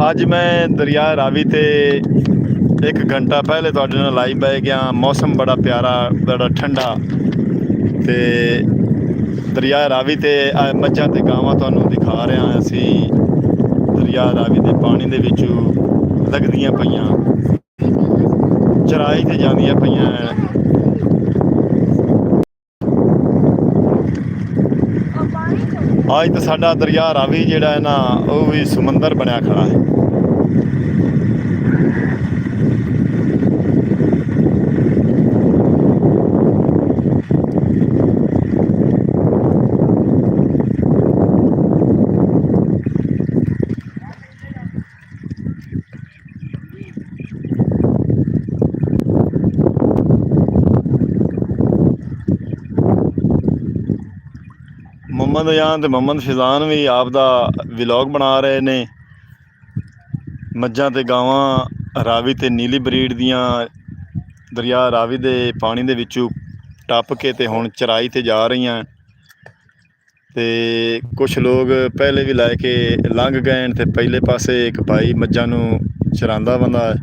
ਅੱਜ ਮੈਂ ਦਰਿਆ ਰਾਵੀ ਤੇ 1 ਘੰਟਾ ਪਹਿਲੇ ਤੁਹਾਡੇ ਨਾਲ ਲਾਈਵ ਬਹਿ ਗਿਆ। ਮੌਸਮ ਬੜਾ ਪਿਆਰਾ, ਬੜਾ ਠੰਡਾ ਤੇ ਦਰਿਆ ਰਾਵੀ ਤੇ ਮੱਝਾਂ ਤੇ ਗਾਵਾਂ ਤੁਹਾਨੂੰ ਦਿਖਾ ਰਿਹਾ। ਅਸੀਂ ਦਰਿਆ ਰਾਵੀ ਦੇ ਪਾਣੀ ਦੇ ਵਿੱਚੋਂ ਲੱਗਦੀਆਂ ਪਈਆਂ, ਚਰਾਈ ਤੇ ਜਾਂਦੀਆਂ ਪਈਆਂ। ਅੱਜ ਤਾਂ ਸਾਡਾ ਦਰਿਆ ਰਾਵੀ ਜਿਹੜਾ ਹੈ ਨਾ, ਉਹ ਵੀ ਸਮੁੰਦਰ ਬਣਿਆ ਖੜਾ ਹੈ। ਮੁਹੰਮਦ ਜਾਨ ਤੇ ਮੁਹੰਮਦ ਫਿਜ਼ਾਨ ਵੀ ਆਪ ਦਾ ਵਲੌਗ ਬਣਾ ਰਹੇ ਨੇ। ਮੱਝਾਂ ਤੇ ਗਾਵਾਂ ਰਾਵੀ ਤੇ ਨੀਲੀ ਬਰੀਡ ਦੀਆਂ ਦਰਿਆ ਰਾਵੀ ਦੇ ਪਾਣੀ ਦੇ ਵਿੱਚੋਂ ਟੱਪ ਕੇ ਤੇ ਹੁਣ ਚਰਾਈ ਤੇ ਜਾ ਰਹੀਆਂ। ਤੇ ਕੁਛ ਲੋਕ ਪਹਿਲੇ ਵੀ ਲੈ ਕੇ ਲੰਘ ਗਏ ਤੇ ਪਹਿਲੇ ਪਾਸੇ ਇੱਕ ਭਾਈ ਮੱਝਾਂ ਨੂੰ ਚਰਾਂਦਾ ਬੰਦਾ।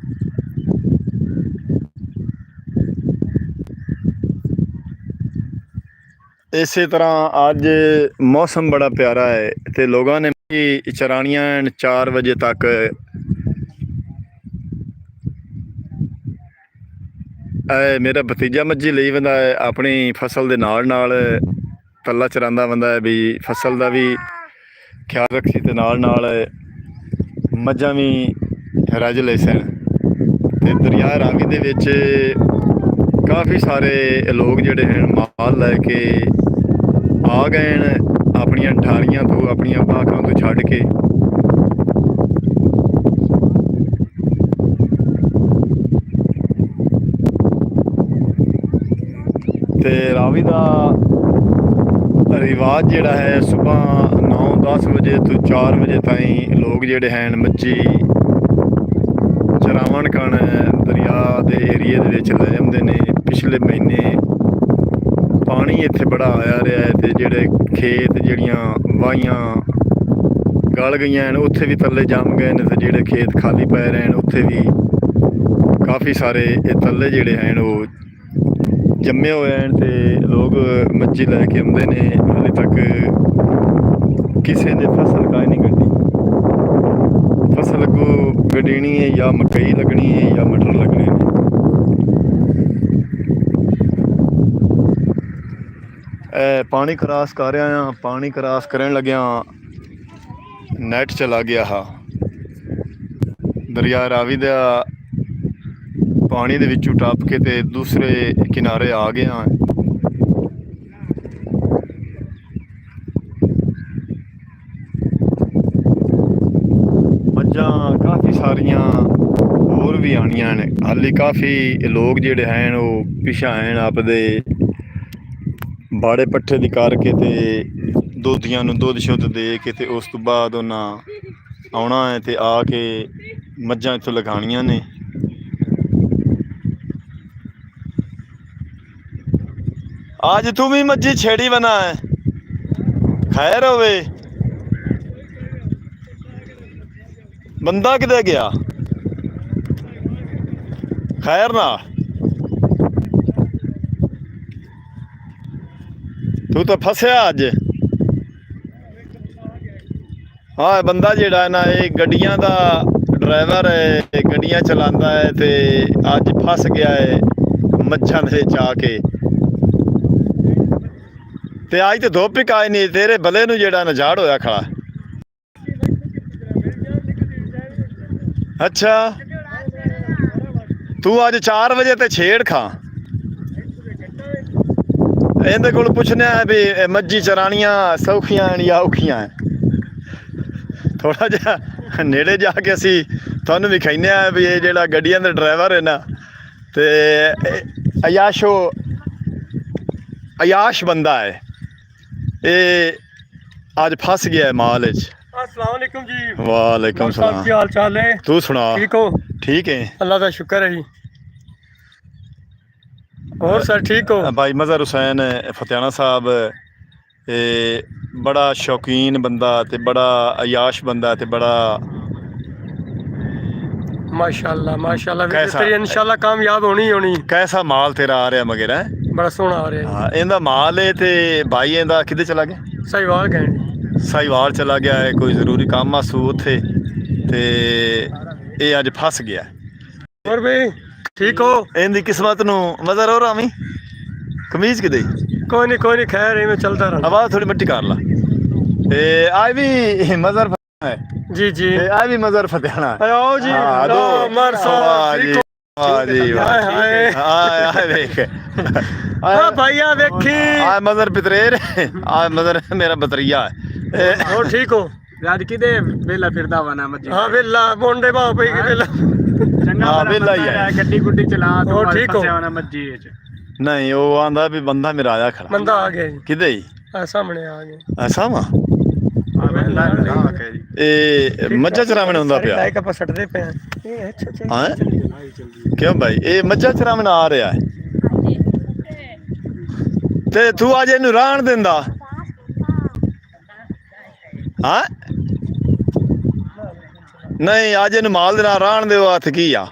ਇਸੇ ਤਰ੍ਹਾਂ ਅੱਜ ਮੌਸਮ ਬੜਾ ਪਿਆਰਾ ਹੈ ਤੇ ਲੋਕਾਂ ਨੇ ਚਰਾਣੀਆਂ 4 ਵਜੇ ਤੱਕ। ਮੇਰਾ ਭਤੀਜਾ ਮੱਝੀ ਲਈ ਬੰਦਾ ਹੈ, ਆਪਣੀ ਫਸਲ ਦੇ ਨਾਲ ਨਾਲ ਪੱਲਾ ਚਰਾਂਦਾ ਬੰਦਾ ਹੈ ਵੀ ਫਸਲ ਦਾ ਵੀ ਖਿਆਲ ਰੱਖੀ ਤੇ ਨਾਲ ਨਾਲ ਮੱਝਾਂ ਵੀ ਰਜ ਲੈ ਸਨ। ਤੇ ਦਰਿਆ ਰਾਵੀ ਦੇ ਵਿੱਚ ਕਾਫੀ ਸਾਰੇ ਲੋਕ ਜਿਹੜੇ ਹਨ ਮਾਲ ਲੈ ਕੇ ਆ ਗਏ ਨੇ, ਆਪਣੀਆਂ ਠਾਰੀਆਂ ਤੋਂ, ਆਪਣੀਆਂ ਬਾਕਾਂ ਤੋਂ ਛੱਡ ਕੇ। ਤੇ ਰਾਵੀ ਦਾ ਰਿਵਾਜ ਜਿਹੜਾ ਹੈ, ਸੁਬਾਹ 9-10 ਵਜੇ ਤੋਂ 4 ਵਜੇ ਤਾਈਂ ਲੋਕ ਜਿਹੜੇ ਹਨ ਮੱਝੀ ਚਰਾਵਣ ਕਣ ਦਰਿਆ ਦੇ ਏਰੀਏ ਦੇ ਵਿੱਚ ਲੈ ਜਾਂਦੇ ਨੇ। ਪਿਛਲੇ ਮਹੀਨੇ ਪਾਣੀ ਇੱਥੇ ਬੜਾ ਆਇਆ ਰਿਹਾ ਹੈ ਤੇ ਜਿਹੜੇ ਖੇਤ, ਜਿਹੜੀਆਂ ਵਾਹੀਆਂ ਗਲ ਗਈਆਂ ਹਨ, ਉੱਥੇ ਵੀ ਥੱਲੇ ਜੰਮ ਗਏ ਨੇ। ਤੇ ਜਿਹੜੇ ਖੇਤ ਖਾਲੀ ਪਏ ਰਹੇ ਨੇ, ਉੱਥੇ ਵੀ ਕਾਫੀ ਸਾਰੇ ਇਹ ਥੱਲੇ ਜਿਹੜੇ ਹਨ ਉਹ ਜੰਮੇ ਹੋਏ ਹਨ। ਤੇ ਲੋਕ ਮੱਝੀ ਲੈ ਕੇ ਆਉਂਦੇ ਨੇ। ਹਾਲੇ ਤੱਕ ਕਿਸੇ ਨੇ ਫਸਲ ਕਾਇ ਨਹੀਂ ਕੱਢੀ। ਫਸਲ ਅੱਗੋਂ ਗੱਡਣੀ ਹੈ, ਜਾਂ ਮਕਈ ਲੱਗਣੀ ਹੈ ਜਾਂ ਮਟਰ ਲੱਗਣੇ ਨੇ। ਪਾਣੀ ਕਰਾਸ ਕਰ ਰਿਹਾ ਹਾਂ। ਪਾਣੀ ਕਰਾਸ ਕਰਨ ਲੱਗਿਆ ਨੈਟ ਚਲਾ ਗਿਆ ਹਾਂ। ਦਰਿਆ ਰਾਵੀ ਦਾ ਪਾਣੀ ਦੇ ਵਿੱਚੋਂ ਟੱਪ ਕੇ ਤੇ ਦੂਸਰੇ ਕਿਨਾਰੇ ਆ ਗਿਆ। ਮੱਝਾਂ ਕਾਫੀ ਸਾਰੀਆਂ ਹੋਰ ਵੀ ਆਣੀਆਂ ਨੇ। ਹਾਲੇ ਕਾਫੀ ਲੋਕ ਜਿਹੜੇ ਹਨ ਉਹ ਪਿਛਾ ਹਨ, ਆਪਦੇ ਬਾੜੇ ਪੱਠੇ ਦੀ ਕਰਕੇ ਤੇ ਦੋਧੀਆਂ ਨੂੰ ਦੁੱਧ ਸ਼ੁੱਧ ਦੇ ਕੇ ਤੇ ਉਸ ਤੋਂ ਬਾਅਦ ਉਹਨਾਂ ਆਉਣਾ ਹੈ ਤੇ ਆ ਕੇ ਮੱਝਾਂ ਇੱਥੋਂ ਲਗਾਉਣੀਆਂ ਨੇ। आज तू भी मच्छी छेड़ी बना है, खैर होवे। बंदा किधर गया? खैर ना तू तो फसया अज। हाँ, बंदा जेड़ा है ना, ये गड्डियां दा ड्राइवर है, गड्डियां चलांदा है ते अज फस गया है मच्छां दे विच आके। ते आज तो धुप ही काई नहीं, तेरे भले नूं जेड़ा नजाड़ होया खड़ा। अच्छा, तू अज 4 बजे ते छेड़ खा। इहदे कोल पुछने भी मच्छी चरानियां सौखियां या औखियां है। थोड़ा जिहा नेड़े जाके असी तुहानूं विखाने भी ये जिहड़ा गड्डियां दा ड्राइवर है ना, ते अयाश बंदा है, ये अज फस गया है माल च। अस्सलाम वालेकुम जी। वालेकुम सलाम। क्या हाल चाल है? तू सुना? ठीक हो? ठीक है, अल्लाह का शुक्र है जी। और सर ठीक हो? भाई मज़हर हुसैन फतेहाना साहब बड़ा शौकीन बंदा ते बड़ा अयाश बंदा ते बड़ा माशाल्लाह माशाल्लाह कैसा? तेरी इंशाल्लाह कामयाब होनी ही होनी। कैसा माल तेरा आ ਰਿਹਾ ਮਗਰ ਹੈ? बड़ा सोहना आ रहा ਹਾਂ ਇਹਦਾ ਮਾਲ ਹੈ ਤੇ ਭਾਈ ਇਹਦਾ ਕਿੱਥੇ ਚਲਾ ਗਿਆ? है। सहीवाल गए ਸਾਈਵਾਲ ਚਲਾ ਗਿਆ ਹੈ, ਕੋਈ ਜ਼ਰੂਰੀ ਕੰਮ ਆਸੂ ਉੱਥੇ ਤੇ ਇਹ ਅੱਜ ਫਸ ਗਿਆ। और भाई ठीक हो? ਇਹਦੀ ਕਿਸਮਤ ਨੂੰ ਮਜ਼ਰ ਹੋ ਰਾਵੀਂ ਕਮੀਜ਼ ਕਿਦੇ कोई नहीं खैर है, मैं चलता रहा। ਆਵਾਜ਼ ਥੋੜੀ ਮਿੱਟੀ ਕਰ ਲਾ ਤੇ ਆ ਵੀ ਮਜ਼ਰ ਹੈ जी जी ਤੇ ਆ ਵੀ ਮਜ਼ਰ ਫਤਿਆਣਾ आओ जी। ਹਾਂ, लो, ਦੋ। मर सा, ਵਾਹ ठीक ਜੀ, हो? ਵਾਹ ਜੀ ਵਾਹ। हाय हाय ਆ ਵੇਖ हाँ भैया देखी। ਆ ਮਜ਼ਰ ਪਿਤਰੇਰ ਆ ਮਜ਼ਰ ਮੇਰਾ ਬਤਰੀਆ ਹੈ और ठीक हो? ਅੱਜ ਕਿਤੇ ਵੇਲਾ ਫਿਰਦਾ ਵਾ ਨਾ ਮੱਜੀ हाँ वेला मुंडे भाव पे वेला। ਚੰਗਾ ਹਾਂ, ਭਲਾ ਵਿਹਲਾ ਹੀ ਬੰਦਾ ਹੈ। ਗੱਡੀ ਗੁੱਡੀ ਚਲਾ ਹੋਰ ਤੂੰ ਠੀਕ ਹੋ? ਫਸਿਆ ਵਾ ਨਾ ਮੱਜੀ ਵਿੱਚ ਨਹੀਂ ਉਹ ਆਂਦਾ ਵੀ ਬੰਦਾ ਮੇਰਾ ਆਇਆ ਖੜਾ बंदा आ गया जी। ਕਿਦੇ ਹੀ सामने आ गए। ਐਸਾ ਵਾ ਆ ਵੇਲਾ ਖੜਾ ਵਾ ਕੇ ਜੀ ਇਹ ਮੱਝਾਂ ਚਰਾਵਣ ਹੁੰਦਾ ਪਿਆ लाइक आप सटदे पे हैं। ये अच्छा ਹਾਂ ਕਿਉਂ ਭਾਈ ਇਹ ਮੱਝਾਂ ਚਰਾਵਣ ਆ ਰਿਹਾ ਹੈ ਤੇ ਤੂੰ ਅੱਜ ਇਹਨੂੰ ਰਾਣ ਦਿੰਦਾ ਹਾਂ ਨਹੀਂ ਅੱਜ ਇਹਨੂੰ ਮਾਲ ਦੇ ਨਾਲ ਰਾਣ ਦਿਓ ਹੱਥ ਕੀ ਆ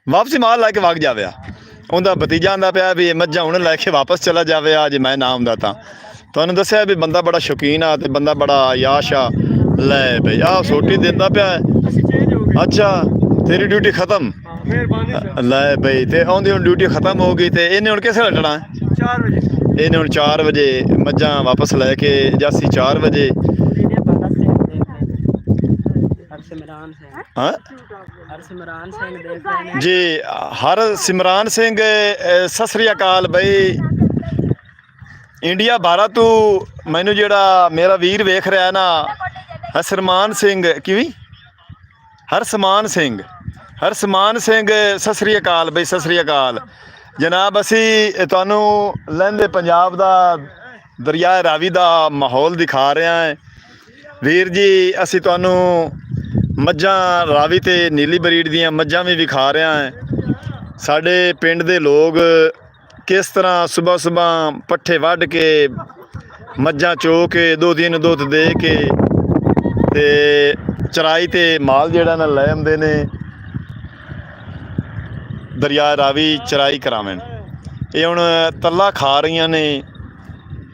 ਵਾਪਸੀ ਮਾਲ ਲੈ ਕੇ ਵਗ ਜਾਵੇ ਆ ਉਹਦਾ ਭਤੀਜਾ ਆਂਦਾ ਪਿਆ ਵੀ ਇਹ ਮੱਝਾਂ ਹੁਣ ਲੈ ਕੇ ਵਾਪਸ ਚਲਾ ਜਾਵੇ ਅੱਜ ਮੈਂ ਨਾ ਆਉਂਦਾ ਤਾਂ ਤੁਹਾਨੂੰ ਦੱਸਿਆ ਵੀ ਬੰਦਾ ਬੜਾ ਸ਼ੌਕੀਨ ਆ ਤੇ ਬੰਦਾ ਬੜਾ ਆਯਾਸ਼ ਆ ਲੈ ਬਈ ਆਹ ਸੋਟੀ ਦਿੰਦਾ ਪਿਆ ਹੈ। ਅਸੀਂ ਚੇਂਜ ਹੋ ਗਏ। ਅੱਛਾ ਤੇਰੀ ਡਿਊਟੀ ਖਤਮ ਮਿਹਰਬਾਨੀ ਸਰ। ਲੈ ਬਈ ਤੇ ਆਉਂਦੀ ਹੁਣ ਡਿਊਟੀ ਖਤਮ ਹੋ ਗਈ ਤੇ ਇਹਨੇ ਹੁਣ ਕਿੱਥੇ ਲੱਟਣਾ 4 ਵਜੇ। ਇਹਨੇ ਹੁਣ 4 ਵਜੇ ਮੱਝਾਂ ਵਾਪਸ ਲੈ ਕੇ ਜਾਸੀ 4 ਵਜੇ ਹਾਂ ਹਰਸਿਮਰਾਨ ਸਿੰਘ ਦੇਖ ਰਹੇ ਨੇ ਜੀ ਹਰ ਸਿਮਰਾਨ ਸਿੰਘ ਸਤਿ ਸ੍ਰੀ ਅਕਾਲ ਬਈ ਇੰਡੀਆ ਬਾਹਰ ਤੂੰ ਮੈਨੂੰ ਜਿਹੜਾ ਮੇਰਾ ਵੀਰ ਵੇਖ ਰਿਹਾ ਨਾ ਹਰਸਮਾਨ ਸਿੰਘ ਕਿਵੇਂ ਹਰਸਮਾਨ ਸਿੰਘ ਸਤਿ ਸ੍ਰੀ ਅਕਾਲ ਬਈ ਸਤਿ ਸ੍ਰੀ ਅਕਾਲ ਜਨਾਬ ਅਸੀਂ ਤੁਹਾਨੂੰ ਲਹਿੰਦੇ ਪੰਜਾਬ ਦਾ ਦਰਿਆ ਰਾਵੀ ਦਾ ਮਾਹੌਲ ਦਿਖਾ ਰਿਹਾ ਹੈ ਵੀਰ ਜੀ ਅਸੀਂ ਤੁਹਾਨੂੰ ਮੱਝਾਂ ਰਾਵੀ ਤੇ ਨੀਲੀ ਬਰੀਡ ਦੀਆਂ ਮੱਝਾਂ ਵੀ ਵਿਖਾ ਰਿਹਾ ਹੈ ਸਾਡੇ ਪਿੰਡ ਦੇ ਲੋਕ ਕਿਸ ਤਰ੍ਹਾਂ ਸਵੇਰ ਪੱਠੇ ਵੱਢ ਕੇ ਮੱਝਾਂ ਚੋ ਕੇ ਦੋਧੀਆਂ ਨੂੰ ਦੁੱਧ ਦੇ ਕੇ ਤੇ ਚਰਾਈ ਤੇ ਮਾਲ ਜਿਹੜਾ ਨਾ ਲੈ ਆਉਂਦੇ ਨੇ ਦਰਿਆ ਰਾਵੀ ਚਰਾਈ ਕਰਾਵਣ ਇਹ ਹੁਣ ਤੱਲਾ ਖਾ ਰਹੀਆਂ ਨੇ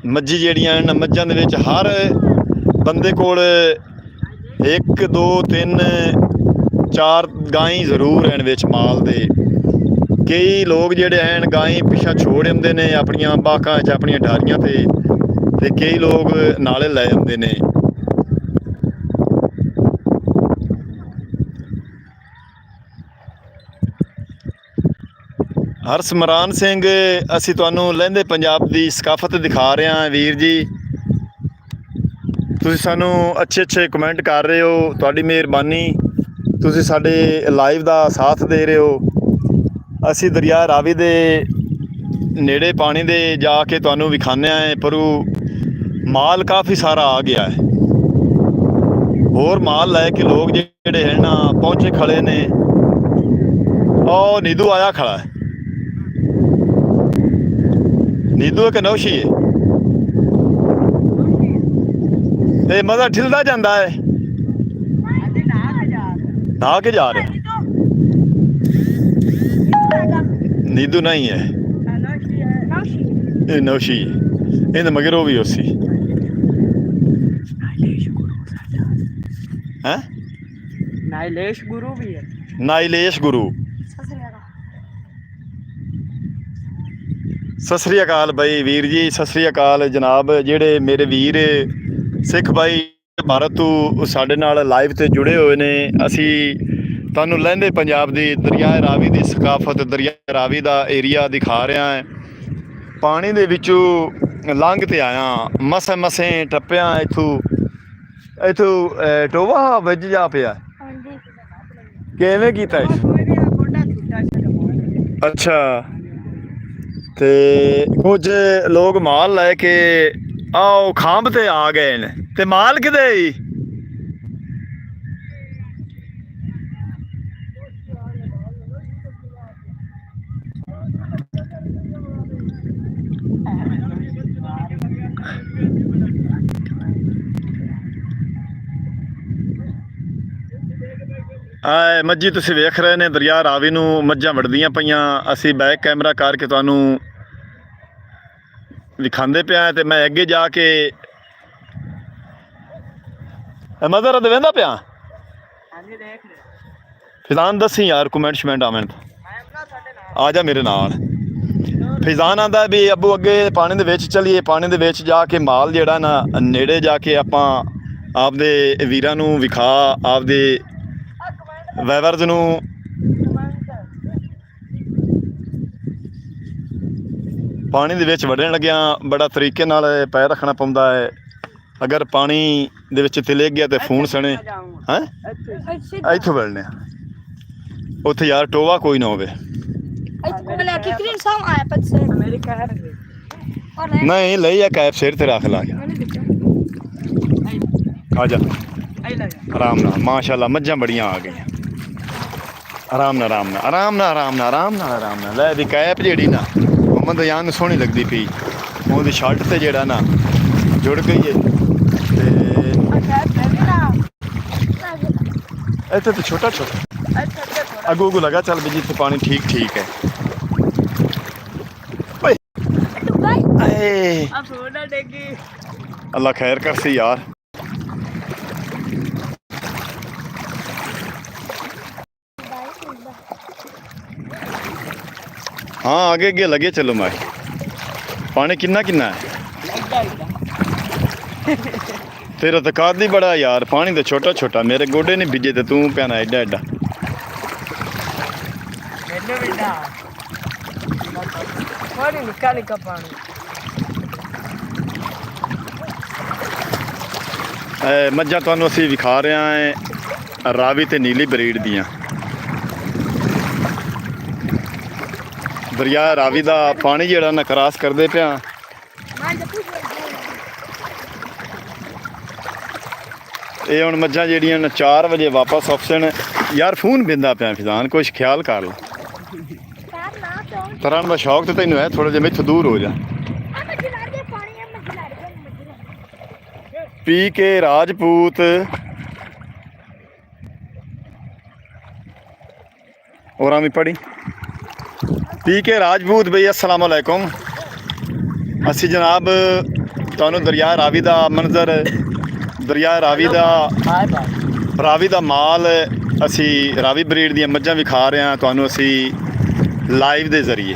ਮੱਝੀ ਜਿਹੜੀਆਂ ਇਹਨਾਂ ਮੱਝਾਂ ਦੇ ਵਿੱਚ ਹਰ ਬੰਦੇ ਕੋਲ 1 2 3 4 ਗਾਈਂ ਜ਼ਰੂਰ ਹਨ ਵਿੱਚ ਮਾਲ ਦੇ ਕਈ ਲੋਕ ਜਿਹੜੇ ਹਨ ਗਾਈਂ ਪਿੱਛਾ ਛੋੜ ਆਉਂਦੇ ਨੇ ਆਪਣੀਆਂ ਬਾਕਾਂ 'ਚ ਆਪਣੀਆਂ ਢਾਰੀਆਂ ਤੇ ਕਈ ਲੋਕ ਨਾਲੇ ਲੈ ਆਉਂਦੇ ਨੇ ਹਰਸਿਮਰਾਨ ਸਿੰਘ ਅਸੀਂ ਤੁਹਾਨੂੰ ਲਹਿੰਦੇ ਪੰਜਾਬ ਦੀ ਸਕਾਫਤ ਦਿਖਾ ਰਹੇ ਹਾਂ ਵੀਰ ਜੀ ਤੁਸੀਂ ਸਾਨੂੰ ਅੱਛੇ ਕਮੈਂਟ ਕਰ ਰਹੇ ਹੋ ਤੁਹਾਡੀ ਮਿਹਰਬਾਨੀ ਤੁਸੀਂ ਸਾਡੇ ਲਾਈਵ ਦਾ ਸਾਥ ਦੇ ਰਹੇ ਹੋ ਅਸੀਂ ਦਰਿਆ ਰਾਵੀ ਦੇ ਨੇੜੇ ਪਾਣੀ ਦੇ ਜਾ ਕੇ ਤੁਹਾਨੂੰ ਵਿਖਾਉਂਦੇ ਹਾਂ ਪਰ ਮਾਲ ਕਾਫੀ ਸਾਰਾ ਆ ਗਿਆ ਹੈ ਹੋਰ ਮਾਲ ਲੈ ਕੇ ਲੋਕ ਜਿਹੜੇ ਹਨ ਨਾ ਪਹੁੰਚੇ ਖੜੇ ਨੇ ਉਹ ਨੀਦੂ ਆਇਆ ਖੜਾ ਹੈ ਨੀਦੂ ਕਿ ਨੌਸ਼ੀ ਹੈ ਤੇ ਮਜ਼ਾ ਠਿਲਦਾ ਜਾਂਦਾ ਹੈ ਨਹਾ ਕੇ ਜਾ ਰਿਹਾ ਨੀਦੂ ਨਹੀਂ ਹੈ ਇਹ ਨੌਸ਼ੀ ਹੈ ਇਹਦੇ ਮਗਰ ਉਹ ਵੀ ਉਸੀ ਹੈ ਨਾਇਲੇਸ਼ ਗੁਰੂ ਵੀ ਹੈ ਨਾਇਲੇਸ਼ ਗੁਰੂ ਸਤਿ ਸ੍ਰੀ ਅਕਾਲ ਬਾਈ ਵੀਰ ਜੀ ਸਤਿ ਸ੍ਰੀ ਅਕਾਲ ਜਨਾਬ ਜਿਹੜੇ ਮੇਰੇ ਵੀਰ ਸਿੱਖ ਬਾਈ ਭਾਰਤ ਤੋਂ ਸਾਡੇ ਨਾਲ ਲਾਈਵ ਤੇ ਜੁੜੇ ਹੋਏ ਨੇ ਅਸੀਂ ਤੁਹਾਨੂੰ ਲਹਿੰਦੇ ਪੰਜਾਬ ਦੀ ਦਰਿਆ ਰਾਵੀ ਦੀ ਸਕਾਫਤ ਦਰਿਆ ਰਾਵੀ ਦਾ ਏਰੀਆ ਦਿਖਾ ਰਿਹਾ ਹੈ ਪਾਣੀ ਦੇ ਵਿੱਚੋਂ ਲੰਘ ਤੇ ਆਇਆ ਮਸੇ ਟੱਪਿਆ ਇੱਥੋਂ ਟੋਵਾ ਵੱਜ ਜਾ ਪਿਆ ਕਿਵੇਂ ਕੀਤਾ ਇਸ ਅੱਛਾ ਤੇ ਕੁਝ ਲੋਕ ਮਾਲ ਲੈ ਕੇ ਆਓ ਖਾਂਬ ਤੇ ਆ ਗਏ ਨੇ ਤੇ ਮਾਲ ਕਿਤੇ ਹੀ ਮੱਝੀ ਤੁਸੀਂ ਵੇਖ ਰਹੇ ਨੇ ਦਰਿਆ ਰਾਵੀ ਨੂੰ ਮੱਝਾਂ ਵੜਦੀਆਂ ਪਈਆਂ। ਅਸੀਂ ਬੈਕ ਕੈਮਰਾ ਕਰਕੇ ਤੁਹਾਨੂੰ ਵਿਖਾਉਂਦੇ ਪਿਆ ਤੇ ਮੈਂ ਅੱਗੇ ਜਾ ਕੇ ਮਜ਼ਰ ਦੇ ਵੇਂਦਾ ਪਿਆ। ਹਾਂਜੀ ਦੇਖ ਲੈ ਫਿਜ਼ਾਨ ਦੱਸੀ ਯਾਰ ਕਮੈਂਟ ਸ਼ਮੈਂਟ ਆਵੇਂ ਆ ਜਾ ਮੇਰੇ ਨਾਲ। ਫਿਜ਼ਾਨ ਆਂਦਾ ਵੀ ਅੱਬੂ ਅੱਗੇ ਪਾਣੀ ਦੇ ਵਿੱਚ ਚਲੀਏ, ਪਾਣੀ ਦੇ ਵਿੱਚ ਜਾ ਕੇ ਮਾਲ ਜਿਹੜਾ ਨਾ ਨੇੜੇ ਜਾ ਕੇ ਆਪਾਂ ਆਪਦੇ ਵੀਰਾਂ ਨੂੰ ਵਿਖਾ, ਆਪਦੇ ਵੈਵਰਜ਼ ਨੂੰ ਪਾਣੀ ਦੇ ਵਿੱਚ ਵੜਨ ਲੱਗਿਆ ਬੜਾ ਤਰੀਕੇ ਨਾਲ ਪੈਰ ਰੱਖਣਾ ਪੈਂਦਾ ਹੈ। ਅਗਰ ਪਾਣੀ ਦੇ ਵਿੱਚ ਤਿਲਕ ਗਿਆ ਤੇ ਫੋਨ ਸਣੇ ਹੈ ਇੱਥੋਂ ਵੜਨੇ ਉੱਥੇ ਯਾਰ ਟੋਵਾ ਕੋਈ ਨਾ ਹੋਵੇ। ਮੇਰੀ ਕਹਿ ਨਹੀਂ ਲਈ ਆ ਕੈਪ ਸਿਰ ਤੇ ਰੱਖ ਲਾ ਆ ਜਾ ਆਰਾਮ ਨਾਲ। ਮਾਸ਼ਾਅੱਲਾ ਮੱਝਾਂ ਬੜੀਆਂ ਆ ਗਈਆਂ। ਆਰਾਮ ਨਾਲ ਆਰਾਮ ਨਾਲ ਆਰਾਮ ਨਾਲ ਆਰਾਮ ਨਾਲ ਆਰਾਮ ਨਾਲ ਆਰਾਮ ਨਾਲ। ਲੈ ਵੀ ਕੈਪ ਜਿਹੜੀ ਨਾ ਮੁਹੰਮਦ ਯਾਨ ਨੂੰ ਸੋਹਣੀ ਲੱਗਦੀ ਪਈ। ਉਹਦੀ ਸ਼ਰਟ ਤੇ ਜਿਹੜਾ ਨਾ ਜੁੜ ਗਈ ਹੈ ਤੇ ਇੱਥੇ ਤਾਂ ਛੋਟਾ ਛੋਟਾ ਅੱਗੂ ਅੱਗੂ ਲਗਾ ਚੱਲ ਵੀ ਜਿੱਥੇ ਪਾਣੀ ਠੀਕ ਠੀਕ ਹੈ। ਏ ਅੱਲਾ ਖੈਰ ਕਰਸੀ ਯਾਰ। हाँ आगे आगे लगे चलो माई। पानी किन्ना किन्ना है तेरा तो काद ही बड़ा यार। पानी तो छोटा छोटा मेरे गोडे नहीं भिजे तो तू प्याना एडा एडा। निक्का निक्का पानी मझां तुहानूं असीं विखा रहे हैं रावी ते नीली बरीड दियां। दरिया रावी का पानी जिहड़ा ना क्रॉस करते पिया। ये हुण मझां जिहड़ियां न 4 बजे वापस ऑप्शन यार फोन बिंदा पिया। फिजान कुछ ख्याल कर ला। तरण का शौक तो तैनूं है थोड़ा जिहा मैथों दूर हो जा। पी के राजपूत और भी पढ़ी पी के राजपूत बई अस्सलाम वालेकुम। असी जनाब तुहानूं दरिया रावी का मंजर, दरिया रावी का माल, असी रावी ब्रीड दी मझां विखा रहे हैं तुहानूं असी लाइव के जरिए।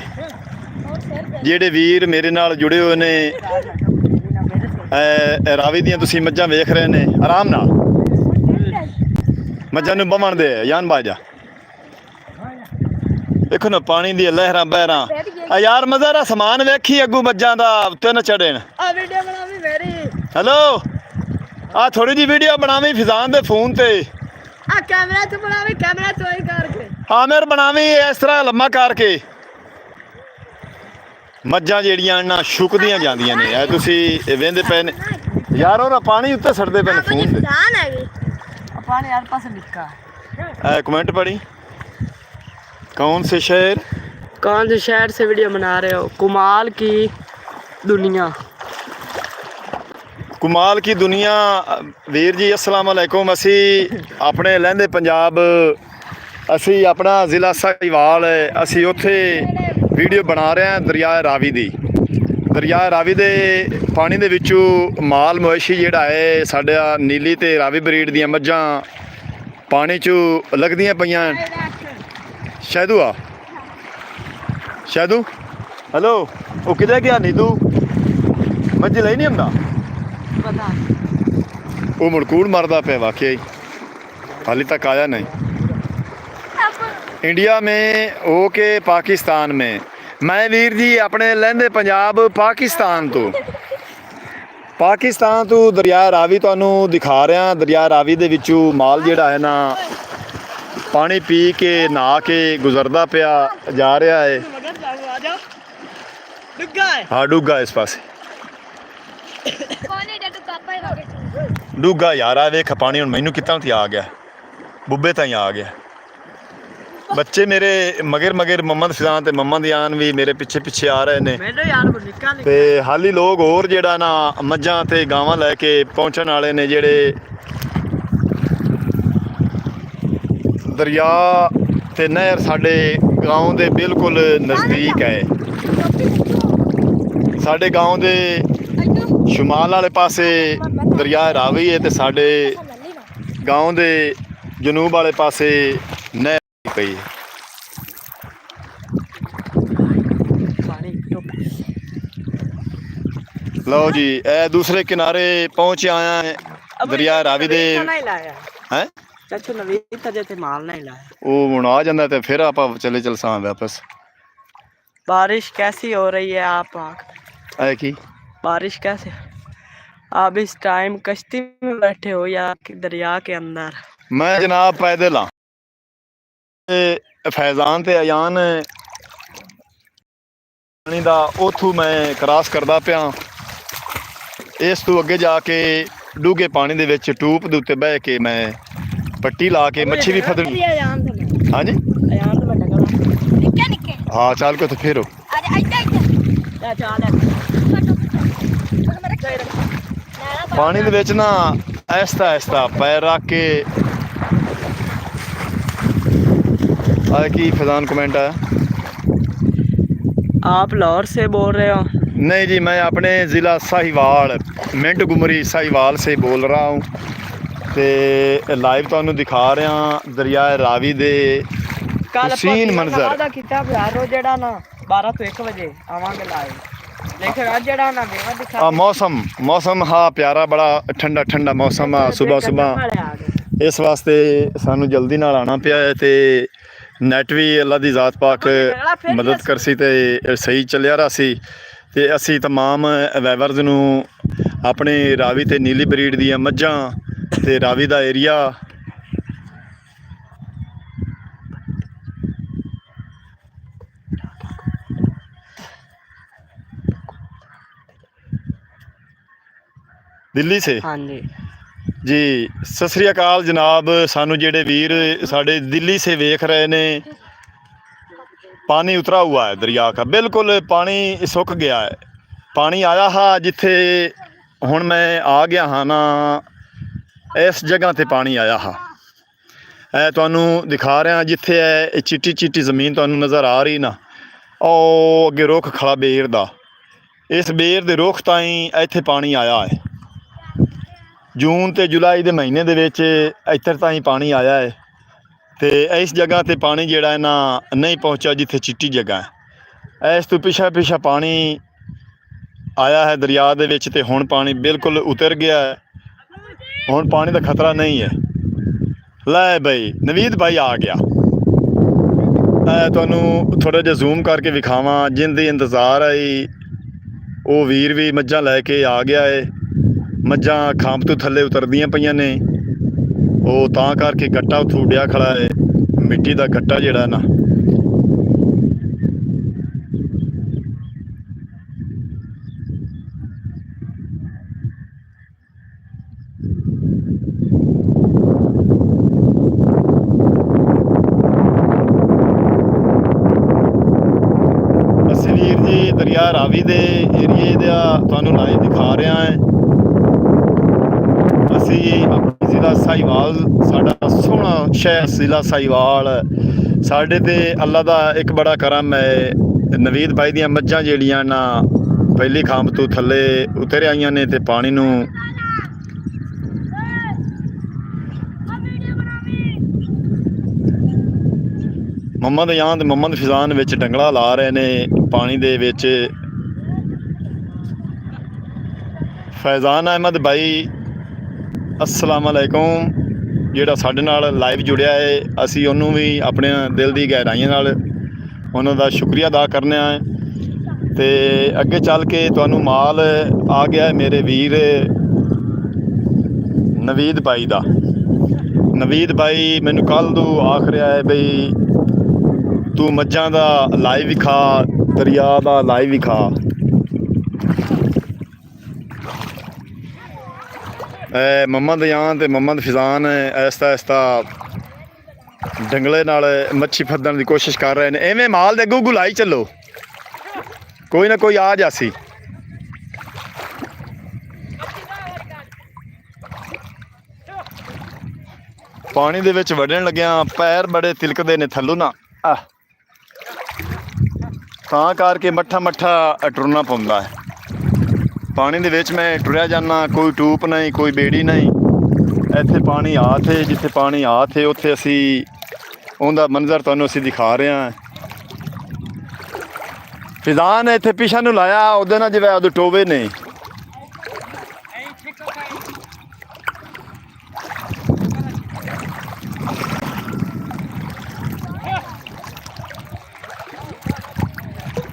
जिहड़े वीर मेरे नाल जुड़े हुए ने रावी दियां तुसीं मझां वेख रहे ने आराम नाल मझां नूं बमण दे यान बाजा। देखो ना पानी दी लहरां बहरां यार मज़ा रा समान वेखी अगू मझां दा उत्ते न चढ़े न। हेलो आ थोड़ी जी वीडियो बनावी फिजान दे फोन ते कैमरा तो बनावी कैमरा तो ही करके हाँ मेरे बनावी इस तरह लम्मा करके। मझां ਜਿਹੜੀਆਂ ਨਾ ਸ਼ੁਕਦੀਆਂ ਜਾਂਦੀਆਂ ਨੇ ਇਹ ਤੁਸੀਂ ਵੇਂਦੇ ਪਏ ਨੇ यार और पानी उत्ते सड़ते पे फोन ते पानी हर पास निक्का है। कमेंट पढ़ी कौन से शहर से वीडियो बना रहे हो? कुमाल की दुनिया। कुमाल की दुनिया वीर जी अस्सलाम वालेकुम। असी अपने लहंदे पंजाब असी अपना ज़िला साहिवाल असी उत्थे वीडियो बना रहे हैं दरिया रावी दी। दरिया रावी दे पानी दे विचों माल मवेशी जिहड़ा है साडा नीली ते रावी ब्रीड दियां मझां पानी चों लगदियां पईयां। शैदू आ शैदू हेलो वो किधर गया नीदू मझी लई नहीं आंदा वो मुड़कूड़ मारदा पे वाकई हाली तक आया नहीं। इंडिया में हो के पाकिस्तान में मैं वीर जी अपने लहंदे पंजाब पाकिस्तान तो दरिया रावी तुहानूं दिखा रहा। दरिया रावी दे विचों माल जिहड़ा है ना पानी पी के नहा के गुजरदा पिया जा रहा है। हाँ डुग्गा इस पास डुग्गा यार आ वेख पानी हुण मैनूं कित्थों ती आ गया बुब्बे ताईं आ गया। बच्चे मेरे मगर मगर मोहम्मद फिजान ते मोहम्मद यान भी मेरे पिछे पिछे आ रहे ने ते हाली लोग होर जेड़ा ना मझां ते गावां लैके पहुंचण वाले ने जेड़े ਦਰਿਆ ਤੇ ਨਹਿਰ ਸਾਡੇ گاؤں ਦੇ ਬਿਲਕੁਲ ਨਜ਼ਦੀਕ ਹੈ। ਸਾਡੇ گاؤں ਦੇ ਸ਼ਮਾਲ ਵਾਲੇ ਪਾਸੇ ਦਰਿਆ ਰਾਵੀ ਹੈ ਤੇ ਸਾਡੇ گاؤں ਦੇ ਜਨੂਬ ਵਾਲੇ ਪਾਸੇ ਨਹਿਰ ਪਈ ਹੈ। ਲਓ ਜੀ ਇਹ ਦੂਸਰੇ ਕਿਨਾਰੇ ਪਹੁੰਚ ਆਇਆ ਹੈ ਦਰਿਆ ਰਾਵੀ ਦੇ ਹੈ। ਚਾਚੂ ਨਵੀਂ ਤਜੇ ਤੇ ਮਾਲ ਨਹੀਂ ਲਾਇਆ। ਉਹ ਹੁਣ ਆ ਜਾਂਦਾ ਤੇ ਫਿਰ ਆਪਾਂ ਚਲੇ ਚਲਸਾਂ ਵਾਪਸ। बारिश कैसी हो रही है आप है कि बारिश कैसे आप इस टाइम कश्ती में बैठे हो या दरिया के अंदर? मैं जनाब पैदल हाँ फैजान ते अयान पानी दा उथू मैं क्रॉस करदा पिया। इस तू अगे जाके डूगे पानी दे विच टूप दे उत्ते बह के मैं पट्टी ला के मच्छी भी फदनी। हाँ जी हाँ चल के तो फिर पानी दे विच ना ऐसा ऐसा पैर रख के की फैजान कमेंट आया। आप लाहौर से बोल रहे हो? नहीं जी मैं अपने ज़िला साहिवाल मिंट गुमरी साहिवाल से बोल रहा हूँ। ते लाइव तुहानू दिखा रहा दरिया रावी दे हसीन मंजर। मौसम हाँ प्यारा बड़ा ठंडा ठंडा मौसम आ सुबह सुबह। इस वास्ते सानू जल्दी नाल आना पिया है ते नैट भी अल्लाह दी ज़ात पाक मदद करसी ते सही चलिया रहा सी। ते असी तमाम वैवर्स नू अपने रावी ते नीली ब्रीड दी मझां ते रावी दा एरिया दिल्ली से। हाँ जी जी सत श्री अकाल जनाब। सानू जेड़े वीर साढ़े दिल्ली से वेख रहे ने पानी उतरा हुआ है दरिया का बिल्कुल पानी सुक गया है। पानी आया हा जिथे हुण मैं आ गया हाँ ना इस जगह ते पानी आया हा। ऐ तुहानू दिखा रहा जिथे है चिट्टी चिट्टी ज़मीन तुहानू नज़र आ रही ना ओ अगे रुख खड़ा बेर दा। इस बेर दे रुख ताईं इत्थे पानी आया है। जून ते जुलाई दे महीने दे विच इत्थर ताईं पानी आया है ते इस जगह ते पानी जिहड़ा है ना नहीं पहुंचा जिथे चिट्टी जगह है। इस तो पिछा पिछा पानी आया है दरिया दे विच ते हुण पानी बिल्कुल उतर गया है। हुण पानी दा खतरा नहीं है। लै बई नवीद भाई आ गया। तुहानू थोड़ा जिहा जूम करके विखावां जिंदी इंतज़ार आई वो वीर भी मझां लैके आ गया है। मझां खांब तो थल्ले उतरदियां पईयां ने वो तां करके गट्टा उत्थों उड्डिया खड़ा है मिट्टी दा गट्टा जिहड़ा ना। ਅਸੀਂ ਵੀਰ जी दरिया रावी दे एरिए दा तुहानू लाइव दिखा रहा है। ਅਸੀਂ अपने ज़िला साहिवाल साडा सोहना शहर ज़िला साहिवाल साडे ते अल्लाह दा एक बड़ा करम है। नवीद भाई दियां मझां जिहड़ियां ना पहली खांब तो थल्ले उतर आईयां ने ते पानी नू मोहम्मद यान ते मोहम्मद फिजान विच डंगला ला रहे ने पानी दे विच। फैजान अहमद भाई अस्सलाम वालेकुम ਜਿਹੜਾ ਸਾਡੇ ਨਾਲ ਲਾਈਵ ਜੁੜਿਆ ਹੈ ਅਸੀਂ ਉਹਨੂੰ ਵੀ ਆਪਣੇ ਦਿਲ ਦੀ ਗਹਿਰਾਈਆਂ ਨਾਲ ਉਹਨਾਂ ਦਾ ਸ਼ੁਕਰੀਆ ਅਦਾ ਕਰਨਾ ਹੈ। ਤੇ ਅੱਗੇ ਚੱਲ ਕੇ ਤੁਹਾਨੂੰ ਮਾਲ ਆ ਗਿਆ ਹੈ ਮੇਰੇ ਵੀਰ ਨਵੀਦ ਭਾਈ ਦਾ। ਨਵੀਦ ਭਾਈ ਮੈਨੂੰ ਕੱਲ ਤੋਂ ਆਖ ਰਿਹਾ ਹੈ ਬਈ ਤੂੰ ਮੱਝਾਂ ਦਾ ਲਾਈਵ ਵਿਖਾ ਦਰਿਆ ਦਾ ਲਾਈਵ ਵਿਖਾ। मोहम्मद यान ते मोहम्मद फिजान ऐसा ऐसा डंगले नाल मच्छी फदन की कोशिश कर रहे हैं। इवें माल दे अगू गुलाई चलो कोई ना कोई आ जासी। ਪਾਣੀ ਦੇ ਵਿੱਚ ਵੜਨ ਲੱਗਿਆ ਪੈਰ ਬੜੇ ਤਿਲਕਦੇ ਨੇ ਥੱਲੋਂ ਨਾ ਤਾਂ ਕਰਕੇ ਮੱਠਾ ਟੁਰਨਾ ਪੈਂਦਾ ਹੈ। ਪਾਣੀ ਦੇ ਵਿੱਚ ਮੈਂ ਟੁਰਿਆ ਜਾਂਦਾ, ਕੋਈ ਟੂਪ ਨਹੀਂ, ਕੋਈ ਬੇੜੀ ਨਹੀਂ। ਇੱਥੇ ਪਾਣੀ ਆ ਥੇ, ਜਿੱਥੇ ਪਾਣੀ ਆ ਥੇ ਉੱਥੇ ਅਸੀਂ ਉਹਦਾ ਮੰਜ਼ਰ ਤੁਹਾਨੂੰ ਅਸੀਂ ਦਿਖਾ ਰਹੇ ਹਾਂ। ਫਿਜ਼ਾਨ ਨੇ ਇੱਥੇ ਪਿਛਾ ਨੂੰ ਲਾਇਆ ਉਹਦੇ ਨਾਲ ਜਿਵੇਂ ਉਹਦੇ ਟੋਵੇ ਨੇ।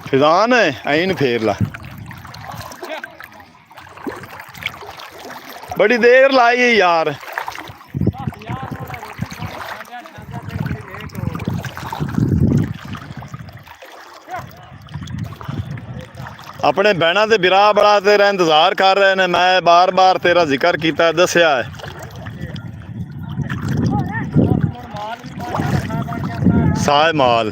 ਫਿਜ਼ਾਨ ਐਂ ਨੂੰ ਫੇਰ ਲਾ, ਬੜੀ ਦੇਰ ਲਾਈ ਯਾਰ। ਆਪਣੇ ਬਹਿਣਾ ਦੇ ਬਿਰਾ ਬੜਾ ਤੇਰਾ ਇੰਤਜ਼ਾਰ ਕਰ ਰਹੇ ਨੇ। ਮੈਂ ਬਾਰ ਤੇਰਾ ਜ਼ਿਕਰ ਕੀਤਾ, ਦੱਸਿਆ ਹੈ। ਸਾਹ ਮਾਲ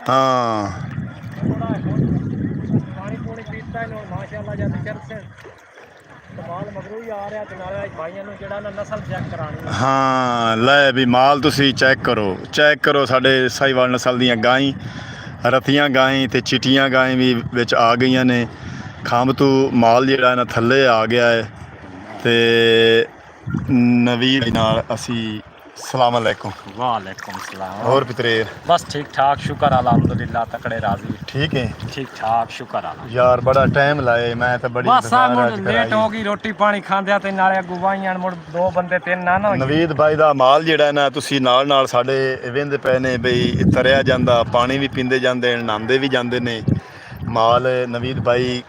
ਹਾਂ ਹਾਂ ਲੈ ਵੀ ਮਾਲ ਤੁਸੀਂ ਚੈੱਕ ਕਰੋ। ਸਾਡੇ ਸਾਹੀਵਾਲ ਨਸਲ ਦੀਆਂ ਗਾਈ, ਰਤੀਆਂ ਗਾਈ ਤੇ ਚਿੱਟੀਆਂ ਗਾਈ ਵੀ ਵਿੱਚ ਆ ਗਈਆਂ ਨੇ। ਖੰਭ ਤੋਂ ਮਾਲ ਜਿਹੜਾ ਨਾ ਥੱਲੇ ਆ ਗਿਆ ਹੈ। ਤੇ ਨਵੀਦ ਨਾਲ ਅਸੀਂ सलाम अलैकुम। वालेकुम सलाम। और पितरेर बस ठीक ठाक, शुक्र अल्हम्दुलिल्लाह, तकड़े राजी। ठीक है, ठीक ठाक, शुक्र अल्लाह। यार बड़ा टाइम लाए, मैं तो बड़ी बस लेट हो गई रोटी पानी खांदे ते नाले गुवाईयां मुड़ दो बंदे तीन ना ना। नवीद भाई ਦਾ ਮਾਲ ਜਿਹੜਾ ਨਾ ਤੁਸੀਂ ਨਾਲ ਸਾਡੇ ਵੇਂਦੇ ਪਏ ਨੇ ਬਈ ਤਰਿਆ ਜਾਂਦਾ, ਪਾਣੀ ਵੀ ਪੀਂਦੇ ਜਾਂਦੇ, ਨਹਾਉਂਦੇ ਵੀ ਜਾਂਦੇ ਨੇ। ਮਾਲ ਨਵੀਦ ਭਾਈ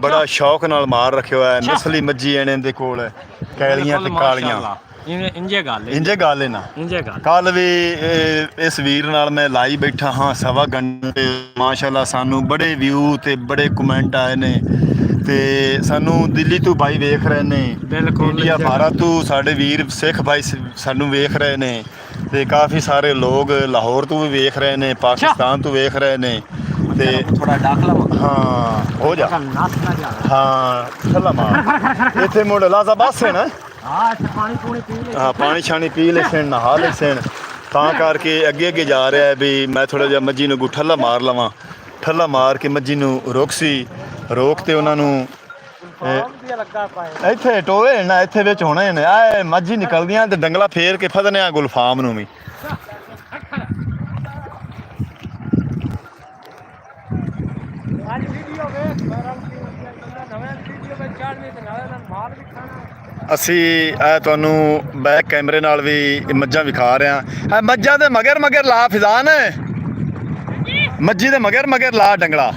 ਬੜਾ ਸ਼ੌਕ ਨਾਲ ਮਾਰ ਰੱਖਿਆ ਹੋਇਆ। ਨਸਲੀ ਮੱਝੀ ਇਹਨਾਂ ਦੇ ਕੋਲ ਕੈਲੀਆਂ ਤੇ ਕਾਲੀਆਂ। ਇੰਜੇ ਗੱਲ ਹੈ ਨਾ, ਕੱਲ ਵੀ ਇਸ ਵੀਰ ਨਾਲ ਮੈਂ ਲਾਈ ਬੈਠਾ ਹਾਂ 1.25 ਘੰਟੇ। ਮਾਸ਼ਾਅੱਲਾ ਸਾਨੂੰ ਬੜੇ ਵਿਊ ਤੇ ਬੜੇ ਕਮੈਂਟ ਆਏ ਨੇ ਤੇ ਸਾਨੂੰ ਦਿੱਲੀ ਤੋਂ ਭਾਈ ਵੇਖ ਰਹੇ ਨੇ, ਇੰਡੀਆ ਭਾਰਤ ਤੋਂ ਸਾਡੇ ਵੀਰ ਸਿੱਖ ਭਾਈ ਸਾਨੂੰ ਵੇਖ ਰਹੇ ਨੇ ਤੇ ਕਾਫੀ ਸਾਰੇ ਲੋਕ ਲਾਹੌਰ ਤੋਂ ਵੀ ਵੇਖ ਰਹੇ ਨੇ, ਪਾਕਿਸਤਾਨ ਤੋਂ ਵੇਖ ਰਹੇ ਨੇ। ਤੇ ਥੋੜਾ ਦਾਖਲਾ ਹਾਂ ਹੋ ਜਾ, ਹਾਂ ਥੱਲਾ ਮਾਰ ਇੱਥੇ ਮੁੰਡ ਲਾਜ਼ਾ ਬਸ ਹੈ ਨਾ। ਹਾਂ ਪਾਣੀ ਛਾਣੀ ਪੀ ਲੈ ਸੈਣ, ਨਹਾ ਲੈ ਸੈਣ। ਤਾਂ ਕਰਕੇ ਅੱਗੇ ਜਾ ਰਿਹਾ ਹੈ ਵੀ ਮੈਂ ਥੋੜਾ ਜਿਹਾ ਮੱਝੀ ਨੂੰ ਠੱਲਾ ਮਾਰ ਲਵਾਂ। ਠੱਲਾ ਮਾਰ ਕੇ ਮੱਝੀ ਨੂੰ ਰੋਕ ਤੇ ਉਹਨਾਂ ਨੂੰ ਇੱਥੇ ਟੋਏ ਨਾ, ਇੱਥੇ ਵਿੱਚ ਹੋਣੇ ਨੇ ਆ ਮੱਝੀ ਨਿਕਲਦੀਆਂ ਤੇ ਡੰਗਲਾ ਫੇਰ ਕੇ ਫਦਨੇ ਆ ਗੁਲਫਾਮ ਨੂੰ ਵੀ। ਅਸੀਂ ਤੁਹਾਨੂੰ ਬੈਕ ਕੈਮਰੇ ਨਾਲ ਵੀ ਮੱਝਾਂ ਵਿਖਾ ਰਹੇ ਹਾਂ। ਮੱਝਾਂ ਦੇ ਮਗਰ ਲਾ ਫਿਜ਼ਾਨ, ਮੱਝੀ ਦੇ ਮਗਰ ਲਾ ਡੰਗਲਾ।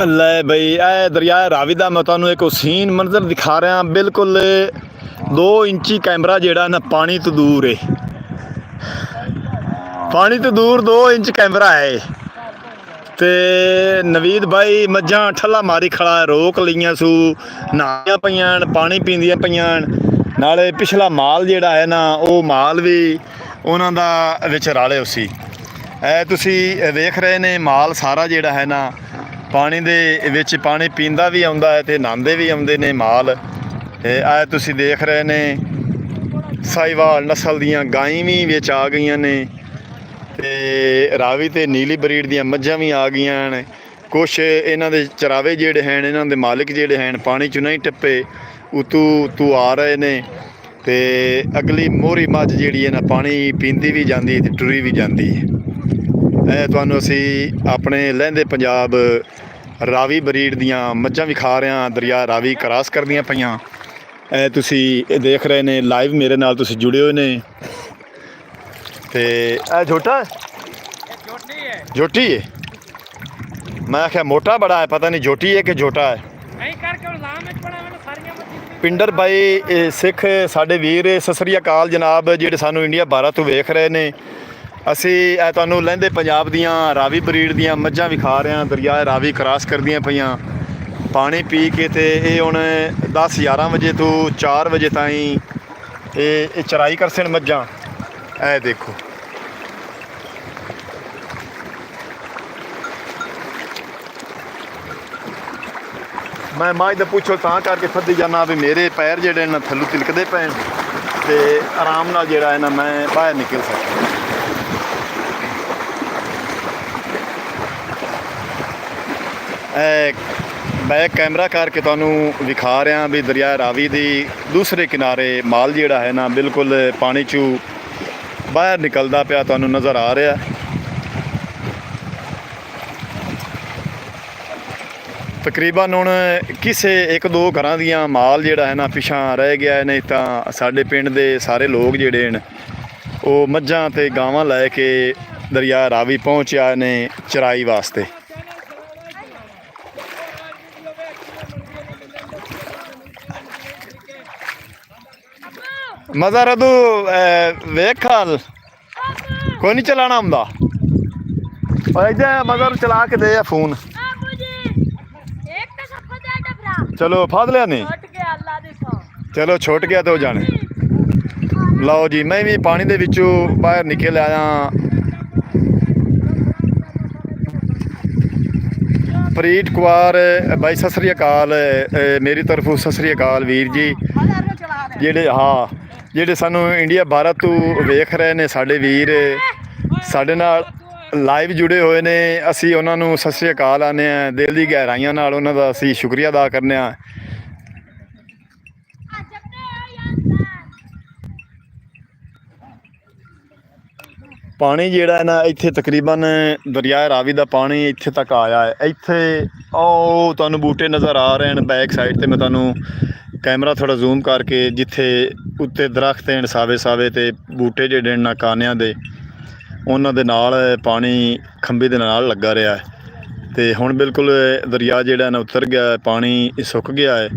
ਲੈ ਬਈ ਇਹ ਦਰਿਆ ਰਾਵੀ ਦਾ ਮੈਂ ਤੁਹਾਨੂੰ ਇੱਕ ਹੁਸੀਨ ਮੰਜ਼ਰ ਦਿਖਾ ਰਿਹਾ। ਬਿਲਕੁਲ 2 ਇੰਚੀ ਕੈਮਰਾ ਜਿਹੜਾ ਨਾ ਪਾਣੀ ਤੋਂ ਦੂਰ ਹੈ, ਪਾਣੀ ਤੋਂ ਦੂਰ 2 ਇੰਚ ਕੈਮਰਾ ਹੈ। ਤੇ ਨਵੀਦ ਭਾਈ ਮੱਝਾਂ ਠੱਲਾ ਮਾਰੀ ਖੜਾ, ਰੋਕ ਲਈਆਂ ਸੂ, ਨਹਾਈਆਂ ਪਈਆਂ, ਪਾਣੀ ਪੀਂਦੀਆਂ ਪਈਆਂ। ਨਾਲੇ ਪਿਛਲਾ ਮਾਲ ਜਿਹੜਾ ਹੈ ਨਾ ਉਹ ਮਾਲ ਵੀ ਉਹਨਾਂ ਦਾ ਵਿੱਚ ਰਾਲੇ ਸੀ। ਇਹ ਤੁਸੀਂ ਵੇਖ ਰਹੇ ਨੇ ਮਾਲ ਸਾਰਾ ਜਿਹੜਾ ਹੈ ਨਾ ਪਾਣੀ ਦੇ ਵਿੱਚ ਪਾਣੀ ਪੀਂਦਾ ਵੀ ਆਉਂਦਾ ਹੈ ਤੇ ਨਹਾਉਂਦੇ ਵੀ ਆਉਂਦੇ ਨੇ ਮਾਲ। ਇਹ ਤੁਸੀਂ ਦੇਖ ਰਹੇ ਨੇ ਸਾਹੀਵਾਲ ਨਸਲ ਦੀਆਂ ਗਾਈਂ ਵੀ ਵਿੱਚ ਆ ਗਈਆਂ ਨੇ ਤੇ ਰਾਵੀ ਤੇ ਨੀਲੀ ਬਰੀਡ ਦੀਆਂ ਮੱਝਾਂ ਵੀ ਆ ਗਈਆਂ ਨੇ। ਕੁਛ ਇਹਨਾਂ ਦੇ ਚਰਾਵੇ ਜਿਹੜੇ ਹਨ, ਇਹਨਾਂ ਦੇ ਮਾਲਿਕ ਜਿਹੜੇ ਹਨ ਪਾਣੀ 'ਚ ਨਹੀਂ ਟੱਪੇ, ਉਤੋਂ ਆ ਰਹੇ ਨੇ। ਤੇ ਅਗਲੀ ਮੋਹਰੀ ਮੱਝ ਜਿਹੜੀ ਹੈ ਨਾ ਪਾਣੀ ਪੀਂਦੀ ਵੀ ਜਾਂਦੀ ਤੇ ਟੁਰੀ ਵੀ ਜਾਂਦੀ ਹੈ। ਇਹ ਤੁਹਾਨੂੰ ਅਸੀਂ ਆਪਣੇ ਲਹਿੰਦੇ ਪੰਜਾਬ ਰਾਵੀ ਬਰੀਡ ਦੀਆਂ ਮੱਝਾਂ ਵਿਖਾ ਰਹੇ ਹਾਂ। ਦਰਿਆ ਰਾਵੀ ਕਰਾਸ ਕਰਦੀਆਂ ਪਈਆਂ। ਇਹ ਤੁਸੀਂ ਦੇਖ ਰਹੇ ਨੇ ਲਾਈਵ, ਮੇਰੇ ਨਾਲ ਤੁਸੀਂ ਜੁੜੇ ਹੋਏ ਨੇ। ਤੇ ਇਹ ਛੋਟਾ ਜੋਟੀ ਹੈ, ਮੈਂ ਆਖਿਆ ਮੋਟਾ ਬੜਾ ਹੈ, ਪਤਾ ਨਹੀਂ ਜੋਟੀ ਹੈ ਕਿ ਛੋਟਾ ਹੈ। ਪਿੰਡਰ ਭਾਈ ਸਿੱਖ ਸਾਡੇ ਵੀਰ, ਸਤਿ ਸ੍ਰੀ ਅਕਾਲ ਜਨਾਬ, ਜਿਹੜੇ ਸਾਨੂੰ ਇੰਡੀਆ 12 ਤੋਂ ਵੇਖ ਰਹੇ ਨੇ। ਅਸੀਂ ਇਹ ਤੁਹਾਨੂੰ ਲਹਿੰਦੇ ਪੰਜਾਬ ਦੀਆਂ ਰਾਵੀ ਬਰੀਡ ਦੀਆਂ ਮੱਝਾਂ ਵਿਖਾ ਰਹੇ ਹਾਂ। ਦਰਿਆ ਰਾਵੀ ਕਰਾਸ ਕਰਦੀਆਂ ਪਈਆਂ ਪਾਣੀ ਪੀ ਕੇ। ਤੇ ਇਹ ਹੁਣ 10-11 ਵਜੇ ਤੋਂ 4 ਵਜੇ ਤਾਈਂ ਇਹ ਚਰਾਈ ਕਰਸਣ ਮੱਝਾਂ। ਇਹ ਦੇਖੋ ਮੈਂ ਮਾਝ ਦਾ ਪੁੱਛੋ ਤਾਂ ਕਰਕੇ ਫੱਦੀ ਜਾਣਾ ਵੀ ਮੇਰੇ ਪੈਰ ਜਿਹੜੇ ਨਾ ਥੱਲੋਂ ਤਿਲਕਦੇ ਪੈਣ ਤੇ ਆਰਾਮ ਨਾਲ ਜਿਹੜਾ ਹੈ ਨਾ ਮੈਂ ਬਾਹਰ ਨਿਕਲ ਸਕਾਂ। ਬੈਕ ਕੈਮਰਾ ਕਰਕੇ ਤੁਹਾਨੂੰ ਵਿਖਾ ਰਿਹਾ ਵੀ ਦਰਿਆ ਰਾਵੀ ਦੀ ਦੂਸਰੇ ਕਿਨਾਰੇ ਮਾਲ ਜਿਹੜਾ ਹੈ ਨਾ ਬਿਲਕੁਲ ਪਾਣੀ 'ਚੋਂ ਬਾਹਰ ਨਿਕਲਦਾ ਪਿਆ ਤੁਹਾਨੂੰ ਨਜ਼ਰ ਆ ਰਿਹਾ। ਤਕਰੀਬਨ ਹੁਣ ਕਿਸੇ ਇੱਕ ਦੋ ਘਰਾਂ ਦੀਆਂ ਮਾਲ ਜਿਹੜਾ ਹੈ ਨਾ ਪਿਛਾਂ ਰਹਿ ਗਿਆ, ਨਹੀਂ ਤਾਂ ਸਾਡੇ ਪਿੰਡ ਦੇ ਸਾਰੇ ਲੋਕ ਜਿਹੜੇ ਨੇ ਉਹ ਮੱਝਾਂ ਤੇ ਗਾਵਾਂ ਲੈ ਕੇ ਦਰਿਆ ਰਾਵੀ ਪਹੁੰਚਿਆ ਨੇ ਚਰਾਈ ਵਾਸਤੇ। ਮਜ਼ਾ ਰਦੂ ਵੇਖ ਖਾਲ ਕੋਈ ਨਹੀਂ ਚਲਾਣਾ ਹੁੰਦਾ ਮਜ਼ਾ ਚਲਾ ਕੇ ਦੇ ਫੋਨ। ਚਲੋ ਫਾਦ ਲਿਆ ਨਹੀਂ ਚਲੋ ਛੁੱਟ ਗਿਆ ਤੇ ਹੋ ਜਾਣੇ। ਲਓ ਜੀ ਮੈਂ ਵੀ ਪਾਣੀ ਦੇ ਵਿੱਚੋਂ ਬਾਹਰ ਨਿਕਲ ਆਇਆ। ਪ੍ਰੀਤ ਕੁਮਾਰ ਬਾਈ ਸਤਿ ਸ੍ਰੀ ਅਕਾਲ, ਮੇਰੀ ਤਰਫੋਂ ਸਤਿ ਸ੍ਰੀ ਅਕਾਲ ਵੀਰ ਜੀ। ਜਿਹੜੇ ਸਾਨੂੰ ਇੰਡੀਆ ਭਾਰਤ ਤੋਂ ਵੇਖ ਰਹੇ ਨੇ ਸਾਡੇ ਵੀਰ ਸਾਡੇ ਨਾਲ ਲਾਈਵ ਜੁੜੇ ਹੋਏ ਨੇ, ਅਸੀਂ ਉਹਨਾਂ ਨੂੰ ਸਤਿ ਸ੍ਰੀ ਅਕਾਲ ਆਉਂਦੇ ਹਾਂ ਦਿਲ ਦੀ ਗਹਿਰਾਈਆਂ ਨਾਲ, ਉਹਨਾਂ ਦਾ ਅਸੀਂ ਸ਼ੁਕਰੀਆ ਅਦਾ ਕਰਨੇ ਹਾਂ। ਪਾਣੀ ਜਿਹੜਾ ਹੈ ਨਾ ਇੱਥੇ ਤਕਰੀਬਨ ਦਰਿਆ ਰਾਵੀ ਦਾ ਪਾਣੀ ਇੱਥੇ ਤੱਕ ਆਇਆ ਹੈ। ਇੱਥੇ ਉਹ ਤੁਹਾਨੂੰ ਬੂਟੇ ਨਜ਼ਰ ਆ ਰਹੇ ਨੇ ਬੈਕ ਸਾਈਡ ਤੇ, ਮੈਂ ਤੁਹਾਨੂੰ ਕੈਮਰਾ ਥੋੜਾ ਜ਼ੂਮ ਕਰਕੇ ਜਿੱਥੇ ਉੱਤੇ ਦਰਖਤ ਹਨ ਸਾਵੇ ਸਾਵੇ ਤੇ ਬੂਟੇ ਜਿਹੜੇ ਨੇ ਕਾਨਿਆਂ ਦੇ, ਉਹਨਾਂ ਦੇ ਨਾਲ ਪਾਣੀ ਖੰਭੇ ਦੇ ਨਾਲ ਲੱਗਾ ਰਿਹਾ ਹੈ। ਤੇ ਹੁਣ ਬਿਲਕੁਲ ਦਰਿਆ ਜਿਹੜਾ ਨਾ ਉਤਰ ਗਿਆ, ਪਾਣੀ ਸੁੱਕ ਗਿਆ ਹੈ।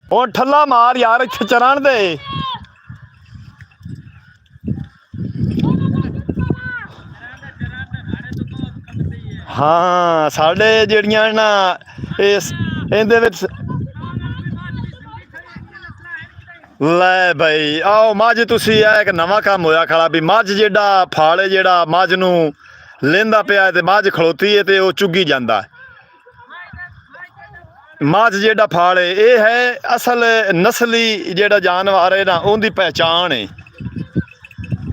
ਹੁਣ ਠੱਲਾ ਮਾਰ ਯਾਰ ਇੱਥੇ ਚਰਨ ਦੇ। ਹਾਂ ਸਾਡੇ ਜਿਹੜੀਆਂ ਨਾ ਇਹਦੇ ਵਿੱਚ ਲੈ ਬਈ ਆਓ ਮੱਝ ਤੁਸੀਂ ਇਹ ਇੱਕ ਨਵਾਂ ਕੰਮ ਹੋਇਆ ਖੜਾ ਵੀ ਮੱਝ ਜਿਹੜਾ ਫਾਲੇ ਜਿਹੜਾ ਮੱਝ ਨੂੰ ਲੈਂਦਾ ਪਿਆ ਤੇ ਮੱਝ ਖਲੋਤੀ ਹੈ ਤੇ ਉਹ ਚੁੱਗੀ ਜਾਂਦਾ। ਮੱਝ ਜਿਹੜਾ ਫਾਲੇ ਇਹ ਹੈ ਅਸਲ ਨਸਲੀ ਜਿਹੜਾ ਜਾਨਵਰ ਹੈ ਨਾ ਉਹਦੀ ਪਹਿਚਾਣ ਹੈ।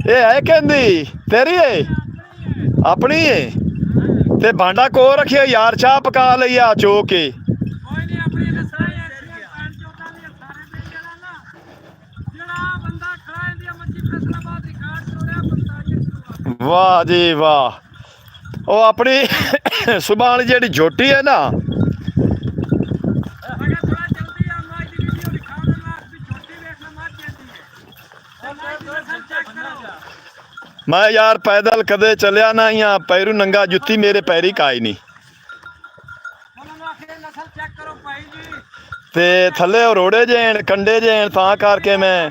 ਇਹ ਹੈ ਕਹਿੰਦੀ ਤੇਰੀ ਹੈ ਆਪਣੀ ਹੈ ਤੇ ਭਾਂਡਾ ਕੋ ਰੱਖਿਆ ਯਾਰ ਚਾਹ ਪਕਾ ਲਈ ਆ ਚੋ ਕੇ। ਵਾਹ ਜੀ ਵਾਹ, ਉਹ ਆਪਣੀ ਸੁਬਾਹ ਵਾਲੀ ਜਿਹੜੀ ਝੋਟੀ ਹੈ ਨਾ ਮੈਂ ਯਾਰ ਪੈਦਲ ਕਦੇ ਚੱਲਿਆ ਨਾ ਆ, ਪੈਰੂ ਨੰਗਾ ਜੁੱਤੀ ਮੇਰੇ ਪੈਰੀ ਕਾਈ ਨਹੀਂ ਤੇ ਥੱਲੇ ਰੋੜੇ ਜੈਣ ਕੰਡੇ ਜੈਣ ਤਾਂ ਕਰਕੇ ਮੈਂ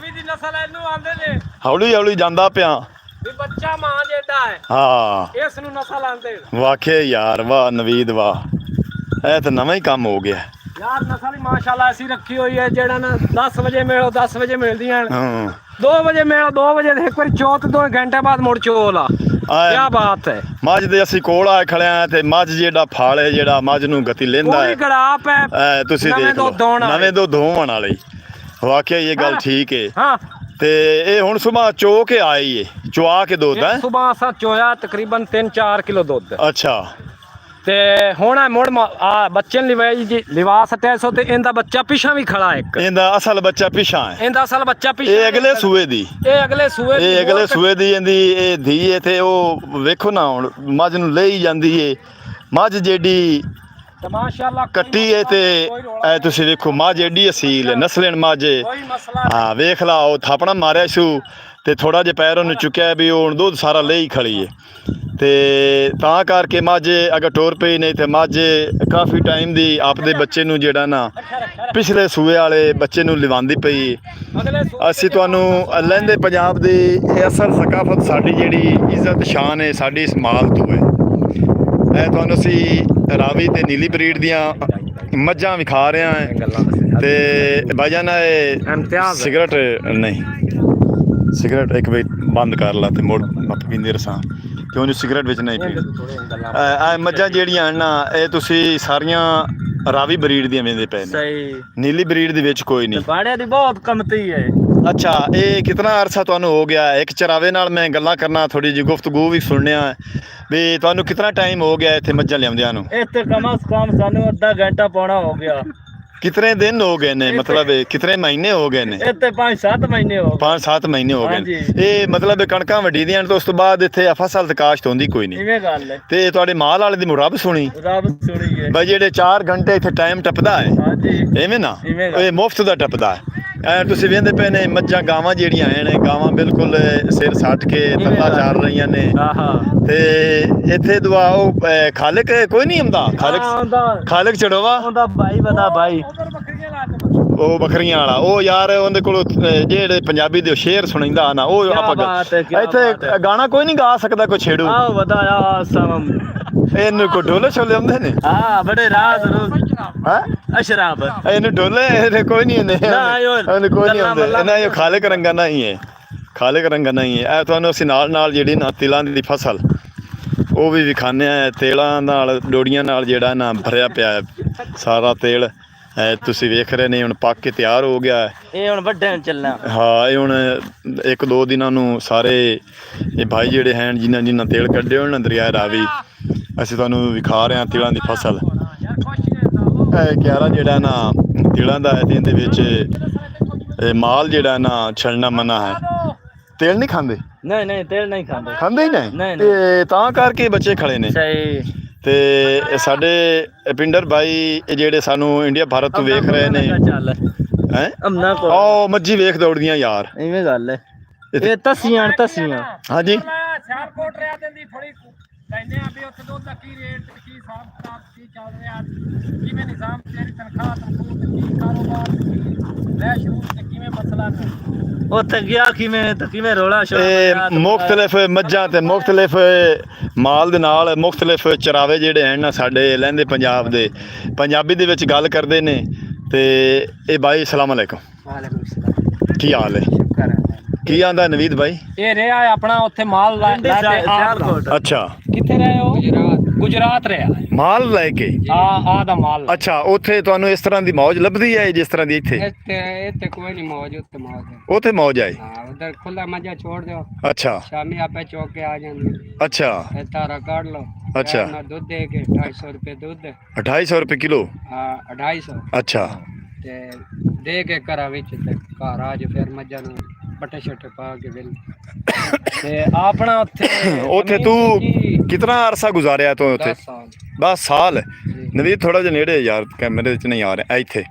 ਹੌਲੀ ਹੌਲੀ ਜਾਂਦਾ ਪਿਆ। ਬੱਚਾ ਮਾਂ ਜਿਹੜਾ ਹੈ ਹਾਂ ਇਸ ਨੂੰ ਨਸਲ ਆਂਦੇ ਵਾਕਿਆ ਯਾਰ, ਵਾਹ ਨਵੀਦ ਵਾਹ, ਇਹ ਤਾਂ ਨਵਾਂ ਹੀ ਕੰਮ ਹੋ ਗਿਆ ਯਾਰ। ਨਸਲ ਹੀ ਮਾਸ਼ਾਅੱਲਾ ਅਸੀਂ ਰੱਖੀ ਹੋਈ ਹੈ, ਜਿਹੜਾ ਨਾ 10 ਵਜੇ ਮਿਲੋ 10 ਵਜੇ ਮਿਲਦੀਆਂ ਹਾਂ, 2 ਵਜੇ ਮਿਲੋ 2 ਵਜੇ ਇੱਕ ਵਾਰੀ ਚੌਥ 2 ਘੰਟੇ ਬਾਅਦ ਮੁੜ ਚੋਲ ਆ। ਕੀ ਬਾਤ ਹੈ। ਮੱਝ ਦੇ ਅਸੀਂ ਕੋਲ ਆਏ ਖੜੇ ਆ ਤੇ ਮੱਝ ਜਿਹੜਾ ਫਾਲ ਹੈ ਜਿਹੜਾ ਮੱਝ ਨੂੰ ਗਤੀ ਲੈਂਦਾ ਹੈ ਗੜਾਪ ਹੈ ਤੁਸੀਂ ਦੇਖ ਲਓ, ਨਵੇਂ ਦੁੱਧ ਹੋਣ ਵਾਲੇ। ਵਾਕਿਆ ਇਹ ਗੱਲ ਠੀਕ ਹੈ। ਹਾਂ ਤੇ ਇਹ ਹੁਣ ਸੁਬਾਹ ਚੋ ਕੇ ਆਈ ਏ, ਚੁਆ ਕੇ ਦੁੱਧ ਹੈ ਸੁਬਾਹ ਅਸਾਂ ਚੋਇਆ ਤਕਰੀਬਨ 3-4 ਕਿਲੋ ਦੁੱਧ। ਅੱਛਾ ਤੇ ਹੁਣ ਮੁੜ ਆ ਬੱਚੇ ਨੂੰ ਲਿਵਾਈ ਜੀ ਲਿਵਾਸ 300 ਤੇ ਇਹਦਾ ਬੱਚਾ ਪਿਛਾਂ ਵੀ ਖੜਾ ਇੱਕ। ਇਹਦਾ ਅਸਲ ਬੱਚਾ ਪਿਛਾਂ ਹੈ, ਇਹਦਾ ਅਸਲ ਬੱਚਾ ਪਿਛਾਂ। ਇਹ ਅਗਲੇ ਸੂਏ ਦੀ, ਇਹ ਅਗਲੇ ਸੂਏ ਦੀ, ਇਹ ਅਗਲੇ ਸੂਏ ਦੀ ਇਹਦੀ ਇਹ ਧੀ ਹੈ ਤੇ ਉਹ ਵੇਖੋ ਨਾ ਹੁਣ ਮੱਝ ਨੂੰ ਲਈ ਜਾਂਦੀ ਏ। ਮੱਝ ਜਿਹੜੀ ਮਾਸ਼ਾਅੱਲਾ ਕੱਟੀ ਏ ਤੇ ਇਹ ਤੁਸੀਂ ਵੇਖੋ ਮੱਝ ਏਡੀ ਅਸੀਲ ਹੈ, ਨਸਲਣ ਮੱਝ। ਹਾਂ ਵੇਖ ਲਾ ਉਹ ਥਾਪਣਾ ਮਾਰਿਆ ਸੂ ਤੇ ਥੋੜਾ ਜਿਹਾ ਪੈਰ ਉਹਨੂੰ ਚੁੱਕਿਆ ਵੀ ਉਹ ਦੁੱਧ ਸਾਰਾ ਲਈ ਖੜੀ ਏ ਤੇ ਤਾਂ ਕਰਕੇ ਮੱਝ ਅਗਰ ਟੋਰ ਪਈ ਨਹੀਂ ਤੇ ਮੱਝ ਕਾਫੀ ਟਾਈਮ ਦੀ ਆਪਦੇ ਬੱਚੇ ਨੂੰ ਜਿਹੜਾ ਨਾ ਪਿਛਲੇ ਸੂਏ ਵਾਲੇ ਬੱਚੇ ਨੂੰ ਲਿਵਾਂਦੀ ਪਈ। ਅਸੀਂ ਤੁਹਾਨੂੰ ਲਹਿੰਦੇ ਪੰਜਾਬ ਦੀ ਇਹ ਅਸਲ ਸਕਾਫਤ ਸਾਡੀ ਜਿਹੜੀ ਇੱਜ਼ਤ ਸ਼ਾਨ ਹੈ ਸਾਡੀ ਇਸ ਮਾਲ ਤੋਂ ਹੈ। ਇਹ ਤੁਹਾਨੂੰ ਅਸੀਂ ਰਾਵੀ ਤੇ ਨੀਲੀ ਬਰੀਡ ਦੀਆਂ ਮੱਝਾਂ ਵੀ ਖਾ ਰਿਹਾ ਹੈ ਗੱਲਾਂ ਦੱਸੇ ਤੇ ਭਾਈਜਾਨ ਇਹ ਇਮਤਿਆਜ਼ ਸਿਗਰਟ ਨਹੀਂ ਸਿਗਰਟ ਇੱਕ ਵਾਰ ਬੰਦ ਕਰ ਲਾ ਤੇ ਮੁੜ ਪੀਂਦੇ ਰਸਾਂ ਕਿਉਂ ਨਹੀਂ ਸਿਗਰਟ ਵਿੱਚ ਨਹੀਂ ਪੀਂਦੇ ਇਹ ਮੱਝਾਂ ਜਿਹੜੀਆਂ ਨਾ ਇਹ ਤੁਸੀਂ ਸਾਰੀਆਂ ਰਾਵੀ ਬਰੀਡ ਦੀਆਂ ਵੇਂਦੇ ਪਏ ਨੇ ਸਹੀ ਨੀਲੀ ਬਰੀਡ ਦੇ ਵਿੱਚ ਕੋਈ ਨਹੀਂ ਬਾੜਿਆਂ ਦੀ ਬਹੁਤ ਕਮਤੀ ਹੈ ਅੱਛਾ ਇਹ ਕਿਤਨਾ ਅਰਸਾ ਤੁਹਾਨੂੰ ਹੋ ਗਿਆ ਇੱਕ ਚਰਾਵੇ ਨਾਲ ਮੈਂ ਗੱਲਾਂ ਕਰਨਾ ਥੋੜੀ ਜਿਹੀ ਗੁਫ਼ਤਗੂ ਵੀ ਸੁਣਿਆ ਵੀ ਤੁਹਾਨੂੰ ਕਿਤਨਾ ਟਾਈਮ ਹੋ ਗਿਆ ਇੱਥੇ ਮੱਝਾਂ ਲਿਆਉਂਦਿਆਂ ਨੂੰ ਇੱਥੇ ਕਮ ਸੇ ਕਮ ਸਾਨੂੰ ਅੱਧਾ ਘੰਟਾ ਪੌਣਾ ਹੋ ਗਿਆ ਕਿਤਨੇ ਦਿਨ ਹੋ ਗਏ ਨੇ ਮਤਲਬ ਕਿਤਨੇ ਮਹੀਨੇ ਹੋ ਗਏ ਨੇ ਇੱਥੇ 5-7 ਮਹੀਨੇ ਹੋ ਗਏ 5-7 ਮਹੀਨੇ ਹੋ ਗਏ ਨੇ। ਹਾਂਜੀ। ਇਹ ਮਤਲਬ ਕਣਕਾਂ ਵੱਢੀ ਦੀਆਂ ਨੇ ਤੇ ਉਸ ਤੋਂ ਬਾਅਦ ਇੱਥੇ ਫਸਲ ਤੇ ਕਾਸ਼ਤ ਹੁੰਦੀ ਕੋਈ ਨਹੀਂ ਇਵੇਂ ਗੱਲ ਹੈ ਤੇ ਤੁਹਾਡੇ ਮਾਲ ਵਾਲੇ ਦੀ ਮੁਰੱਬ ਸੁਣੀ ਰੱਬ ਸੁਣੀ ਹੈ ਬਈ ਜਿਹੜੇ 4 ਘੰਟੇ ਇੱਥੇ ਟਾਈਮ ਟੱਪਦਾ ਹੈ ਹਾਂਜੀ ਐਵੇਂ ਨਾ ਇਵੇਂ ਗੱਲ। ਇਹ ਮੁਫਤ ਦਾ ਟੱਪਦਾ ਹੈ ਐ ਤੁਸੀਂ ਵੇਂਦੇ ਪਏ ਨੇ ਮੱਝਾਂ ਗਾਵਾਂ ਜਿਹੜੀਆਂ ਆਏ ਨੇ ਗਾਵਾਂ ਬਿਲਕੁਲ ਸਿਰ ਸੱਟ ਕੇ ਤੱਲਾ ਚਾਰ ਰਹੀਆਂ ਨੇ ਆਹਾ ਤੇ ਇੱਥੇ ਦੁਆ ਉਹ ਖਾਲਕ ਕੋਈ ਨਹੀਂ ਆਉਂਦਾ ਖਾਲਕ ਚੜੋਵਾ ਉਹਦਾ ਭਾਈ ਬਤਾ ਭਾਈ ਉਹ ਬੱਕਰੀਆਂ ਵਾਲਾ ਉਹ ਯਾਰ ਉਹਦੇ ਕੋਲ ਜਿਹੜੇ ਪੰਜਾਬੀ ਦੇ ਸ਼ੇਰ ਸੁਣਾਉਂਦਾ ਨਾ ਉਹ ਕਿਆ ਆਪਾਂ ਬਾਤ ਹੈ, ਕਿਆ ਬਾਤ ਇੱਥੇ ਹੈ। ਗਾਣਾ ਕੋਈ ਨਹੀਂ ਗਾ ਸਕਦਾ ਕੋਈ ਛੇੜੂ ਆਹ ਬਤਾਇਆ ਸਮ ਇਹਨੂੰ ਕੋ ਢੋਲੇ ਛੋਲੇ ਆਉਂਦੇ ਨੇ ਹਾਂ ਬੜੇ ਰਾਜ਼ ਰੋਜ਼ ਹੈ ਅਸ਼ਰਾਬ ਇਹਨੂੰ ਢੋਲੇ ਇਹਨੇ ਕੋਈ ਨਹੀਂ ਹੁੰਦੇ ਨਾ, ਇਹਨੂੰ ਕੋਈ ਨਹੀਂ ਗੱਲਾਂ ਹੁੰਦੇ ਬੱਲਾਂ ਇਹਨਾਂ ਇਹ ਖਾਲਕ ਰੰਗਾ ਨਹੀਂ ਹੈ ਖਾਲਕ ਰੰਗਾ ਨਹੀਂ ਹੈ ਇਹ ਤੁਹਾਨੂੰ ਅਸੀਂ ਨਾਲ ਜਿਹੜੀ ਨਾ ਤਿਲਾਂ ਦੀ ਫਸਲ ਉਹ ਵੀ ਵਿਖਾਉਂਦੇ ਆ ਤੇਲਾਂ ਨਾਲ ਡੋੜੀਆਂ ਨਾਲ ਜਿਹੜਾ ਨਾ ਭਰਿਆ ਪਿਆ ਹੈ ਸਾਰਾ ਤੇਲ ਤੁਸੀਂ ਵੇਖ ਰਹੇ ਨੇ ਹੁਣ ਪੱਕ ਕੇ ਤਿਆਰ ਹੋ ਗਿਆ ਹੈ ਇਹ ਹੁਣ ਵੱਡੇ ਨੂੰ ਚੱਲਣਾ ਹਾਂ ਇਹ ਹੁਣ 1-2 ਦਿਨਾਂ ਨੂੰ ਸਾਰੇ ਇਹ ਭਾਈ ਜਿਹੜੇ ਹਨ ਜਿਨ੍ਹਾਂ ਤੇਲ ਕੱਢੇ ਹੋਣ ਨਾ ਦਰਿਆ ਰਾਵੀ ਅਸੀਂ ਤੁਹਾਨੂੰ ਵਿਖਾ ਰਹੇ ਹਾਂ ਤਿਲਾਂ ਦੀ ਫਸਲ ਇਹ ਕਿਆਰਾ ਜਿਹੜਾ ਨਾ ਤਿਲਾਂ ਦਾ ਹੈ ਤੇ ਇਹਦੇ ਵਿੱਚ ਇਹ ਮਾਲ ਜਿਹੜਾ ਨਾ ਛੱਡਣਾ ਮਨਾ ਹੈ ਤੇਲ ਨਹੀਂ ਖਾਂਦੇ ਨਹੀਂ ਤੇਲ ਨਹੀਂ ਖਾਂਦੇ ਖਾਂਦੇ ਹੀ ਨਹੀਂ ਤੇ ਤਾਂ ਕਰਕੇ ਬੱਚੇ ਖੜੇ ਨੇ ਸਹੀ ਤੇ ਸਾਡੇ ਪਿੰਡਰ ਭਾਈ ਇਹ ਜਿਹੜੇ ਸਾਨੂੰ ਇੰਡੀਆ ਭਾਰਤ ਤੋਂ ਵੇਖ ਰਹੇ ਨੇ ਚੱਲ ਹੈ ਅਮਨਾ ਕੋ ਉਹ ਮੱਝੀ ਵੇਖ ਦੌੜਦੀਆਂ ਯਾਰ ਇਵੇਂ ਗੱਲ ਹੈ ਇਹ ਤਸੀਆਂ ਹਾਂਜੀ ਸਿਆਲਕੋਟ ਰਿਆ ਦਿੰਦੀ ਥੋੜੀ ਕਹਿੰਦੇ ਆ ਵੀ ਉੱਥੇ ਦੁੱਧ ਦਾ ਕੀ ਰੇਟ ਕੀ ਹਿਸਾਬ ਕਿਤਾਬ ਕੀ ਚੱਲ ਰਿਹਾ ਕਿਵੇਂ ਨਿਜ਼ਾਮ ਤੇਰੀ ਤਨਖਾਹ ਕੀ ਕਾਰੋਬਾਰ ਲੈ ਸ਼ੁਰੂ ਤੇ ਕਿਵੇਂ ਮਸਲਾ ਉੱਥੇ ਗਿਆ ਕਿਵੇਂ ਰੋਲਾ ਇਹ ਮੁਖਤਲਿਫ ਮੱਝਾਂ ਤੇ ਮੁਖਤਲਿਫ ਮਾਲ ਦੇ ਨਾਲ ਮੁਖਤਲਿਫ ਚਰਾਵੇ ਜਿਹੜੇ ਹਨ ਨਾ ਸਾਡੇ ਲਹਿੰਦੇ ਪੰਜਾਬ ਦੇ ਪੰਜਾਬੀ ਦੇ ਵਿੱਚ ਗੱਲ ਕਰਦੇ ਨੇ ਤੇ ਇਹ ਬਾਈ ਅਸਲਾਮ ਅਲੈਕੁਮ ਵਾਲੇਕੁਮ ਸਲਾਮ ਕੀ ਹਾਲ ਹੈ ਕੀ ਆਂਦਾ ਨਵੀਦ ਭਾਈ ਇਹ ਰਿਹਾ ਆਪਣਾ ਉੱਥੇ ਮਾਲ ਲੈ ਕੇ ਅੱਛਾ ਕਿੱਥੇ ਰਹੇ ਹੋ ਗੁਜਰਾਤ ਰਿਹਾ ਮਾਲ ਲੈ ਕੇ ਆ ਦਾ ਮਾਲ ਅੱਛਾ ਉੱਥੇ ਤੁਹਾਨੂੰ ਇਸ ਤਰ੍ਹਾਂ ਦੀ ਮੌਜ ਲੱਭਦੀ ਹੈ ਜਿਸ ਤਰ੍ਹਾਂ ਦੀ ਇੱਥੇ ਇੱਥੇ ਕੋਈ ਨਹੀਂ ਮੌਜ ਹੈ ਉੱਥੇ ਮੌਜ ਹੈ ਹਾਂ ਉਧਰ ਖੁੱਲਾ ਮੱਝਾ ਛੋੜ ਦਿਓ ਅੱਛਾ ਸ਼ਾਮੀ ਆਪੇ ਚੌਕ ਕੇ ਆ ਜਾਂਦੇ ਅੱਛਾ ਇਹ ਤਾਰਾ ਕੱਢ ਲਓ ਅੱਛਾ। ਨਾ ਦੁੱਧ ਦੇ ਕੇ 250 ਰੁਪਏ ਦੁੱਧ 250 ਰੁਪਏ ਕਿਲੋ ਹਾਂ 250 ਅੱਛਾ ਤੇ ਦੇ ਕੇ ਘਰਾਂ ਵਿੱਚ ਤੇ ਘਰ ਆ ਜਾ ਫਿਰ ਮੱਝਾਂ ਨੂੰ ਬੱਟੇ ਛੱਟੇ ਪਾ ਕੇ ਵੇਲ ਤੇ ਆਪਣਾ ਉੱਥੇ ਤੂੰ ਕਿਤਨਾ ਅਰਸਾ ਗੁਜ਼ਾਰਿਆ ਤੂੰ ਉੱਥੇ 10 ਸਾਲ 10 ਸਾਲ ਜੀ। ਨਵੀਦ ਥੋੜਾ ਜਿਹਾ ਨੇੜੇ ਯਾਰ ਕੈਮਰੇ ਵਿੱਚ ਨਹੀਂ ਆ ਰਿਹਾ ਇੱਥੇ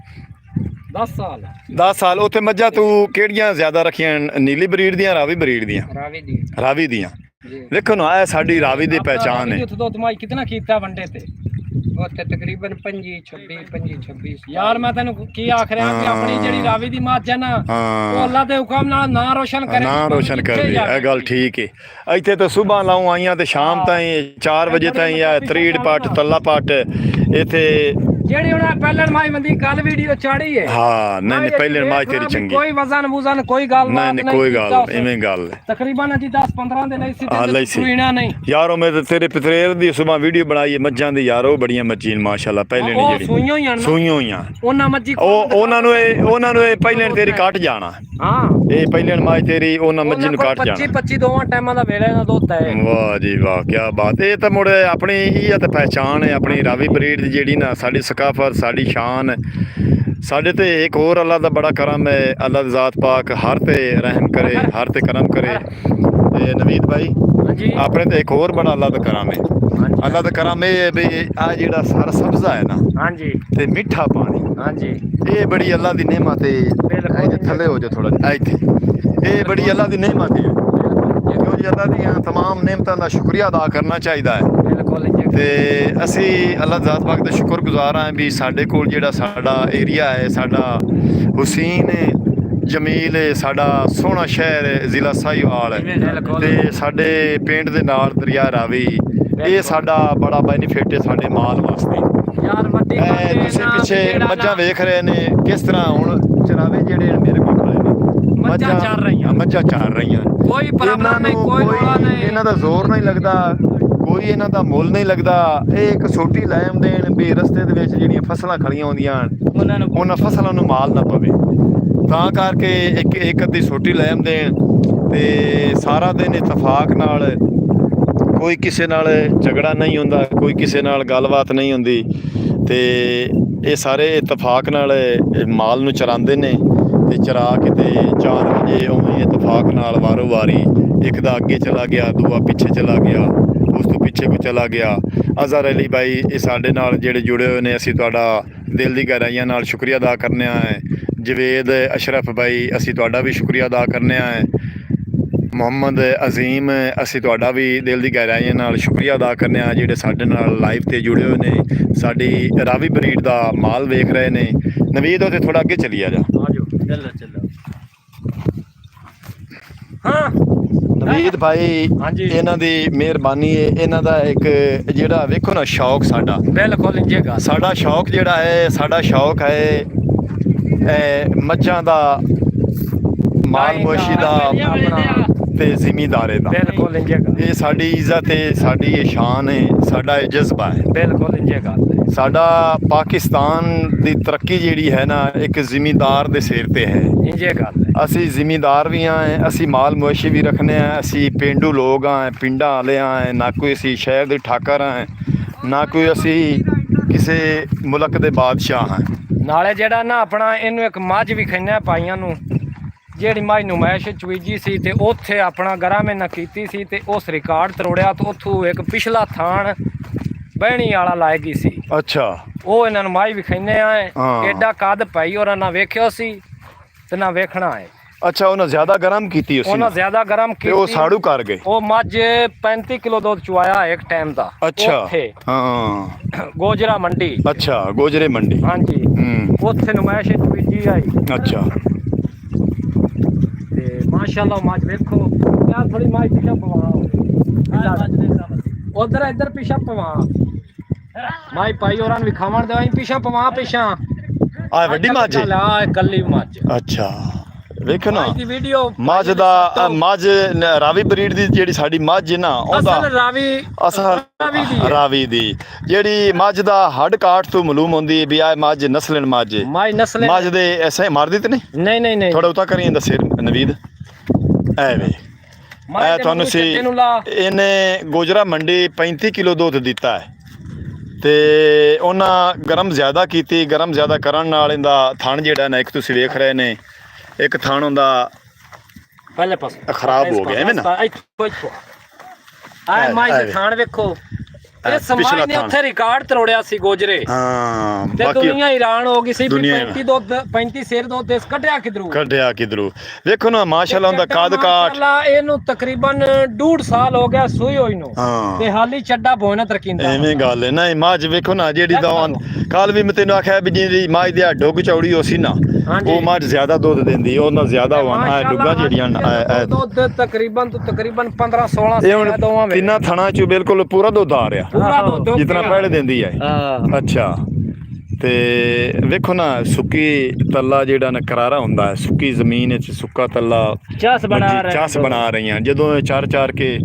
10 ਸਾਲ 10 ਸਾਲ ਉੱਥੇ ਮੱਝਾਂ ਤੂੰ ਕਿਹੜੀਆਂ ਜ਼ਿਆਦਾ ਰੱਖੀਆਂ ਨੀਲੀ ਬਰੀਡ ਦੀਆਂ ਰਾਵੀ ਬਰੀਡ ਦੀਆਂ ਰਾਵੀ ਦੀ ਰਾਵੀ ਦੀਆਂ ਜੀ ਵੇਖੋ ਨਾ ਇਹ ਸਾਡੀ ਰਾਵੀ ਦੀ ਪਹਿਚਾਨ ਹੈ ਉੱਥੇ ਤੋਂ ਤੁਮਾਈ ਕਿਤਨਾ ਕੀਤਾ ਵੰਡੇ ਤੇ ਉੱਥੇ ਤਕਰੀਬਨ 25-26 ਯਾਰ ਮੈਂ ਤੈਨੂੰ ਕੀ ਆਖ ਰਿਹਾ ਕਿ ਆਪਣੀ ਜਿਹੜੀ ਰਾਵੀ ਦੀ ਮਾਤ ਹੈ ਨਾ ਉਹ ਅੱਲਾ ਦੇ ਹੁਕਮ ਨਾਲ ਨਾਂ ਰੋਸ਼ਨ ਕਰੇ ਨਾਂ ਰੋਸ਼ਨ ਕਰਦੀ ਇਹ ਗੱਲ ਠੀਕ ਹੈ ਇੱਥੇ ਤਾਂ ਸਵੇਰ ਲਾਉਂ ਆਈਆਂ ਤੇ ਸ਼ਾਮ ਤਾਈਂ 4 ਵਜੇ ਤਾਈਂ ਆ ਤਰੀੜ ਪੱਟ ਤੱਲਾ ਪੱਟ ਇੱਥੇ ਜਿਹੜੀ ਉਹਨਾਂ ਪਹਿਲਣ ਮਾਈ ਮੰਦੀ ਕੱਲ ਵੀਡੀਓ ਚਾੜੀ ਹੈ ਹਾਂ ਨਹੀਂ ਪਹਿਲੇ ਮਾਈ ਤੇਰੀ ਚੰਗੀ ਕੋਈ ਵਜ਼ਨ ਕੋਈ ਗੱਲ ਨਹੀਂ ਕੋਈ ਗੱਲ ਇਵੇਂ ਗੱਲ ਤਕਰੀਬਨ ਅਜੀ 10-15 ਦਿਨ ਇਸੇ ਲਈ ਤੇ ਸੁਣਨਾ ਨਹੀਂ ਯਾਰ ਉਹ ਮੈਂ ਤੇਰੇ ਪਤਰੇਰ ਦੀ ਸਵੇਰ ਵੀਡੀਓ ਬਣਾਈ ਹੈ ਮੱਝਾਂ ਦੀ ਯਾਰ ਉਹ ਬੜੀਆਂ ਮੱਝੀਆਂ ਮਾਸ਼ਾਅੱਲਾ ਪਹਿਲੇ ਨੇ ਜਿਹੜੀ ਸੂਈਆਂ ਹੋਈਆਂ ਉਹਨਾਂ ਮੱਝੀ ਉਹਨਾਂ ਨੂੰ ਇਹ ਪਹਿਲੇ ਤੇਰੀ ਕੱਟ ਜਾਣਾ ਹਾਂ ਇਹ ਪਹਿਲੇ ਮਾਈ ਤੇਰੀ ਉਹਨਾਂ ਮੱਝੀ ਨੂੰ ਕੱਟ ਜਾਣਾ 25 ਦੋਵਾਂ ਟਾਈਮਾਂ ਦਾ ਵੇਲੇ ਦਾ ਦੁੱਧ ਹੈ ਵਾਹ ਜੀ ਵਾਹ ਕੀ ਬਾਤ ਇਹ ਤਾਂ ਮੁੜ ਆਪਣੀ ਇਹ ਤਾਂ ਪਹਿਚਾਨ ਹੈ ਆਪਣੀ ਰਾਵੀ ਬਰੀਡ ਦੀ ਜਿਹੜੀ ਨਾ ਸਾਡੀ ਸਕਾਫਤ ਸਾਡੀ ਸ਼ਾਨ ਸਾਡੇ ਤੇ ਇੱਕ ਹੋਰ ਅੱਲਾ ਦਾ ਬੜਾ ਕਰਮ ਹੈ ਅੱਲਾ ਦੀ ਜ਼ਾਤ ਪਾਕ ਹਰ ਤੇ ਰਹਿਮ ਕਰੇ ਹਰ ਤੇ ਕਰਮ ਕਰੇ ਤੇ ਨਵੀਦ ਭਾਈ ਹਾਂਜੀ ਆਪਣੇ ਤੇ ਇੱਕ ਹੋਰ ਬੜਾ ਅੱਲਾ ਦਾ ਕਰਮ ਹੈ ਅੱਲਾ ਦਾ ਕਰਮ ਇਹ ਹੈ ਵੀ ਆ ਜਿਹੜਾ ਸਾਰਾ ਸਬਜ਼ਾ ਹੈ ਨਾ ਹਾਂਜੀ ਤੇ ਮਿੱਠਾ ਪਾਣੀ ਹਾਂਜੀ ਇਹ ਬੜੀ ਅੱਲਾ ਦੀ ਨਿਹਮਤ ਹੈ ਇਹਦੇ ਥੱਲੇ ਹੋ ਜਾ ਥੋੜਾ ਜਿਹਾ ਇੱਥੇ ਇਹ ਬੜੀ ਅੱਲਾ ਦੀ ਨਿਹਮਤ ਹੈ ਕਿਉਂ ਜੀ ਅੱਲਾ ਦੀਆਂ तमाम ਨਿਹਮਤਾਂ ਦਾ ਸ਼ੁਕਰੀਆ ਅਦਾ ਕਰਨਾ ਚਾਹੀਦਾ ਹੈ ਬਿਲਕੁਲ ਤੇ ਅਸੀਂ ਅੱਲਾ ਜ਼ਾਤ ਪਾਕ ਦਾ ਸ਼ੁਕਰਗੁਜ਼ਾਰ ਹਾਂ ਵੀ ਸਾਡੇ ਕੋਲ ਜਿਹੜਾ ਸਾਡਾ ਏਰੀਆ ਹੈ ਸਾਡਾ ਹੁਸੈਨ ਜਮੀਲ ਹੈ ਸਾਡਾ ਸੋਹਣਾ ਸ਼ਹਿਰ ਹੈ ਜ਼ਿਲ੍ਹਾ ਸਾਹੀਵਾਲ ਹੈ ਤੇ ਸਾਡੇ ਪਿੰਡ ਦੇ ਨਾਲ ਦਰਿਆ ਰਾਵੀ ਇਹ ਸਾਡਾ ਬੜਾ ਬੈਨੀਫਿਟ ਹੈ ਸਾਡੇ ਮਾਲ ਵਾਸਤੇ ਯਾਰ ਵੱਡੀ ਗੱਲ ਇਹ ਤੁਸੀਂ ਨਾ ਪਿੱਛੇ ਜਿਹੜਾ ਮੱਝਾਂ ਨਾ ਵੇਖ ਰਹੇ ਨੇ ਕਿਸ ਤਰ੍ਹਾਂ ਹੁਣ ਚਰਾਵੇ ਜਿਹੜੇ ਮੇਰੇ ਕੋਲ ਖੜੇ ਨੇ ਮੱਝਾਂ ਚਾਰ ਰਹੀਆਂ। ਮੱਝਾਂ ਚਾਰ ਰਹੀਆਂ ਕੋਈ ਪ੍ਰੋਬਲਮ ਨਹੀਂ, ਕੋਈ ਰੌਲਾ ਨਹੀਂ। ਇਹਨਾਂ ਦਾ ਜ਼ੋਰ ਨਹੀਂ ਲੱਗਦਾ, ਕੋਈ ਇਹਨਾਂ ਦਾ ਮੁੱਲ ਨਹੀਂ ਲੱਗਦਾ। ਇਹ ਇੱਕ ਛੋਟੀ ਲੈਮ ਦੇਣ ਵੀ ਰਸਤੇ ਦੇ ਵਿੱਚ ਜਿਹੜੀਆਂ ਫਸਲਾਂ ਖੜੀਆਂ ਹੁੰਦੀਆਂ ਉਹਨਾਂ ਫਸਲਾਂ ਨੂੰ ਮਾਲ ਨਾ ਪਵੇ, ਤਾਂ ਕਰਕੇ ਇੱਕ ਅੱਧੀ ਛੋਟੀ ਲੈਮ ਦੇਣ ਤੇ ਸਾਰਾ ਦਿਨ ਇਤਫਾਕ ਨਾਲ, ਕੋਈ ਕਿਸੇ ਨਾਲ ਝਗੜਾ ਨਹੀਂ ਹੁੰਦਾ, ਕੋਈ ਕਿਸੇ ਨਾਲ ਗੱਲਬਾਤ ਨਹੀਂ ਹੁੰਦੀ ਤੇ ਇਹ ਸਾਰੇ ਇਤਫਾਕ ਨਾਲ ਮਾਲ ਨੂੰ ਚਰਾਉਂਦੇ ਨੇ ਤੇ ਚਰਾ ਕੇ ਤੇ 4 ਵਜੇ ਉਵੇਂ ਇਤਫਾਕ ਨਾਲ ਵਾਰੋ ਵਾਰੀ ਇੱਕ ਦਾ ਅੱਗੇ ਚਲਾ ਗਿਆ, ਦੂਆ ਪਿੱਛੇ ਚਲਾ ਗਿਆ, ਉਸ ਤੋਂ ਪਿੱਛੇ ਕੋਈ ਚਲਾ ਗਿਆ। ਅਜ਼ਹਰ ਅਲੀ ਭਾਈ ਇਹ ਸਾਡੇ ਨਾਲ ਜਿਹੜੇ ਜੁੜੇ ਹੋਏ ਨੇ, ਅਸੀਂ ਤੁਹਾਡਾ ਦਿਲ ਦੀ ਗਹਿਰਾਈਆਂ ਨਾਲ ਸ਼ੁਕਰੀਆ ਅਦਾ ਕਰਨੇ ਹੈ। ਜਵੇਦ ਅਸ਼ਰਫ ਭਾਈ ਅਸੀਂ ਤੁਹਾਡਾ ਵੀ ਸ਼ੁਕਰੀਆ ਅਦਾ ਕਰਨੇ ਹੈ। ਮੁਹੰਮਦ ਅਜ਼ੀਮ ਅਸੀਂ ਤੁਹਾਡਾ ਵੀ ਦਿਲ ਦੀ ਗਹਿਰਾਈਆਂ ਨਾਲ ਸ਼ੁਕਰੀਆ ਅਦਾ ਕਰਨੇ ਆ ਜਿਹੜੇ ਸਾਡੇ ਨਾਲ ਲਾਈਵ ਤੇ ਜੁੜੇ ਹੋਏ ਨੇ, ਸਾਡੀ ਰਾਵੀ ਬਰੀਡ ਦਾ ਮਾਲ ਵੇਖ ਰਹੇ ਨੇ। ਨਵੀਦ ਉੱਥੇ ਥੋੜਾ ਅੱਗੇ ਚਲੀ ਆ ਜਾ। ਚੱਲੋ ਹਾਂ ਨਵੀਦ ਭਾਈ ਹਾਂਜੀ। ਇਹਨਾਂ ਦੀ ਮਿਹਰਬਾਨੀ ਹੈ, ਇਹਨਾਂ ਦਾ ਇੱਕ ਜਿਹੜਾ ਵੇਖੋ ਨਾ ਸ਼ੌਕ ਸਾਡਾ, ਬਿਲਕੁਲ ਇੰਜੇ ਗੱਲ। ਸਾਡਾ ਸ਼ੌਕ ਜਿਹੜਾ ਹੈ, ਸਾਡਾ ਸ਼ੌਕ ਹੈ ਮੱਝਾਂ ਦਾ, ਮਾਲ ਮੋਸ਼ੀ ਦਾ ਆਪਣਾ ਤੇ ਜ਼ਿਮੀਂਦਾਰੇ ਦਾ। ਬਿਲਕੁਲ ਇੰਜੇ ਗੱਲ। ਇਹ ਸਾਡੀ ਇੱਜ਼ਤ ਹੈ, ਸਾਡੀ ਇਹ ਸ਼ਾਨ ਹੈ, ਸਾਡਾ ਇਹ ਜਜ਼ਬਾ ਹੈ। ਬਿਲਕੁਲ ਇੰਜੇ ਗੱਲ ਹੈ। ਸਾਡਾ ਪਾਕਿਸਤਾਨ ਦੀ ਤਰੱਕੀ ਜਿਹੜੀ ਹੈ ਨਾ ਇੱਕ ਜ਼ਿਮੀਂਦਾਰ ਦੇ ਸਿਰ ਤੇ ਹੈ। ਇੰਜੇ ਗੱਲ ਹੈ। ਅਸੀਂ ਜ਼ਿਮੀਂਦਾਰ ਵੀ ਹਾਂ, ਅਸੀਂ ਮਾਲ ਮਵੇਸ਼ੀ ਵੀ ਰੱਖਨੇ ਆ, ਅਸੀਂ ਪੇਂਡੂ ਲੋਕ ਹਾਂ, ਪਿੰਡਾਂ ਵਾਲੇ ਹਾਂ, ਨਾ ਕੋਈ ਅਸੀਂ ਸ਼ਹਿਰ ਦੇ ਠਾਕਰ ਹਾਂ, ਨਾ ਕੋਈ ਅਸੀਂ ਕਿਸੇ ਮੁਲਕ ਦੇ ਬਾਦਸ਼ਾਹ ਹਾਂ। ਨਾਲੇ ਜਿਹੜਾ ਨਾ ਆਪਣਾ ਇਹਨੂੰ ਇੱਕ ਮੱਝ ਵੀ ਖੰਨਿਆ ਪਾਈਆਂ ਨੂੰ, ਜਿਹੜੀ ਮੱਝ ਨੁਮਾਇਸ਼ ਚਵੀਜੀ ਸੀ ਤੇ ਉੱਥੇ ਆਪਣਾ ਗਰਾਮੇ ਨਾ ਕੀਤੀ ਸੀ ਤੇ ਉਸ ਰਿਕਾਰਡ ਤਰੋੜਿਆ ਤੇ ਉੱਥੋਂ ਇੱਕ ਪਿਛਲਾ ਥਾਣ ਬਹਿਣੀ ਵਾਲਾ ਲਾਇ ਗਈ ਸੀ। ਅੱਛਾ, ਉਹ ਇਹਨਾਂ ਨੂੰ ਮੱਝ ਵੀ ਖੰਨੇ ਆ ਹਾਂ। ਐਡਾ ਕੱਦ ਪਾਈ ਉਹਨਾਂ ਨਾ ਵੇਖਿਓ ਸੀ ਤੇ ਨਾ ਵੇਖਣਾ ਹੈ। ਅੱਛਾ, ਉਹਨਾਂ ਜ਼ਿਆਦਾ ਗਰਮ ਕੀਤੀ ਉਸ ਉਹਨਾਂ ਜ਼ਿਆਦਾ ਗਰਮ ਤੇ ਉਹ ਕੀਤੀ। ਸਾੜੂ ਕਰ ਗਏ। ਉਹ ਮੱਝ 35 ਕਿਲੋ ਦੁੱਧ ਚੁਆਇਆ ਇੱਕ ਟਾਈਮ ਦਾ। ਅੱਛਾ, ਉੱਥੇ ਹਾਂ, ਗੋਜਰਾ ਮੰਡੀ। ਅੱਛਾ, ਗੋਜਰੇ ਮੰਡੀ। ਹਾਂਜੀ, ਉੱਥੇ ਨੁਮਾਇਸ਼ ਚਵੀਜੀ ਆਈ ਅੱਛਾ, ਤੇ ਮਾਸ਼ਾਅੱਲਾ ਮੱਝ ਵੇਖੋ ਯਾਰ, ਥੋੜੀ ਮੱਝ ਪਿਛਾ ਪਵਾ ਉਧਰ ਇੱਧਰ ਪਿਛਾ ਪਵਾ ਮਾਈ ਪਾਈ ਉਹਨਾਂ ਨੂੰ ਵੀ ਖਾਵਣ ਦੇ ਅਸੀਂ ਪਿਛਾ ਪਵਾ ਪਿਛਾ ਆ ਵੱਡੀ ਮੱਝ ਹੈ? ਲਾ ਕੱਲੀ ਮੱਝ। ਅੱਛਾ, ਵੇਖੋ ਨਾ ਦੀ ਵੀਡੀਓ ਮੱਝ ਦਾ, ਮੱਝ ਰਾਵੀ ਬਰੀਡ ਦੀ ਜਿਹੜੀ ਸਾਡੀ ਮੱਝ ਹੈ ਨਾ ਉਹਦਾ ਅਸਲ ਰਾਵੀ ਅਸਲ ਰਾਵੀ ਦੀ ਹੈ। ਰਾਵੀ ਦੀ ਜਿਹੜੀ ਮੱਝ ਦਾ ਹੱਡ ਕਾਠ ਤੋਂ ਮਾਲੂਮ ਹੁੰਦੀ ਹੈ ਵੀ ਆ ਮੱਝ ਨਸਲਨ ਮੱਝ ਹੈ। ਮਾਈ ਨਸਲ ਮੱਝ ਦੇ ਐਸੇ ਮਾਰਦੀ ਤੇ ਨਹੀਂ? ਨਹੀਂ ਨਹੀਂ ਨਹੀਂ ਥੋੜਾ ਉਤਾ ਕਰੀ ਇਹਦਾ ਸਿਰ ਨਵੀਦ ਐਵੇਂ ਇਹ ਤੁਹਾਨੂੰ ਸੀ। ਇਹਨੇ ਗੋਜਰਾ ਮੰਡੀ 35 ਕਿਲੋ ਦੁੱਧ ਦਿੱਤਾ ਹੈ ਤੇ ਉਹਨਾਂ ਗਰਮ ਜ਼ਿਆਦਾ ਕੀਤੀ। ਗਰਮ ਜ਼ਿਆਦਾ ਕਰਨ ਨਾਲ ਇਹਦਾ ਥਣ ਜਿਹੜਾ ਨਾ, ਇੱਕ ਤੁਸੀਂ ਵੇਖ ਰਹੇ ਨੇ, ਇੱਕ ਥਣ ਹੁੰਦਾ ਪਹਿਲੇ ਪਾਸ ਖਰਾਬ ਹੋ ਗਿਆ ਐਵੇਂ ਨਾ। ਆਏ ਮਾਈ ਦੇ ਥਾਣ ਵੇਖੋ, ਇਹ ਸਮਾਜ ਨੇ ਉੱਥੇ ਰਿਕਾਰਡ ਤਰੋੜਿਆ ਸੀ ਗੋਜਰੇ। ਹਾਂ, ਤੇ ਬਾਕੀ ਦੁਨੀਆ ਹੈਰਾਨ ਹੋ ਗਈ ਸੀ ਵੀ ਦੁਨੀਆ 35 ਸਿਰ ਦੁੱਧ ਇਸ ਕੱਢਿਆ ਕਿਧਰੋਂ। ਕੱਢਿਆ ਕਿਧਰੋਂ ਵੇਖੋ ਨਾ, ਮਾਸ਼ਾਅੱਲਾ ਹੁੰਦਾ ਕੱਦ ਕਾਠ। ਮਾਸ਼ਾਅੱਲਾ ਇਹਨੂੰ ਤਕਰੀਬਨ 1.5 ਸਾਲ ਹੋ ਗਿਆ ਸੂਈ ਹੋਈ ਨੂੰ ਹਾਂ, ਤੇ ਹਾਲੀ ਚੱਡਾ ਬੋਇਨਾ ਤਰਕਿੰਦਾ। ਐਵੇਂ ਗੱਲ ਹੈ ਨਾ। ਮੱਝ ਵੇਖੋ ਨਾ ਜਿਹੜੀ ਦਵਾਂ ਕੱਲ ਵੀ ਮੈਂ ਤੈਨੂੰ ਆਖਿਆ ਵੀ ਜਿਹੜੀ ਮੱਝ ਦੀ ਡੁੱਗ ਚੌੜੀ ਹੋ ਸੀ ਨਾ, ਉਹ ਮੱਝ ਜ਼ਿਆਦਾ ਦੁੱਧ ਦਿੰਦੀ, ਉਹਨਾਂ ਜ਼ਿਆਦਾ ਹੋਣਾ ਡੁੱਗਾ ਜਿਹੜੀਆਂ ਦੁੱਧ ਤਕਰੀਬਨ 15-16 ਇਹ ਹੁਣ ਦੋਵਾਂ ਵਿੱਚ ਤਿੰਨਾਂ ਥਣਾ ਚ ਬਿਲਕੁਲ ਪੂਰਾ ਦੁੱਧ ਆ ਰਿਹਾ ਪੂਰਾ ਦੁੱਧ ਜਿਤਨਾ ਪਹਿਲੇ ਦਿੰਦੀ ਹੈ। ਅੱਛਾ, ਤੇ ਵੇਖੋ ਨਾ ਸੁੱਕੀ ਤੱਲਾ ਜਿਹੜਾ ਨਾ ਕਰਾਰਾ ਹੁੰਦਾ ਹੈ, ਸੁੱਕੀ ਜ਼ਮੀਨ ਵਿੱਚ ਸੁੱਕਾ ਤੱਲਾ ਚਸ ਬਣਾ ਰਹੀਆਂ। ਜਦੋਂ ਚਾਰ ਕੇ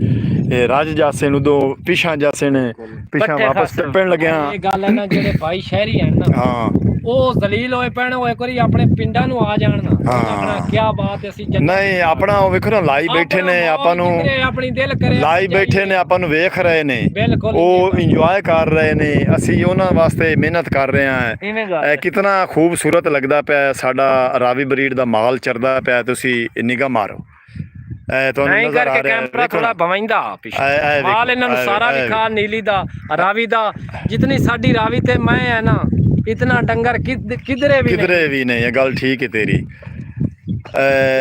ਰਾਜ ਜਾਸੇ ਨੂੰ ਦੋ ਪਿਛਾਂ ਜਾਸੇ ਨੇ ਪਿਛਾਂ ਵਾਪਸ ਟੱਪਣ ਲੱਗਿਆ। ਇਹ ਗੱਲ ਹੈ ਨਾ, ਜਿਹੜੇ ਭਾਈ ਸ਼ਹਿਰੀ ਹਨ ਨਾ, ਹਾਂ, ਉਹ ਜ਼ਲੀਲ ਹੋਏ ਪੈਣ, ਉਹ ਇੱਕ ਵਾਰੀ ਆਪਣੇ ਪਿੰਡਾਂ ਨੂੰ ਆ ਜਾਣ ਨਾ, ਆਪਣਾ ਕੀ ਬਾਤ ਅਸੀਂ ਨਹੀਂ ਆਪਣਾ ਉਹ ਵੇਖੋ ਨਾ ਲਾਈ ਬੈਠੇ ਨੇ, ਆਪਾਂ ਨੂੰ ਆਪਣੀ ਦਿਲ ਕਰੇ ਲਾਈ ਬੈਠੇ ਨੇ, ਆਪਾਂ ਨੂੰ ਵੇਖ ਰਹੇ ਨੇ, ਬਿਲਕੁਲ ਉਹ ਇੰਜੋਏ ਕਰ ਰਹੇ ਨੇ, ਅਸੀਂ ਉਹਨਾਂ ਵਾਸਤੇ ਮਿਹਨਤ ਕਰ ਰਹੇ ਹਾਂ। ਕਿਤਨਾ ਖੂਬਸੂਰਤ ਲੱਗਦਾ ਪਿਆ ਸਾਡਾ ਰਾਵੀ ਬਰੀਡ ਦਾ ਮਾਲ ਚਰਦਾ ਪਿਆ। ਤੁਸੀਂ ਨਿਗਾਹ ਮਾਰੋ, ਤੁਹਾਨੂੰ ਨਜ਼ਰ ਆ ਰਿਹਾ ਕੈਮਰਾ ਥੋੜਾ ਭਵੈਂਦਾ ਪਿੱਛੇ ਮਾਲ ਇਹਨਾਂ ਨੂੰ ਸਾਰਾ ਵਿਖਾ। ਨੀਲੀ ਦਾ, ਰਾਵੀ ਦਾ, ਜਿਤਨੀ ਸਾਡੀ ਰਾਵੀ ਤੇ ਮੈਂ ਹੈ ਨਾ, ਇਤਨਾ ਡੰਗਰ ਕਿਧਰੇ ਵੀ ਨਹੀਂ। ਇਹ ਗੱਲ ਠੀਕ ਹੈ ਤੇਰੀ।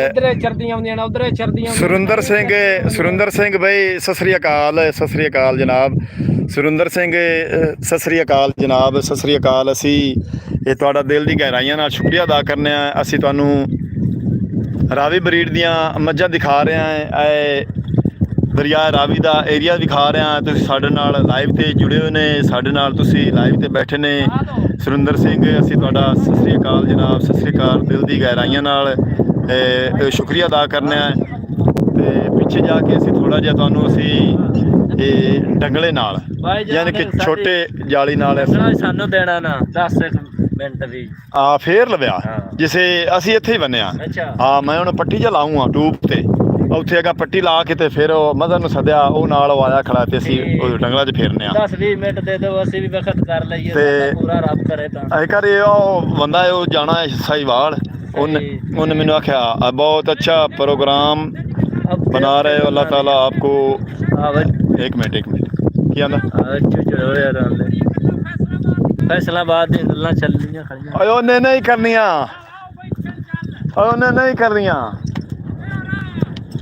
ਇਧਰੇ ਚਰਦੀਆਂ ਹੁੰਦੀਆਂ ਨੇ, ਉਧਰੇ ਚਰਦੀਆਂ। ਸੁਰਿੰਦਰ ਸਿੰਘ ਬਈ ਸਤਿ ਸ੍ਰੀ ਅਕਾਲ ਜਨਾਬ। ਸੁਰਿੰਦਰ ਸਿੰਘ ਸਤਿ ਸ੍ਰੀ ਅਕਾਲ ਜਨਾਬ, ਸਤਿ ਸ੍ਰੀ ਅਕਾਲ। ਅਸੀਂ ਇਹ ਤੁਹਾਡਾ ਦਿਲ ਦੀ ਗਹਿਰਾਈਆਂ ਨਾਲ ਸ਼ੁਕਰੀਆ ਅਦਾ ਕਰਨੇ ਆ। ਅਸੀਂ ਤੁਹਾਨੂੰ ਰਾਵੀ ਬਰੀਡ ਦੀਆਂ ਮੱਝਾਂ ਦਿਖਾ ਰਹੇ ਹਾਂ। ਦਰਿਆ ਰਾਵੀ ਦਾ ਏਰੀਆ ਦਿਖਾ ਰਿਹਾ। ਤੁਸੀਂ ਸਾਡੇ ਨਾਲ ਲਾਈਵ ਤੇ ਜੁੜੇ ਹੋਏ ਨੇ, ਸਾਡੇ ਨਾਲ ਤੁਸੀਂ ਲਾਈਵ ਤੇ ਬੈਠੇ ਨੇ। ਸੁਰਿੰਦਰ ਸਿੰਘ, ਅਸੀਂ ਤੁਹਾਡਾ ਸਤਿ ਸ੍ਰੀ ਅਕਾਲ ਜਨਾਬ, ਸਤਿ ਸ੍ਰੀ ਅਕਾਲ ਦਿਲ ਦੀ ਗਹਿਰਾਈਆਂ ਨਾਲ ਸ਼ੁਕਰੀਆ ਅਦਾ ਕਰਨਾ ਹੈ। ਤੇ ਪਿੱਛੇ ਜਾ ਕੇ ਅਸੀਂ ਥੋੜਾ ਜਿਹਾ ਤੁਹਾਨੂੰ ਅਸੀਂ ਇਹ ਡੰਗਲੇ ਨਾਲ ਯਾਨੀ ਕਿ ਛੋਟੇ ਜਾਲੀ ਨਾਲ ਸਾਨੂੰ ਦੇਣਾ ਨਾ 10 ਮਿੰਟ ਵੀ ਆ ਫੇਰ ਲਵਿਆ ਜਿਸੇ ਅਸੀਂ ਇੱਥੇ ਹੀ ਬੰਨਿਆ। ਹਾਂ ਮੈਂ ਹੁਣ ਪੱਟੀ ਚ ਲਾਉਂਗਾ ਟੂਬ ਤੇ, ਉੱਥੇ ਅਗਾ ਪੱਟੀ ਲਾ ਕੇ ਤੇ ਫਿਰ ਉਹ ਮਦਰ ਨੂੰ ਸੱਦਿਆ, ਉਹ ਨਾਲ ਉਹ ਆਇਆ ਖੜਾ ਤੇ ਅਸੀਂ ਉਹ ਡੰਗਲਾਂ 'ਚ ਫੇਰਨੇ ਆ। 10-20 ਮਿੰਟ ਦੇ ਦਿਓ, ਅਸੀਂ ਵੀ ਵਕਤ ਕਰ ਲਈਏ ਤੇ ਪੂਰਾ ਰੱਬ ਕਰੇ ਤਾਂ। ਇਹ ਕਰੇ ਉਹ ਬੰਦਾ ਉਹ ਜਾਣਾ ਹੈ ਸਾਹੀਵਾਲ, ਉਹਨੇ ਮੈਨੂੰ ਆਖਿਆ ਬਹੁਤ अच्छा प्रोग्राम बना रहे हो, अल्लाह ताला आपको। एक मिनट क्या फैसलाबाद दी गल्लां चलनियां खड़ियां, ਉਹਨੇ ਨਹੀਂ ਕਰਨੀਆਂ, ਉਹਨੇ ਨਹੀਂ ਕਰਨੀਆਂ,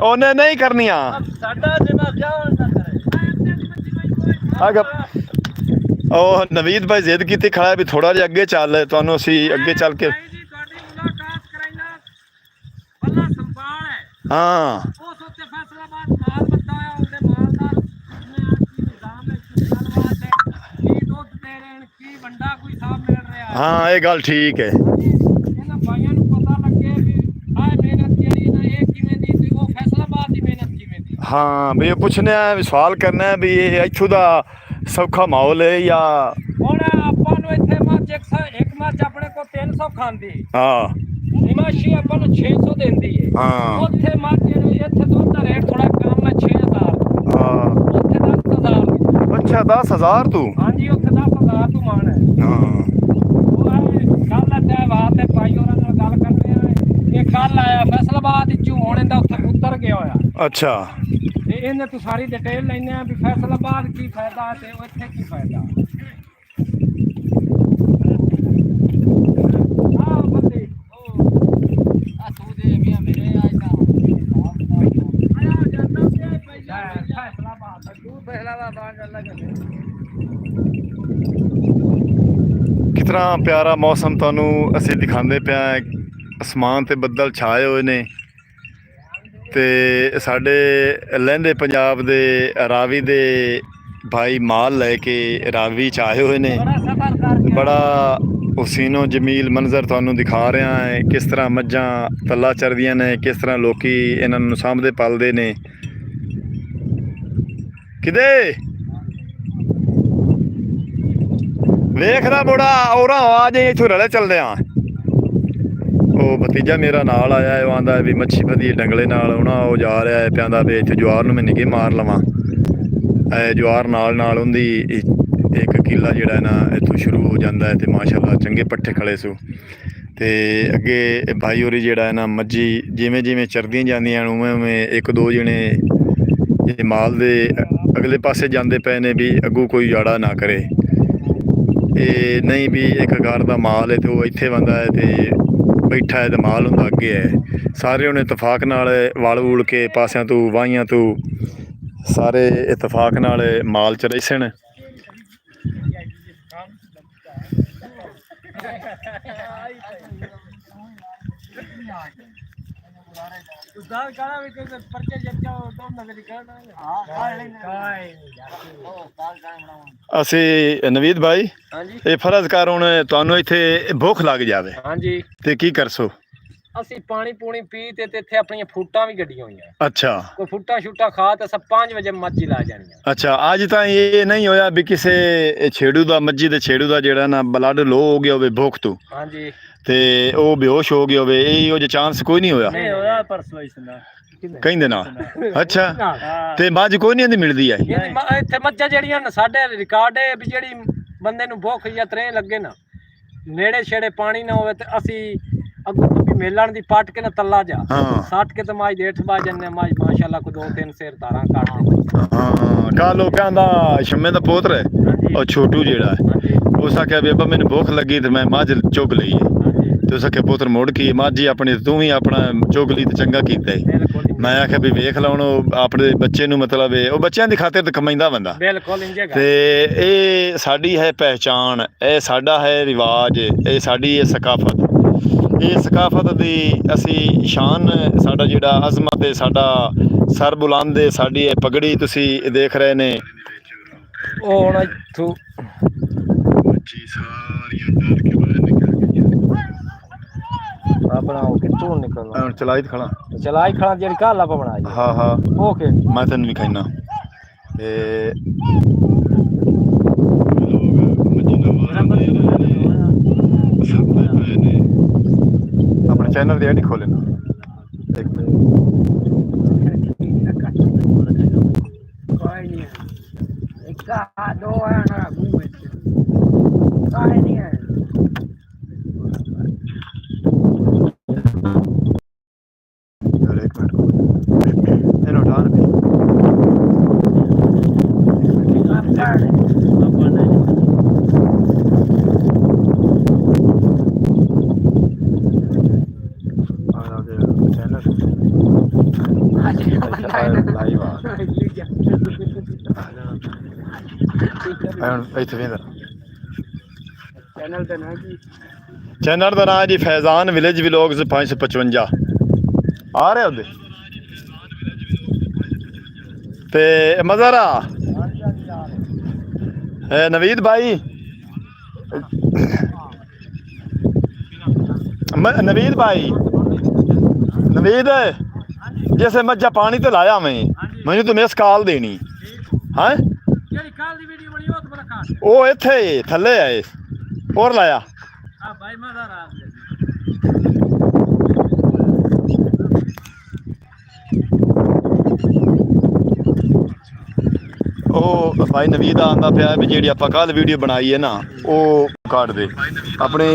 ਉਹਨੇ ਨਹੀਂ ਕਰਨੀਆਂ। ਸਾਡਾ ਜਨਾਬ ਜਾਣ ਨਾ ਕਰੇ। ਅਗਾ ਉਹ ਨਵੀਦ ਭਾਈ ਜ਼ਿੱਦ ਕੀਤੀ ਖੜਾ ਵੀ ਥੋੜਾ ਜਿਹਾ ਅੱਗੇ ਚੱਲ, ਤੁਹਾਨੂੰ ਅਸੀਂ ਅੱਗੇ ਚੱਲ ਕੇ ਹਾਂ ਉਸ ਉੱਤੇ ਫੈਸਲਾਬਾਦ ਮਾਲ ਬੰਦਾ ਆ, ਉਹਦੇ ਮਾਲ ਦਾ ਨਿਜ਼ਾਮ ਹੈ, ਕੀ ਗੱਲਬਾਤ ਹੈ, ਕੀ ਦੁੱਧ ਦੇ ਰਹੇ ਨੇ, ਕੀ ਵੰਡਾ ਕੋਈ ਸਾਹਬ ਮਿਲ ਰਿਹਾ। ਹਾਂ ਇਹ ਗੱਲ ਠੀਕ ਹੈ। ਇਹਨਾਂ ਭਾਈਆਂ ਨੂੰ ਪਤਾ ਲੱਗੇ ਵੀ ਆਹ ਮਿਹਨਤ ਜਿਹੜੀ ਨਾ ਇਹ ਕਿਵੇਂ ਦੀ ਤੇ ਉਹ ਫੈਸਲਾਬਾਦ ਦੀ ਮਿਹਨਤ ਕਿਵੇਂ ਦੀ। ਹਾਂ ਵੀ ਇਹ ਪੁੱਛਣਾ ਵੀ ਸਵਾਲ ਕਰਨਾ ਵੀ ਇਹ ਇੱਥੋਂ ਦਾ ਸੌਖਾ ਮਾਹੌਲ ਹੈ ਜਾਂ ਹੁਣ ਆਪਾਂ ਨੂੰ ਇੱਥੇ ਮੱਝ ਇੱਕ ਮੱਝ ਆਪਣੇ ਕੋਲ 300 ਖਾਂਦੀ, ਹਾਂ ਨਿਮਾਸ਼ੀ ਆਪਾਂ ਨੂੰ 600 ਦਿੰਦੀ ਹੈ। ਹਾਂ ਉੱਥੇ ਮੱਝ ਇੱਥੇ ਦੁੱਧ ਦਾ ਰੇਟ ਥੋੜਾ ਕਮ ਹੈ 6000, ਹਾਂ ਉੱਥੇ 10000। ਅੱਛਾ 10,000 ਤੂੰ? ਹਾਂਜੀ ਉੱਥੇ 10,000 ਤੂੰ ਮਾਣ ਹੈ। ਹਾਂ ਕੱਲ ਤੇ ਬਾਤ ਹੈ ਭਾਈ ਹੋਰਾਂ ਨਾਲ ਗੱਲ ਕਰਨੇ ਆ, ਇਹ ਕੱਲ ਆਇਆ ਫੈਸਲਾਬਾਦ ਵਿੱਚੋਂ, ਹੁਣ ਇਹਦਾ ਉੱਥੇ ਉਤਰ ਗਿਆ ਹੋਇਆ। ਅੱਛਾ ਤੇ ਇਹਨੇ ਤੂੰ ਸਾਰੀ ਡਿਟੇਲ ਲੈਣੇ ਆ ਵੀ ਫੈਸਲਾਬਾਦ ਕੀ ਫਾਇਦਾ ਤੇ ਉੱਥੇ ਕੀ ਫਾਇਦਾ। ਆਹ ਬੰਦੇ ਉਹ ਆ ਤੂੰ ਦੇ ਵੀ ਮੇਰੇ ਆਇਆ ਜਾਂਦਾ ਤੇ ਫੈਸਲਾਬਾਦ ਤੂੰ ਫੈਸਲਾਬਾਦ ਗੱਲ ਕਰ। ਕਿਤਨਾ ਪਿਆਰਾ ਮੌਸਮ ਤੁਹਾਨੂੰ ਅਸੀਂ ਦਿਖਾਉਂਦੇ ਪਿਆ, ਅਸਮਾਨ ਤੇ ਬੱਦਲ ਛਾਏ ਹੋਏ ਨੇ ਤੇ ਸਾਡੇ ਲਹਿੰਦੇ ਪੰਜਾਬ ਦੇ ਰਾਵੀ ਦੇ ਭਾਈ ਮਾਲ ਲੈ ਕੇ ਰਾਵੀ ਚ ਆਏ ਹੋਏ ਨੇ। ਬੜਾ ਹੁਸੀਨੋ ਜਮੀਲ ਮੰਜ਼ਰ ਤੁਹਾਨੂੰ ਦਿਖਾ ਰਿਹਾ ਹੈ, ਕਿਸ ਤਰ੍ਹਾਂ ਮੱਝਾਂ ਤੱਲਾ ਚਰਦੀਆਂ ਨੇ, ਕਿਸ ਤਰ੍ਹਾਂ ਲੋਕੀ ਇਹਨਾਂ ਨੂੰ ਸਾਂਭਦੇ ਪਾਲਦੇ ਨੇ। ਕਿਦੇ ਵੇਖਦਾ ਬੋੜਾ ਔਰਾ ਆ ਜਾਏ ਇੱਥੋਂ ਰਲੇ ਚੱਲਦੇ ਆ। ਉਹ ਭਤੀਜਾ ਮੇਰਾ ਨਾਲ ਆਇਆ, ਉਹ ਆਂਦਾ ਵੀ ਮੱਛੀ ਫਦੀ ਡੰਗਲੇ ਨਾਲ ਉਹਨਾਂ ਉਹ ਜਾ ਰਿਹਾ ਹੈ, ਪਿਆਂਦਾ ਵੀ ਇੱਥੇ ਜਵਾਰ ਨੂੰ ਮੈਂ ਨਿੱਘੇ ਮਾਰ ਲਵਾਂ। ਜਵਾਰ ਨਾਲ ਉਹਦੀ ਇੱਕ ਕਿੱਲਾ ਜਿਹੜਾ ਨਾ ਇੱਥੋਂ ਸ਼ੁਰੂ ਹੋ ਜਾਂਦਾ ਹੈ ਤੇ ਮਾਸ਼ਾਅੱਲਾ ਚੰਗੇ ਪੱਠੇ ਖੜੇ ਸੂ। ਤੇ ਅੱਗੇ ਭਾਈ ਹੋਰੀ ਜਿਹੜਾ ਹੈ ਨਾ ਮੱਝੀ ਜਿਵੇਂ ਜਿਵੇਂ ਚਰਦੀਆਂ ਜਾਂਦੀਆਂ ਉਵੇਂ ਉਵੇਂ ਇੱਕ ਦੋ ਜਣੇ ਮਾਲ ਦੇ ਅਗਲੇ ਪਾਸੇ ਜਾਂਦੇ ਪਏ ਨੇ ਵੀ ਅੱਗੋਂ ਕੋਈ ਜਾੜਾ ਨਾ ਕਰੇ। ਇਹ ਨਹੀਂ ਵੀ ਇੱਕ ਘਰ ਦਾ ਮਾਲ ਹੈ ਤੇ ਉਹ ਇੱਥੇ ਬੰਦਾ ਹੈ ਤੇ ਬੈਠਾ ਹੈ ਤੇ ਮਾਲ ਹੁੰਦਾ ਅੱਗੇ ਹੈ। ਸਾਰੇ ਉਹਨੇ ਇਤਫਾਕ ਨਾਲ ਵਲ ਵੂਲ ਕੇ ਪਾਸਿਆਂ ਤੋਂ ਵਾਹੀਆਂ ਤੋਂ ਸਾਰੇ ਇਤਫਾਕ ਨਾਲ ਮਾਲ ਚ ਰਹਿਸਣ। ਅਸੀਂ ਨਵੀਦ ਭਾਈ ਇਹ ਫਰਜ਼ ਕਰ ਹੁਣ ਤੁਹਾਨੂੰ ਇੱਥੇ ਭੁੱਖ ਲੱਗ ਜਾਵੇ ਹਾਂਜੀ ਤੇ ਕੀ ਕਰਸੋ? ਅਸੀਂ ਪਾਣੀ ਪੂਣੀ ਪੀ ਤੇ ਇੱਥੇ ਆਪਣੀਆਂ ਫੂਟਾਂ ਵੀ ਗੱਡੀਆਂ ਹੋਈਆਂ। ਅੱਛਾ ਕੋਈ ਫੂਟਾ ਸ਼ੂਟਾ ਖਾ ਤੇ ਸਭ 5 ਵਜੇ ਮੱਝ ਲਾ ਜਾਣੀਆਂ। ਅੱਛਾ ਅੱਜ ਤਾਂ ਇਹ ਨਹੀਂ ਹੋਇਆ ਵੀ ਕਿਸੇ ਛੇੜੂ ਦਾ ਮੱਝੀ ਦੇ ਛੇੜੂ ਦਾ ਜਿਹੜਾ ਨਾ ਬਲੱਡ ਲੋ ਹੋ ਗਿਆ ਹੋਵੇ ਭੁੱਖ ਤੋਂ ਹਾਂਜੀ ਤੇ ਉਹ ਬੇਹੋਸ਼ ਹੋ ਗਿਆ ਹੋਵੇ, ਇਹ ਜੇ ਚਾਂਸ ਕੋਈ ਨਹੀਂ ਹੋਇਆ? ਨਹੀਂ ਹੋਇਆ ਪਰਸੋਂ ਇਸ ਨਾਲ ਕਹਿੰਦੇ ਨਾ। ਅੱਛਾ ਤੇ ਮੱਝ ਕੋਈ ਨਹੀਂ ਮਿਲਦੀ ਹੈ ਇੱਥੇ ਮੱਝਾਂ ਜਿਹੜੀਆਂ ਸਾਡੇ ਰਿਕਾਰਡ ਹੈ ਵੀ ਜਿਹੜੀ ਬੰਦੇ ਨੂੰ ਭੁੱਖ ਜਾਂ ਤਰੇ ਲੱਗੇ ਨਾ ਨੇੜੇ ਛੇੜੇ ਪਾਣੀ ਨਾ ਹੋਵੇ ਤੇ ਅਸੀਂ ਅੱਗੋਂ ਵੀ ਮੇਲਣ ਦੀ ਪੱਟ ਕੇ ਨਾ ਤੱਲਾ ਜਾ ਸੱਟ ਕੇ ਤੇ ਮਾਝ ਡੇਠ ਬਾ ਜੰਨੇ ਮਾਝ ਮਾਸ਼ਾਅੱਲਾ ਕੋ 2-3 ਸੇਰ ਧਾਰਾਂ ਕੱਢ। ਹਾਂ ਕਾ ਲੋਕਾਂ ਦਾ ਸ਼ਮੇ ਦਾ ਪੋਤਰ ਹੈ ਉਹ ਛੋਟੂ ਜਿਹੜਾ ਹੈ ਉਸ ਆਖਿਆ ਵੀ ਅੱਬਾ ਮੈਨੂੰ ਭੁੱਖ ਲੱਗੀ ਤੇ ਮੈਂ ਮੱਝ ਚੁੱਕ ਲਈ ਤੇ ਉਸ ਆਖਿਆ ਪੁੱਤਰ ਮੁੜ ਕੇ ਮੱਝ ਹੀ ਆਪਣੀ ਤੂੰ ਵੀ ਆਪਣਾ ਚੁੱਕ ਲਈ ਤੇ ਚੰਗਾ ਕੀਤਾ ਹੈ। ਮੈਂ ਆਖਿਆ ਵੀ ਵੇਖ ਲਾ ਹੁਣ ਉਹ ਆਪਣੇ ਬੱਚੇ ਨੂੰ ਮਤਲਬ ਉਹ ਬੱਚਿਆਂ ਦੀ ਖਾਤਰ ਤੇ ਕਮਾਈਂਦਾ ਬੰਦਾ ਬਿਲਕੁਲ ਤੇ ਇਹ ਸਾਡੀ ਹੈ ਪਹਿਚਾਣ, ਇਹ ਸਾਡਾ ਹੈ ਰਿਵਾਜ, ਇਹ ਸਾਡੀ ਹੈ ਸਕਾਫਤ। ਇਹ ਸਕਾਫਤ ਦੀ ਅਸੀਂ ਸ਼ਾਨ, ਸਾਡਾ ਜਿਹੜਾ ਅਜ਼ਮਤ ਹੈ, ਸਾਡਾ ਸਰ ਬੁਲੰਦ ਹੈ, ਸਾਡੀ ਇਹ ਪਗੜੀ ਤੁਸੀਂ ਦੇਖ ਰਹੇ ਨੇ। ਉਹ ਹੁਣ ਇੱਥੋਂ ਮੱਛੀ ਸਾਰੀਆਂ ਡਰ ਕੇ ਬਾਹਰ ਨਿਕਲ ਗਈਆਂ। ਆਪਣਾ ਉਹ ਕਿੱਥੋਂ ਨਿਕਲਣਾ ਹੁਣ ਚਲਾਈ ਖੜਾ ਚਲਾਈ ਖੜਾ ਜਿਹੜੀ ਕੱਲ ਆਪਾਂ ਬਣਾਈ ਹਾਂ ਹਾਂ ਓਕੇ ਮੈਂ ਤੈਨੂੰ ਵੀ ਖਾਣਾ ਤੇ ਆਪਣੇ ਚੈਨਲ ਦੀ ਆਈਡੀ ਖੋਲੇ ਨਾ ਕੋਈ ਨਹੀਂ ਇੱਕ ਆ ਦੋ ਹੈ ਨਾ ਮੂੰਹ ਵਿੱਚ ਕੋਈ ਨਹੀਂ ਹੈ एक मिनट ਇਹਨੂੰ ਉਠਾ ਦੇ ਲਾਈਵ ਆ ਇੱਥੇ ਵੇਖ ਚੈਨਲ ਤੇ ਨਾ ਕੀ ਚੈਨਲ ਦਾ ਨਾਮ ਜੀ ਫੈਜ਼ਾਨ ਵਿਲੇਜ ਵਲੌਗਸ 555 ਆ ਰਹੇ ਉਹਦੇ ਤੇ ਮਜ਼ਰਾ ਨਵੀਦ ਭਾਈ ਨਵੀਦ ਭਾਈ ਨਵੀਦ जैसे मज्जा पानी तो लाया मैंने तो मिस कॉल देनी है ਜਿਹੜੀ ਕੱਲ ਦੀ ਵੀਡੀਓ ਬਣੀ ਉਹ ਤਾਂ ਬੜਾ ਖਾਸ वो इत्थे थल्ले आए और लाया ਆ ਭਾਈ ਮਜ਼ਾ ਆ ਰਿਹਾ ਉਹ ਭਾਈ ਨਵੀਦ ਆਂਦਾ ਪਿਆ ਵੀ ਜਿਹੜੀ ਆਪਾਂ ਕੱਲ ਵੀਡੀਓ ਬਣਾਈ ਹੈ ਨਾ ਉਹ ਕੱਢ ਦੇ ਆਪਣੇ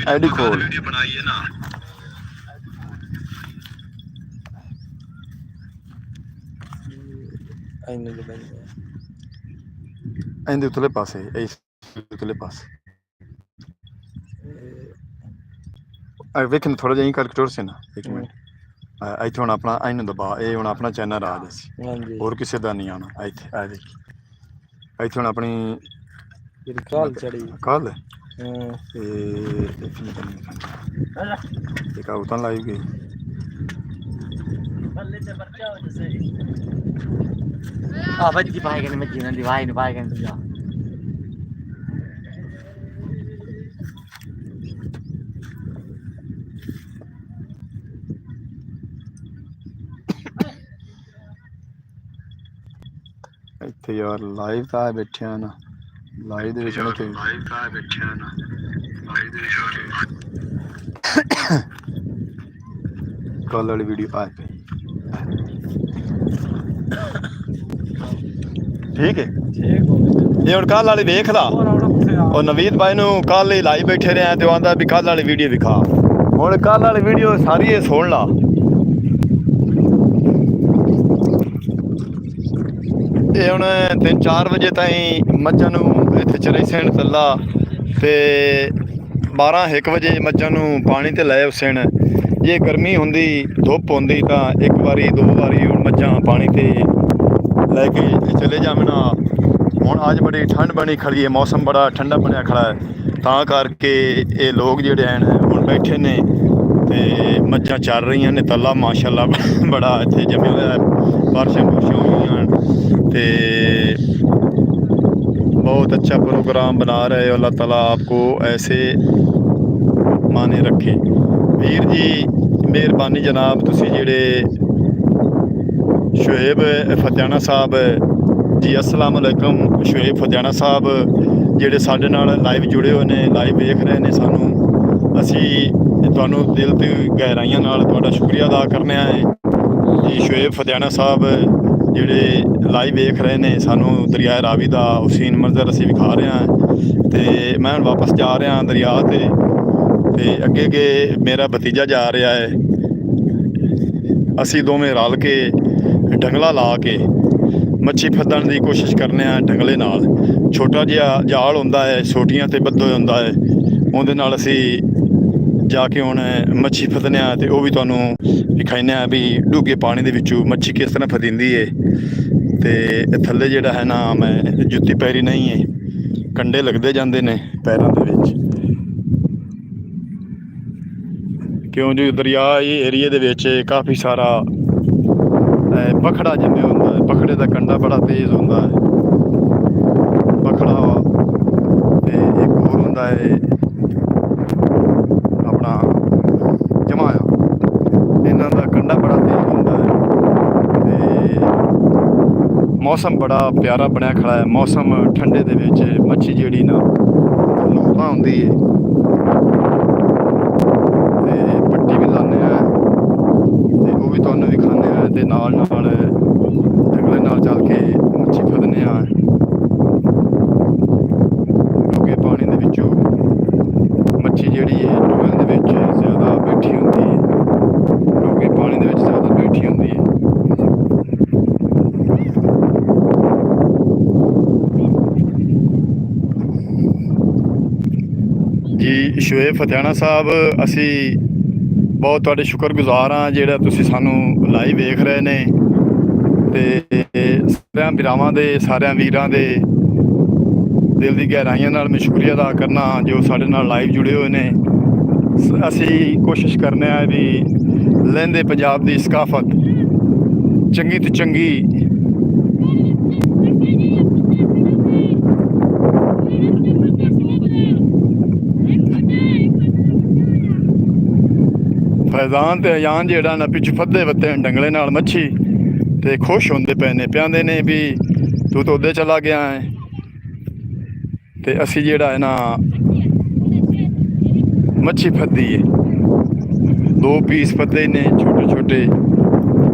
ਆਈਡੀ ਖੋਲ ਇਹਦੇ ਉਤਲੇ ਪਾਸੇ ਇਸ ਉਤਲੇ ਪਾਸੇ ਵੇਖਣ ਥੋੜਾ ਜਿਹਾ ਹੀ ਕਰਕੇ ਟੁਰ ਸੀ ਨਾ ਇੱਕ ਮਿੰਟ ਇੱਥੇ ਹੁਣ ਆਪਣਾ ਇਹਨੂੰ ਦਬਾ ਇਹ ਹੁਣ ਆਪਣਾ ਚੈਨਲ ਆ ਸੀ ਹਾਂਜੀ ਹੋਰ ਕਿਸੇ ਦਾ ਨਹੀਂ ਆਉਣਾ ਇੱਥੇ ਆ ਦੇਖ ਇੱਥੇ ਹੁਣ ਆਪਣੀ ਜਿਹੜੀ ਕਾਲ ਚੜੀ ਕੱਲ ਹਾਂ ਇਹ ਕਾ ਉਤਾਂ ਲਾਈ ਗਈ ਬੱਲੇ ਤੇ ਬੱਚਾ ਹੋ ਜਸੇ ਆ ਵੱਜ ਦੀ ਪਾਏਗਾ ਨਹੀਂ ਮੱਜੀ ਨਾ ਦੀ ਵਾਈ ਨੂੰ ਪਾਏਗਾ ਨਹੀਂ ਜਾ ਇੱਥੇ ਯਾਰ ਲਾਈਵ ਤਾਂ ਆ ਬੈਠਿਆ ਨਾ ਲਾਈਵ ਦੇ ਵਿੱਚ ਤੇ ਲਾਈਵ ਤਾਂ ਆ ਬੈਠਿਆ ਨਾ ਲਾਈਵ ਦੇ ਵਿੱਚ ਕੱਲ ਵਾਲੀ ਵੀਡੀਓ ਆ ਪਈ ਠੀਕ ਹੈ ਇਹ ਹੁਣ ਕੱਲ ਵਾਲੀ ਵੇਖ ਲਾ ਉਹ ਨਵੀਦ ਭਾਈ ਨੂੰ ਕੱਲ ਹੀ ਲਾਈ ਬੈਠੇ ਰਹੇ ਤੇ ਉਹ ਆਂਦਾ ਵੀ ਕੱਲ ਵਾਲੀ ਵੀਡੀਓ ਵਿਖਾ ਹੁਣ ਕੱਲ ਵਾਲੀ ਵੀਡੀਓ ਸਾਰੀ ਇਹ ਸੁਣ ਲਾ ਇਹ ਹੁਣ 3-4 ਵਜੇ ਤਾਈਂ ਮੱਝਾਂ ਨੂੰ ਇੱਥੇ ਚਰੇ ਸੈਣ ਤੱਲਾ ਤੇ 12-1 ਵਜੇ ਮੱਝਾਂ ਨੂੰ ਪਾਣੀ ਤੇ ਲੈ ਉਸਣ ਜੇ ਗਰਮੀ ਹੁੰਦੀ ਧੁੱਪ ਹੁੰਦੀ ਤਾਂ ਇੱਕ ਵਾਰੀ ਦੋ ਵਾਰੀ ਹੁਣ ਮੱਝਾਂ ਪਾਣੀ ਤੇ ਲੈ ਕੇ ਚਲੇ ਜਾਵਣਾ ਹੁਣ ਅੱਜ ਬੜੀ ਠੰਡ ਬਣੀ ਖੜੀ ਹੈ ਮੌਸਮ ਬੜਾ ਠੰਡਾ ਬਣਿਆ ਖੜਾ ਹੈ ਤਾਂ ਕਰਕੇ ਇਹ ਲੋਕ ਜਿਹੜੇ ਹਨ ਹੁਣ ਬੈਠੇ ਨੇ ਤੇ ਮੱਝਾਂ ਚੱਲ ਰਹੀਆਂ ਨੇ ਤੱਲਾ ਮਾਸ਼ਾਅੱਲਾ ਬੜਾ ਇੱਥੇ ਜਮਿਆ ਹੋਇਆ ਬਾਰਿਸ਼ਾਂ ਹੋਈਆਂ ਤੇ बहुत अच्छा प्रोग्राम बना रहे हो अल्लाह ताला आपको ऐसे माने रखे वीर जी मेहरबानी जनाब तुसी जेड़े शुएब फतियाना साहब जी अस्सलाम वालेकुम शुएब फतियाना साहब जेड़े साडे नाल लाइव जुड़े हुए ने लाइव देख रहे ने सानू असी तुहानू दिल ते गहराइयां नाल तुहाडा शुक्रिया अदा करने आए जी शुएब फतियाना साहब ਜਿਹੜੇ ਲਾਈਵ ਵੇਖ ਰਹੇ ਨੇ ਸਾਨੂੰ ਦਰਿਆ ਰਾਵੀ ਦਾ ਹੁਸੈਨ ਮੰਜ਼ਰ ਅਸੀਂ ਵਿਖਾ ਰਹੇ ਹਾਂ ਤੇ ਮੈਂ ਹੁਣ ਵਾਪਸ ਜਾ ਰਿਹਾ ਦਰਿਆ ਤੇ ਅੱਗੇ ਅੱਗੇ ਮੇਰਾ ਭਤੀਜਾ ਜਾ ਰਿਹਾ ਹੈ ਅਸੀਂ ਦੋਵੇਂ ਰਲ ਕੇ ਢੰਗਲਾ ਲਾ ਕੇ ਮੱਛੀ ਫੱਦਣ ਦੀ ਕੋਸ਼ਿਸ਼ ਕਰਨੇ ਆ ਢੰਗਲੇ ਨਾਲ ਛੋਟਾ ਜਿਹਾ ਜਾਲ ਹੁੰਦਾ ਹੈ ਛੋਟੀਆਂ ਤੇ ਬੱਦੋ ਹੁੰਦਾ ਹੈ ਉਹਦੇ ਨਾਲ ਅਸੀਂ ਜਾ ਕੇ ਹੁਣ ਮੱਛੀ ਫੱਦਨੇ ਆ ਤੇ ਉਹ ਵੀ ਤੁਹਾਨੂੰ ਵਿਖਾਉਂਦੇ ਆ ਵੀ ਡੂੰਘੇ ਪਾਣੀ ਦੇ ਵਿੱਚੋਂ ਮੱਛੀ ਕਿਸ ਤਰ੍ਹਾਂ ਫਦੀਂਦੀ ਹੈ ਤੇ ਥੱਲੇ ਜਿਹੜਾ ਹੈ ਨਾ ਮੈਂ ਜੁੱਤੀ ਪੈਰੀ ਨਹੀਂ ਹੈ ਕੰਡੇ ਲੱਗਦੇ ਜਾਂਦੇ ਨੇ ਪੈਰਾਂ ਦੇ ਵਿੱਚ ਕਿਉਂ ਜੋ ਦਰਿਆ ਇਹ ਏਰੀਏ ਦੇ ਵਿੱਚ ਕਾਫੀ ਸਾਰਾ ਪਖੜਾ ਜੰਮਿਆ ਹੁੰਦਾ ਹੈ। ਪਖੜੇ ਦਾ ਕੰਡਾ ਬੜਾ ਤੇਜ਼ ਹੁੰਦਾ ਹੈ। ਪਖੜਾ ਤੇ ਇੱਕ ਹੋਰ ਹੁੰਦਾ ਹੈ ਆਪਣਾ ਜਮਾਇਆ, ਇਹਨਾਂ ਦਾ ਕੰਡਾ ਬੜਾ ਤੇਜ਼ ਹੁੰਦਾ ਹੈ। ਤੇ ਮੌਸਮ ਬੜਾ ਪਿਆਰਾ ਬਣਿਆ ਖੜਾ ਹੈ। ਮੌਸਮ ਠੰਡੇ ਦੇ ਵਿੱਚ ਮੱਛੀ ਜਿਹੜੀ ਨਾ ਲੋਕਾਂ ਹੁੰਦੀ ਹੈ ਤੇ ਪੱਟੀ ਵੀ ਲਾਉਂਦੇ ਆ ਤੇ ਉਹ ਵੀ ਤੁਹਾਨੂੰ ਵਿਖਾਉਂਦੇ ਆ ਤੇ ਨਾਲ ਨਾਲ ਜੰਗਲੇ ਨਾਲ ਚੱਲ ਕੇ ਮੱਛੀ ਫੜਨੇ ਆ। ਕਿਉਂਕਿ ਪਾਣੀ ਦੇ ਵਿੱਚੋਂ ਮੱਛੀ ਜਿਹੜੀ ਹੈ ਡੂੰਘੇ ਦੇ ਵਿੱਚ ਜ਼ਿਆਦਾ ਬੈਠੀ ਹੁੰਦੀ ਹੈ, ਕਿਉਂਕਿ ਪਾਣੀ ਦੇ ਵਿੱਚ ਜ਼ਿਆਦਾ ਬੈਠੀ ਹੁੰਦੀ ਹੈ। ਜੀ ਸ਼ੋਏਬ ਫਤਿਆਣਾ ਸਾਹਿਬ, ਅਸੀਂ ਬਹੁਤ ਤੁਹਾਡੇ ਸ਼ੁਕਰਗੁਜ਼ਾਰ ਹਾਂ ਜਿਹੜਾ ਤੁਸੀਂ ਸਾਨੂੰ ਲਾਈਵ ਵੇਖ ਰਹੇ ਨੇ ਤੇ ਸਾਰਿਆਂ ਵੀਰਾਵਾਂ ਦੇ ਸਾਰਿਆਂ ਵੀਰਾਂ ਦੇ ਦਿਲ ਦੀ ਗਹਿਰਾਈਆਂ ਨਾਲ ਮੈਂ ਸ਼ੁਕਰੀਆ ਅਦਾ ਕਰਨਾ ਜੋ ਸਾਡੇ ਨਾਲ ਲਾਈਵ ਜੁੜੇ ਹੋਏ ਨੇ। ਅਸੀਂ ਕੋਸ਼ਿਸ਼ ਕਰਨੇ ਆ ਵੀ ਲਹਿੰਦੇ ਪੰਜਾਬ ਦੀ ਸਕਾਫਤ ਚੰਗੀ ਤੋਂ ਚੰਗੀ ਫੈਜ਼ਾਨ ਤੇ ਅਯਾਨ ਜਿਹੜਾ ਨਾ ਪਿੱਛੇ ਫੱਦੇ ਵੱਤੇ ਡੰਗਲੇ ਨਾਲ ਮੱਛੀ ਤੇ ਖੁਸ਼ ਹੁੰਦੇ ਪਏ ਨੇ, ਪਿਆਂਦੇ ਨੇ ਵੀ ਤੂੰ ਤਾਂ ਉੱਧੇ ਚਲਾ ਗਿਆ ਹੈ। ਤੇ ਅਸੀਂ ਜਿਹੜਾ ਹੈ ਨਾ ਮੱਛੀ ਫੱਦੀ ਹੈ, 2 ਪੀਸ ਫੱਦੇ ਨੇ ਛੋਟੇ ਛੋਟੇ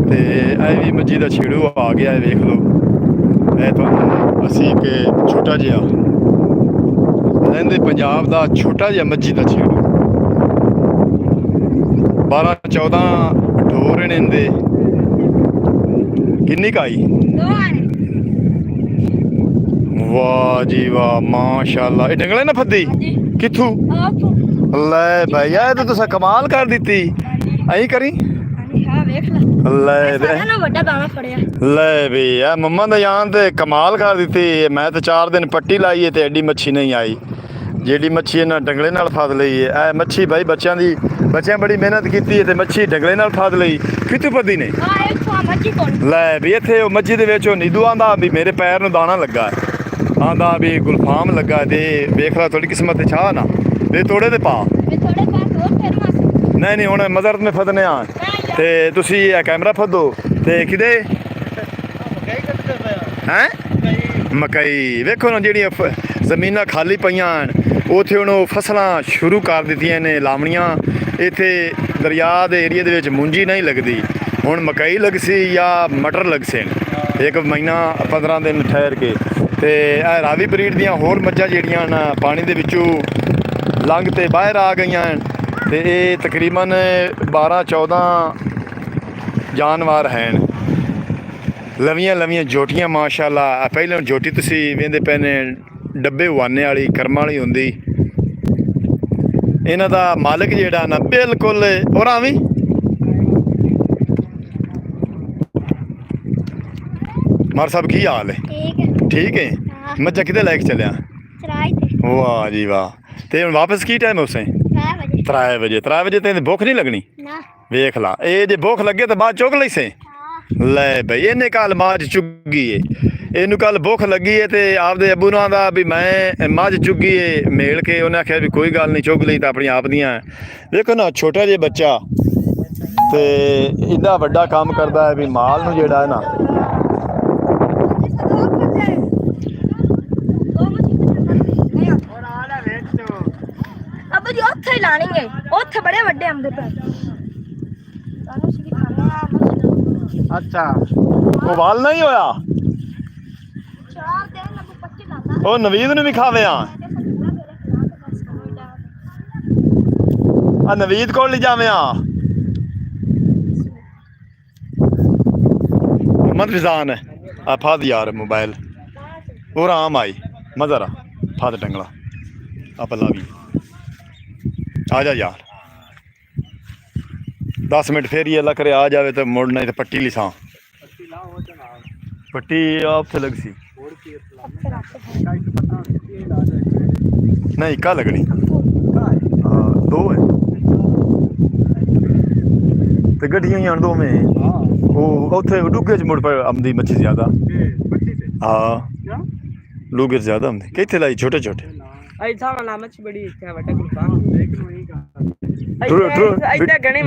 ਤੇ ਇਹ ਵੀ ਮੱਛੀ ਦਾ ਛੇੜੂ ਆ ਗਿਆ ਹੈ, ਵੇਖ ਲਓ। ਇਹ ਤੁਹਾਨੂੰ ਅਸੀਂ ਕਿ ਛੋਟਾ ਜਿਹਾ ਲਹਿੰਦੇ ਪੰਜਾਬ ਦਾ ਛੋਟਾ ਜਿਹਾ ਮੱਛੀ ਦਾ ਛੇੜੂ 12-14 ਢੋਰ ਨੇ ਦੇ ਕਿੰਨੀ ਕਾਈ। ਵਾਹ ਜੀ ਵਾਹ, ਮਾਸ਼ਾਅੱਲਾ। ਇਹ ਡੰਗਲੇ ਨਾ ਫੱਦੀ ਕਿੱਥੋਂ ਲੈ ਭਾਈ, ਇਹ ਤਾਂ ਤੁਸੀਂ ਕਮਾਲ ਕਰ ਦਿੱਤੀ। ਐਂ ਕਰੀ ਲੈ ਲੈ ਵੀ ਆ ਮੰਮਾ ਦਾ ਜਾਨ ਤੇ ਕਮਾਲ ਕਰ ਦਿੱਤੀ। ਮੈਂ ਤਾਂ 4 ਦਿਨ ਪੱਟੀ ਲਾਈ ਹੈ ਤੇ ਐਡੀ ਮੱਛੀ ਨਹੀਂ ਆਈ ਜਿਹੜੀ ਮੱਛੀ ਇਹਨਾਂ ਡੰਗਲੇ ਨਾਲ ਫੜ ਲਈ ਹੈ। ਇਹ ਮੱਛੀ ਭਾਈ ਬੱਚਿਆਂ ਬੜੀ ਮਿਹਨਤ ਕੀਤੀ ਹੈ ਤੇ ਮੱਛੀ ਡੰਗਲੇ ਨਾਲ ਫੜ ਲਈ। ਕਿੱਥੋਂ ਫੱਦੀ ਨੇ ਲੈ ਵੀ ਇੱਥੇ ਉਹ ਮੱਛੀ ਦੇ ਵਿੱਚ ਉਹ ਨੀਦੂ ਆਂਦਾ ਵੀ ਮੇਰੇ ਪੈਰ ਨੂੰ ਦਾਣਾ ਲੱਗਾ, ਆਂਦਾ ਵੀ ਗੁਲਫਾਮ ਲੱਗਾ ਤੇ ਵੇਖ ਲਾ ਤੁਹਾਡੀ ਕਿਸਮਤ ਤੇ ਚਾਹ ਨਾ ਤੇ ਤੋੜੇ ਤੇ ਪਾ। ਨਹੀਂ ਹੁਣ ਮਜ਼ਰ ਮੇ ਫਦਨੇ ਆ ਤੇ ਤੁਸੀਂ ਇਹ ਕੈਮਰਾ ਫਦੋ ਤੇ ਕਿਦੇ ਹੈ ਮਕਈ ਵੇਖੋ ਨਾ ਜਿਹੜੀਆਂ ਜ਼ਮੀਨਾਂ ਖਾਲੀ ਪਈਆਂ ਉੱਥੇ ਹੁਣ ਉਹ ਫਸਲਾਂ ਸ਼ੁਰੂ ਕਰ ਦਿੱਤੀਆਂ ਨੇ ਲਾਉਣੀਆਂ। ਇੱਥੇ ਦਰਿਆ ਦੇ ਏਰੀਏ ਦੇ ਵਿੱਚ ਮੁੰਜੀ ਨਹੀਂ ਲੱਗਦੀ, ਹੁਣ ਮਕਈ ਲੱਗ ਸੀ ਜਾਂ ਮਟਰ ਲੱਗ ਸੇ 1 ਮਹੀਨਾ 15 ਦਿਨ ਠਹਿਰ ਕੇ। ਤੇ ਇਹ ਰਾਵੀ ਬਰੀਡ ਦੀਆਂ ਹੋਰ ਮੱਝਾਂ ਜਿਹੜੀਆਂ ਨਾ ਪਾਣੀ ਦੇ ਵਿੱਚੋਂ ਲੰਘ ਤੇ ਬਾਹਰ ਆ ਗਈਆਂ ਤੇ ਇਹ ਤਕਰੀਬਨ 12-14 ਜਾਨਵਰ ਹਨ। ਲਵੀਆਂ ਜੋਟੀਆਂ ਮਾਸ਼ਾਅੱਲਾ। ਪਹਿਲਾਂ ਜੋਟੀ ਤੁਸੀਂ ਵੇਂਦੇ ਪਏ ਨੇ ਡੱਬੇ ਵਾਨੇ ਵਾਲੀ ਕਰਮਾਂ ਵਾਲੀ ਹੁੰਦੀ। ਇਹਨਾਂ ਦਾ ਮਾਲਕ ਜਿਹੜਾ ਨਾ ਬਿਲਕੁਲ ਹੋਰਾਂ ਵੀ ਮਾਰ ਸਾਹਿਬ ਕੀ ਹਾਲ ਹੈ? ਠੀਕ ਹੈ। ਮੱਝਾਂ ਕਿਤੇ ਲੈ ਕੇ ਚੱਲਿਆ? ਵਾਹ ਜੀ ਵਾਹ। ਤੇ ਹੁਣ ਵਾਪਸ ਕੀ ਟਾਈਮ ਉਸੇ 3 ਵਜੇ ਤੇ ਭੁੱਖ ਨਹੀਂ ਲੱਗਣੀ? ਵੇਖ ਲਾ, ਇਹ ਜੇ ਭੁੱਖ ਲੱਗੇ ਤਾਂ ਬਾਅਦ ਚੁੱਕ ਲਈ ਸੇ। ਲੈ ਬਈ ਇਹਨੇ ਕੱਲ ਮੱਝ ਚੁੱਗੀ ਏ, ਇਹਨੂੰ ਕੱਲ ਭੁੱਖ ਲੱਗੀ ਹੈ ਤੇ ਆਪਦੇ ਅੱਬੂ ਨੂੰ ਆਂਦਾ ਵੀ ਮੈਂ ਮੱਝ ਚੁੱਗੀ ਹੈ ਮੇਲ ਕੇ। ਉਹਨੇ ਆਖਿਆ ਵੀ ਕੋਈ ਗੱਲ ਨਹੀਂ, ਚੁੱਗ ਲਈ ਤਾਂ ਆਪਣੀ ਆਪ ਦੀਆਂ। ਵੇਖੋ ਨਾ ਛੋਟਾ ਜਿਹਾ ਬੱਚਾ ਤੇ ਇੰਨਾ ਵੱਡਾ ਕੰਮ ਕਰਦਾ ਹੈ ਵੀ ਮਾਲ ਨੂੰ ਜਿਹੜਾ ਹੈ ਨਾ ਅੱਬੂ ਜੀ ਉੱਥੇ ਹੀ ਲਾਣੀ ਹੈ, ਉੱਥੇ ਬੜੇ ਵੱਡੇ ਆਉਂਦੇ ਪਏ। ਅੱਛਾ ਉਹ ਵਾਲ ਨਹੀਂ ਹੋਇਆ? 4 ਦਿਨ ਅੱਬੂ 25 ਲਾਂਦਾ। ਉਹ ਨਵੀਦ ਨੂੰ ਵੀ ਖਾਵੇ ਆ ਨਵੀਦ ਕੋਲ ਲੈ ਜਾਵੇਂ ਆ ਮਤ ਫਿਜ਼ਾਨ ਹੈ ਆ ਫਾਦ ਯਾਰ ਮੋਬਾਈਲ ਉਹ ਆਮ ਆਈ ਮਜ਼ਰਾ ਫਾਦ ਟੰਗਲਾ ਆ ਪੱਲਾ ਵੀ ਆ ਜਾ ਯਾਰ 10 ਮਿੰਟ ਫੇਰ ਹੀ ਅੱਲਾ करे आ जावे तो मुड़ नहीं तो पट्टी लिसा पट्टी आपसे लग सी नहीं का लगनी 2 है ਤੇ ਗੱਡੀਆਂ ਹੀ ਆਣ ਦੋ ਮੈਂ ਉਹ ਉੱਥੇ ਡੁੱਗੇ ਚ ਮੁੜ ਪਏ ਆਉਂਦੀ ਮੱਛੀ ਜ਼ਿਆਦਾ ਹਾਂ ਡੁੱਗੇ ਜ਼ਿਆਦਾ ਆਉਂਦੀ ਕਿੱਥੇ ਲਾਈ ਛੋਟੇ ਛੋਟੇ ऐसा वाला मच बड़ी इच्छा बटा गुफा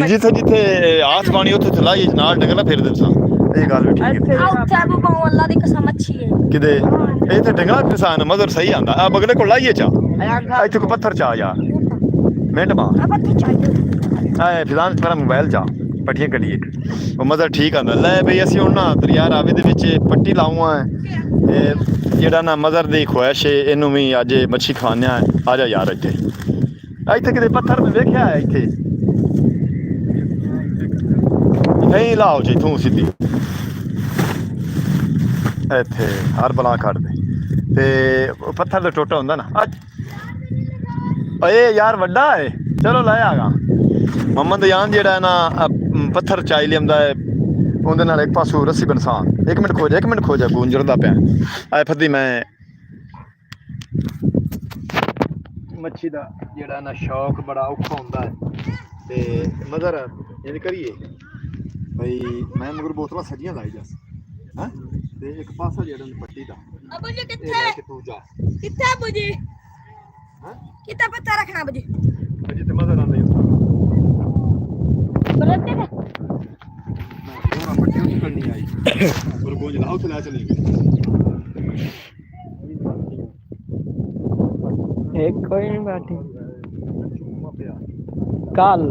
ਜਿੱਥੇ ਜਿੱਥੇ ਆਸ ਬਾਣੀ ਉੱਥੇ ਚਲਾਈ ਨਾਲ ਡੰਗਲਾ ਫੇਰ ਦੇ ਸਾਂ ਇਹ ਗੱਲ ਵੀ ਠੀਕ ਹੈ ਉੱਥੇ ਅਬੂ ਬਾਉ ਅੱਲਾ ਦੀ ਕਸਮ ਅੱਛੀ ਹੈ ਕਿਤੇ ਇਹ ਤੇ ਡੰਗਲਾ ਕਿਸਾਨ ਮਜ਼ਰ ਸਹੀ ਆਂਦਾ ਆ ਬਗਲੇ ਕੋਲ ਲਾਈਏ ਚਾ ਇੱਥੇ ਕੋ ਪੱਥਰ ਚਾ ਯਾਰ ਮਿੰਟ ਮਾਰ ਅਬਾ ਤੂੰ ਚੱਲ ਆ ਫਿਜ਼ਾਨ ਮੇਰਾ ਮੋਬਾਈਲ ਚਾ ਪੱਟੀਆਂ ਕੱਢੀਏ ਉਹ ਮਜ਼ਰ ਠੀਕ ਆਂਦਾ ਲੈ ਬਈ ਅਸੀਂ ਹੁਣ ਨਾ ਦਰਿਆ ਰਾਵੇ ਦੇ ਵਿੱਚ ਪੱਟੀ ਲਾਉਂ ਆ ਜਿਹੜਾ ਨਾ ਮਜ਼ਰ ਦੀ ਖੁਆਇਸ਼ ਇਹਨੂੰ ਵੀ ਅੱਜ ਮੱਛੀ ਖਾਣੇ ਆ ਜਾ ਯਾਰ ਇੱਥੇ ਇੱਥੇ ਕਿਤੇ ਪੱਥਰ ਤੇ ਵੇਖਿਆ ਹੈ ਇੱਥੇ ਨਹੀਂ ਲਾਓ ਜੀ ਤੂੰ ਸਿੱਧੀ ਇੱਥੇ ਹਰ ਬਲਾ ਕੱਢ ਦੇ ਤੇ ਪੱਥਰ ਦਾ ਟੋਟਾ ਹੁੰਦਾ ਨਾ ਏ ਯਾਰ ਵੱਡਾ ਹੈ ਚਲੋ ਲੈ ਆਗਾ ਮੁਹੰਮਦ ਯਾਨ ਜਿਹੜਾ ਨਾ ਪੱਥਰ ਚਾਈ ਲਿਆਉਂਦਾ ਹੈ ਉਹਦੇ ਨਾਲ ਇੱਕ ਪਾਸੋਂ ਰੱਸੀ ਬੰਨਸਾਂ 1 ਮਿੰਟ ਖੋ ਜਾ ਗੂੰਜਰਦਾ ਪਿਆ ਆਏ ਫੱਦੀ ਮੈਂ ਮੱਛੀ ਦਾ ਜਿਹੜਾ ਨਾ ਸ਼ੌਕ ਬੜਾ ਔਖਾ ਹੁੰਦਾ ਹੈ ਤੇ ਮਜ਼ਰ ਇਹ ਕਰੀਏ ਬਈ ਮੈਂ ਮਗਰ ਬੋਤਲਾਂ ਸਜੀਆਂ ਲਾਈ ਜਸ ਹਾਂ ਤੇ ਇੱਕ ਪਾਸਾ ਜਿਹੜਾ ਪੱਟੀ ਦਾ ਅਬੂ ਜੀ ਕਿੱਥੇ ਤੂੰ ਜਾ ਕਿੱਥੇ ਅਬੂ ਜੀ ਹਾਂ ਕਿੱਥੇ ਪੱਤਾ ਰੱਖਣਾ ਅਬੂ ਜੀ ਅਜੇ ਤੇ ਮਜ਼ਰ ਆਉਂਦਾ ਬਰਤੇ ਦੇ ਉਹਨਾਂ ਪੱਟੀ ਉੱਚ ਕਰਨੀ ਆਈ ਪਰ ਗੋਂਜ ਲਾਓ ਤੇ ਲੈ ਚਲੇ ਗਏ एक कोई नहीं बैठी कल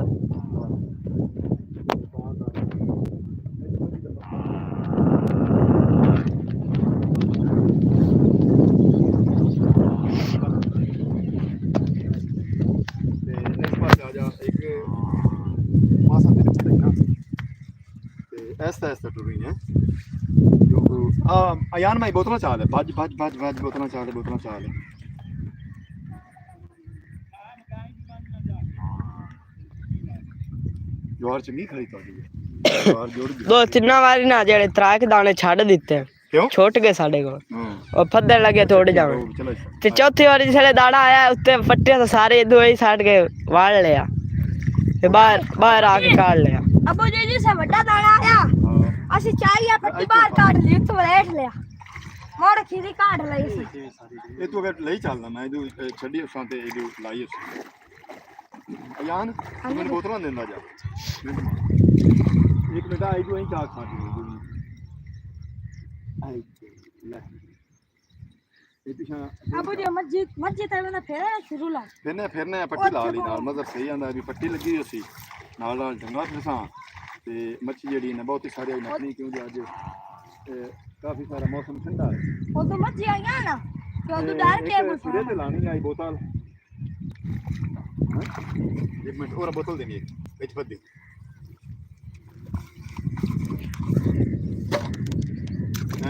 ऐसा टूर रही है अयान मैं बोतल चाल है भज बोतल चाल है ਜਵਾਰ ਚੰਗੀ ਖੜੀ ਤੁਹਾਡੀ ਜਵਾਰ ਜੋੜ ਗਈ दो तीन बारी ना जेड़े त्राक दाने छड़ दिते क्यों छूट गए साडे को ਹਾਂ और फद्दे लगे थोड़े जावे ਚਲੋ ते चौथी बारी जिसले दाड़ा आया उत्ते पट्टे तो सारे दो ही साट के वाड़ लिया ते बाहर आके काट लिया ਅਬੂ ਜੀ ਜੀ ਸੇ ਵੱਡਾ ਦਾਣਾ ਆਇਆ ਅਸੀਂ ਚਾਹੀਏ ਪੱਟੀ ਬਾਹਰ ਕੱਢ ਲਈ ਤੂੰ ਲੈਟ ਲਿਆ ਮੋੜ ਖੀਰੀ ਕੱਢ ਲਈ ਸੀ ਇਹ ਤੂੰ ਅਗਰ ਲਈ ਚੱਲਦਾ ਮੈਂ ਇਹਨੂੰ ਛੱਡੀ ਉਸਾਂ ਤੇ ਇਹਨੂੰ ਲਾਈ ਉਸ ਅਯਾਨ ਮੈਨੂੰ ਬੋਤਲਾਂ ਦਿੰਦਾ ਜਾ ਇੱਕ ਮਿੰਟ ਆਈ ਤੂੰ ਐਂ ਚਾਹ ਖਾਦੀ ਆਈ ਲੈ ਇਹ ਪਿਛਾ ਅਬੂ ਜੀ ਮਸਜਿਦ ਤੇ ਮੈਂ ਫੇਰ ਸ਼ੁਰੂ ਲਾ ਫਿਰਨੇ ਪੱਟੀ ਲਾ ਲਈ ਨਾਲ ਮਜ਼ਰ ਸਹੀ ਆਂਦਾ ਵੀ ਪੱਟੀ ਲੱਗੀ ਹੋਈ ਸੀ ਨਾਲ ਢੰਗਾ ਫਿਰਸਾਂ ਤੇ ਮੱਛੀ ਜਿਹੜੀ ਨਾ ਬਹੁਤ ਸਾਰੀ ਆਈ ਨਕਲੀ ਕਿਉਂਕਿ ਅੱਜ ਕਾਫੀ ਸਾਰਾ ਮੌਸਮ ਠੰਡਾ ਹੈ ਉਹ ਤਾਂ ਮੱਛੀ ਆਈਆਂ ਨਾ ਤੇ ਉਹ ਡਰ ਕੇ ਸਿਰੇ ਤੇ ਲਾਣੀ ਆਈ ਬੋਤਲ एक मिनट और बोतल देनी एक फद्दी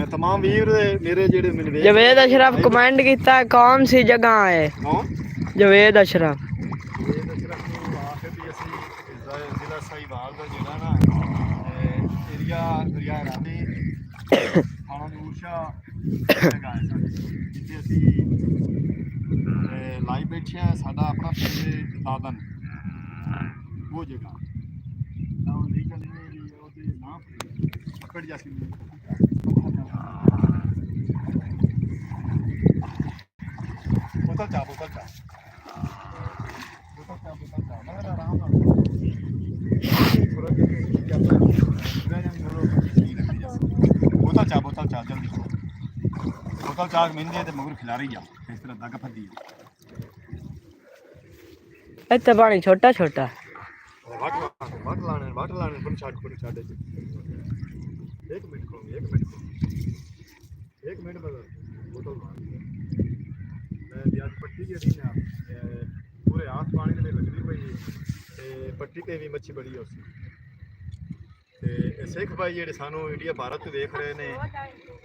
तमाम वीर मेरे जेड़े मैंने जवेद अशरफ कमेंट कीता कौन सी जगह है कौन जवेद अशरफ जिला साहिवाल का जेड़ा ना एरिया दरिया रावी थाना नूरशाह जगह है जिथे ਅਸੀਂ ਲਾਈ ਬੈਠੇ ਆ ਸਾਡਾ ਆਪਣਾ ਪਿੰਡ ਦਾਦਨ ਉਹ ਜਗ੍ਹਾ ਤਾਂ ਉਹ ਨਹੀਂ ਚੱਲਣੀ ਉਹਦੇ ਨਾ ਪਕੜ ਜਾ ਸੀ ਬੋਤਲ ਚਾ ਮਗਰ ਆਰਾਮ ਨਾਲ ਬੋਤਲ ਚਾ ਜਲਦੀ ਬੋਤਲ ਚਾਹ ਮਿੰਦੇ ਤੇ ਮਗਰ ਖਿਲਾ ਰਹੀ ਜਾ ਇਸ ਤਰ੍ਹਾਂ ਦਗ ਫੱਦੀ इतना पानी छोटा छोटा वाट लाने पर छाट एक मिनट बोतल मैं आज पट्टी जी ना पूरे आस पानी के लगती पई पट्टी ते भी मच्छी बड़ी है उसकी सिख भाई ਜਿਹੜੇ ਸਾਨੂੰ ਇੰਡੀਆ ਭਾਰਤ ਤੋਂ ਦੇਖ ਰਹੇ ਨੇ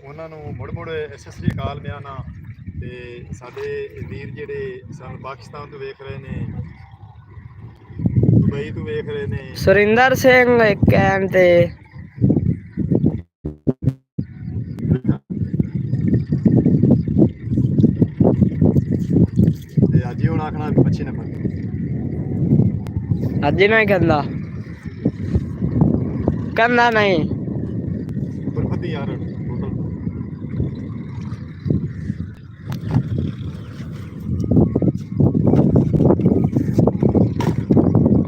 ਉਹਨਾਂ ਨੂੰ ਮੁੜ ਸਤਿ ਸ੍ਰੀ ਅਕਾਲ ਮਿਆਨਾ ਤੇ ਸਾਡੇ ਵੀਰ ਜਿਹੜੇ ਸਾਨੂੰ ਪਾਕਿਸਤਾਨ ਤੋਂ ਵੇਖ ਰਹੇ ਨੇ ਦੁਬਈ ਤੋਂ ਵੇਖ ਰਹੇ ਨੇ ਸੁਰਿੰਦਰ ਸਿੰਘ ਕਹਿਣ ਤੇ ਅੱਜ ਹੀ ਹੁਣ ਆਖਣਾ ਮੱਛੀ ਨਾ ਫੜ ਅੱਜ ਹੀ ਨਾ ਕਹਿੰਦਾ कंधा नहीं बरफती यार बोतल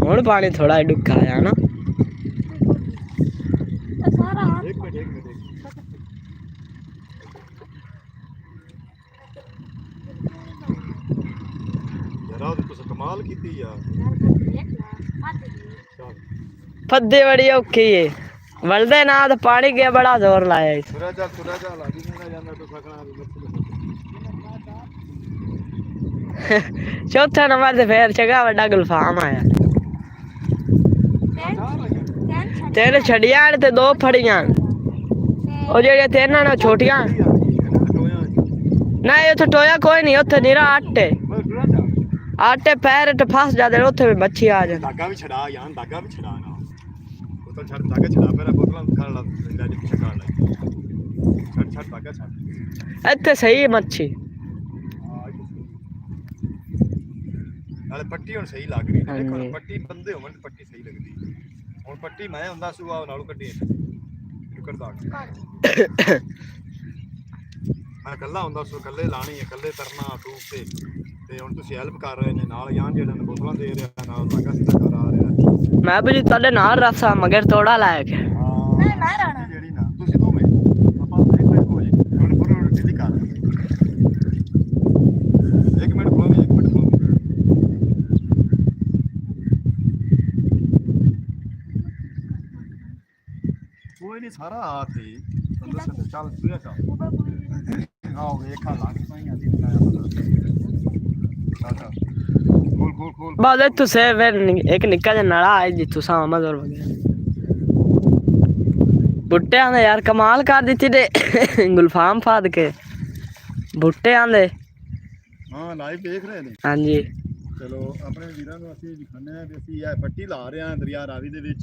हुण पानी थोड़ा डुक्का आया ना सारा हाथ एक मिनट यार तो कमाल की थी यार चल फद्दे बड़ी औखी है वलदे ना तो पानी के बड़ा जोर लाया इस। तुरा चल आगे नहीं जाना तो सकना चौथा नंबर से फिर चंगा बड़ा गुलफाम आया तेरे छड़ियां ने ते दो फड़ियां ओ जेड़े तेरे ना छोटियां ना ये तो टोया कोई नहीं उत्थे निरा आटे आटे पैर च फस जाते उत्थे भी मच्छी आ जाती धागा भी छड़ा यार धागा भी छड़ा ना बोतल छड़ धागा छड़ा मेरा बोतल खा ला ले पीछे काट ला छड़ धागा छड़ इत्थे सही है मच्छी ਨਾਲੇ ਪੱਟੀ ਹੁਣ ਸਹੀ ਲੱਗ ਰਹੀ ਹੈ ਦੇਖੋ ਹਾਂਜੀ। ਪੱਟੀ ਬੰਦੇ ਹੋਣ ਤੇ ਪੱਟੀ ਸਹੀ ਲੱਗਦੀ ਹੁਣ ਪੱਟੀ ਮੈਂ ਹੁੰਦਾ ਸੂਆ ਨਾਲੋਂ ਕੱਢੀ ਕਰਦਾ ਮੈਂ ਕੱਲਾ ਹੁੰਦਾ ਸੋ ਕੱਲੇ ਲਾਣੀ ਹੈ ਕੱਲੇ ਤਰਨਾ ਟੂਬ ਤੇ ਹੁਣ ਤੁਸੀਂ ਹੈਲਪ ਕਰ ਰਹੇ ਨੇ ਨਾਲ ਜਾਂ ਜਿਹੜਾ ਨੇ ਬੋਤਲਾਂ ਦੇ ਰਿਹਾ ਨਾਲ ਲੱਗਾ ਸਿੱਧਾ ਕਰ ਆ ਰਿਹਾ मैं भी तेरे नाल रसा मगर थोड़ा लायक है नहीं मैं रहना ਜਿਹੜੀ ਨਾ ਤੁਸੀਂ ਦੋਵੇਂ ਆਪਾਂ ਇੱਕ ਮਿੰਟ ਹੋ ਜੇ ਹੁਣ ਪੂਰਾ ਢਿੱਲੀ ਕਰ ਇੱਕ ਮਿੰਟ ਖਲੋ कोई नहीं सारा हाथ है चल सुया चल आओ देखा लाख पाई आती बनाया अच्छा खोल खोल खोल बाद तू से फिर एक निक्का जिहा नाला है जिथू सामा जोर वगैरह बुट्टे आंदे यार कमाल कर दी ते गुलफाम फाद के बुट्टे आंदे हाँ लाइव देख रहे हैं हाँ जी चलो अपने ਵੀਰਾਂ ਨੂੰ ਅਸੀਂ ਦਿਖਾਉਂਦੇ ਹਾਂ ਕਿ ਅਸੀਂ ਇਹ ਪੱਟੀ ਲਾ ਰਹੇ ਹਾਂ ਦਰਿਆ ਰਾਵੀ ਦੇ ਵਿੱਚ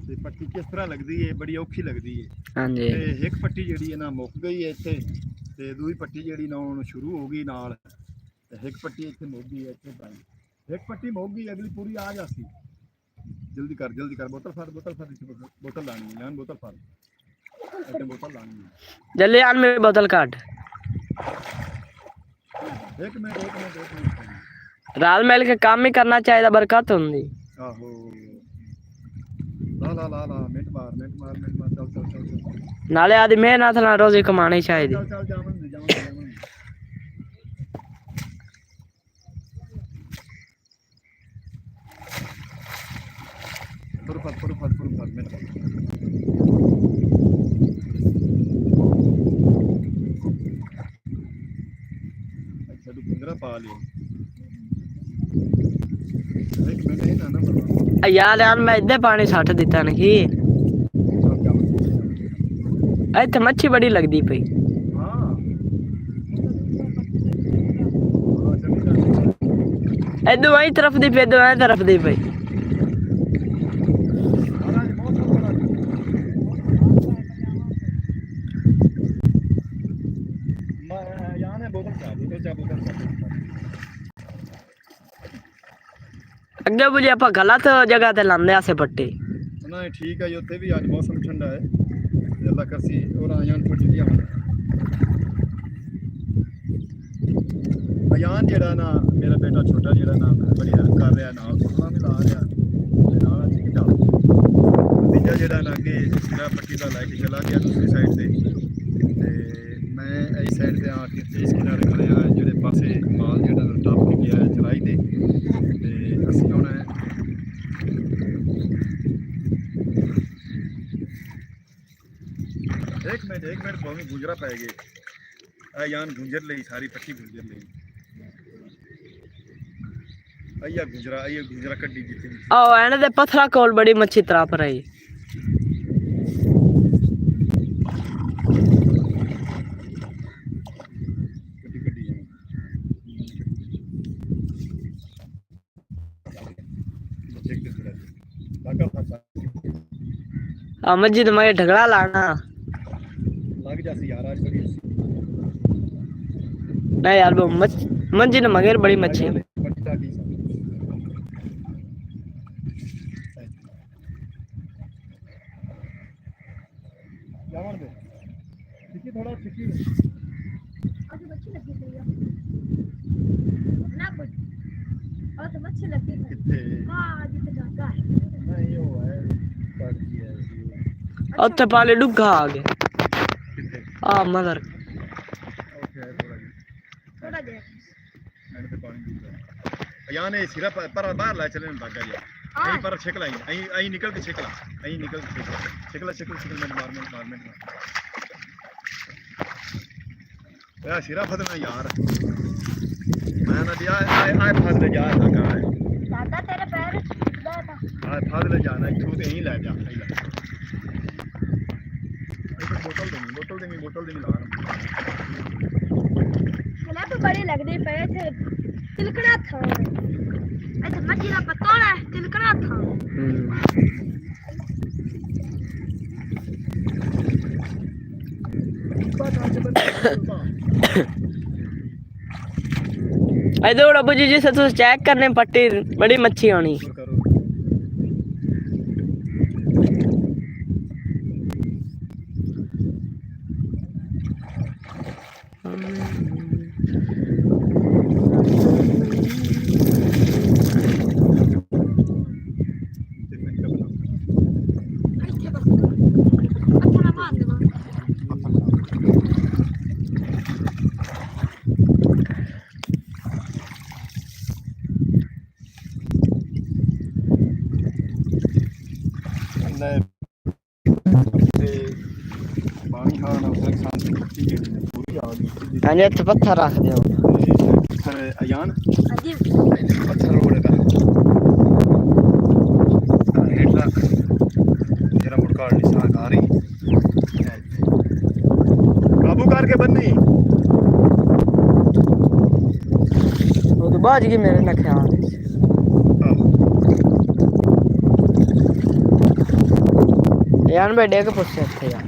ਤੇ ਪੱਟੀ ਕਿਸ ਤਰ੍ਹਾਂ ਲੱਗਦੀ ਹੈ ਬੜੀ ਔਖੀ ਲੱਗਦੀ ਹੈ हाँ जी ਤੇ ਇੱਕ ਪੱਟੀ ਜਿਹੜੀ ਹੈ ਨਾ ਮੁੱਕ ਗਈ ਹੈ ਇੱਥੇ ਤੇ ਦੂਜੀ ਪੱਟੀ ਜਿਹੜੀ ਨਾ ਹੁਣ ਸ਼ੁਰੂ ਹੋ ਗਈ ਨਾਲ ਤੇ ਇੱਕ ਪੱਟੀ ਇੱਥੇ ਮੁੱਕ ਗਈ ਹੈ ਇੱਥੇ ਪਾਈ ਇੱਕ ਪੱਟੀ ਮੁੱਕ ਗਈ ਅਗਲੀ ਪੂਰੀ ਆ ਜਾਸੀ ਜਲਦੀ ਕਰ ਬੋਤਲ ਫੜ ਇੱਥੇ ਬੋਤਲ ਲਾਣੀ ਹੈ ਜਾਨ ਬੋਤਲ ਫੜ ਇੱਥੇ ਬੋਤਲ ਲਾਣੀ ਹੈ जल्दी आन मेरी बोतल काट ਇੱਕ ਮਿੰਟ राल मिल के काम ही करना चाहिए बरकत होंगी ਆਹੋ ਲਾ ਮਿੰਟ ਮਾਰ ਚੱਲ नाले आदि मेहनत ना रोजी कमानी चाहिए ਚੱਲ ਜਾਵਾਂਗੇ ਫੁਰਫਤ ਮਿੰਟ ਅੱਛਾ ਤੂੰ ਪਿੰਗਰਾ ਪਾ ਲਿਓ ਇੱਕ ਮਿੰਟ ਇਹ ਨਾ यार यार मैं इधर पानी सट दिता नहीं इतने मच्छी बड़ी लगती पई इधर वही तरफ दी पे इधर वही तरफ दी पई अगे बुझे आप गलत जगह ते लांदे आसे पट्टी नहीं ठीक है उत्थे भी आज मौसम ठंडा है अल्लाह करसी और आयान को चलिया आयान जेड़ा ना मेरा बेटा छोटा जेड़ा ना बड़ी हेल्प कर रहा ना फसला भी ला रहा नाल अच्छी की डाल तीजा जेड़ा ना अगे सिरा पट्टी दा लेके चला गया दूसरी साइड से मैं इस साइड से आके इस किनारे खड़े आ जेड़े पासे माल जेड़ा ना टप के गया चलाई दे ਅਸੀਂ ਹੁਣ एक मिनट भाਵੇਂ ਗੁੰਜਰਾ ਪੈ ਗਏ ਆ ਯਾਨ ਗੁੰਜਰ ਲਈ ਸਾਰੀ ਪੱਟੀ ਗੁੰਜਰ ਲਈ ਆਇਆ ਗੁੰਜਰਾ ਕੱਢੀ ਜਿੱਥੇ ओ एने दे पत्थरा कोल बड़ी मच्छी तराप रही मस्जिद में ढगड़ा लाना लग जासी यार आज बड़ी नहीं यार वो मस्जिद मगर बड़ी मच्छी है ਜਾਵਣ ਦੇ ਸਿੱਕੀ ਥੋੜਾ ਸਿੱਕੀ आज मच्छी लगी थी ना कुछ और तो मच्छी लगी थी ਕਿੱਥੇ हाँ आज तो जाता है ਨਹੀਂ ਉਹ ਹੈ ਕੱਢੀ ਹੈ ਉੱਥੇ ਪਾਲੇ ਡੁੱਗਾ ਆ ਗਿਆ ਕਿੱਥੇ ਆ ਮਦਰ ਉੱਥੇ ਹੈ ਥੋੜਾ ਜਿਹਾ थोड़ा देर मैंने तो पानी पीता यार ने सिरा पर बाहर ला चले भागा जा हाँ। यहीं पर छिकला यहीं निकल के छिकला यहीं निकल के छिकला मैं मार यार सिरा फदना यार मैं ना दिया आए फदले जा लगा है दादा तेरे पैर खुदा था आए फदले जाना तू तो यहीं ले जा बोतल देनी ला चला तो बड़ी लग रही पे थे तिलकना था ऐसे मच्छी का पत्ता है तिलकना था इधर अबू जी से तो चेक करने पट्टी बड़ी मच्छी आनी करो अपना मार दे पानी खाना उसने शांति पट्टी जेडी पूरी आ गई यानी इत्थे पत्थर रख दियो पत्थर अयान अजी पत्थर उड़ेगा हेडला तेरा मुड़का निशान आ रही काबू करके बन्नी वो तो बाज गई मेरे ना ख्याल यार भाई डेग पुछे थे यार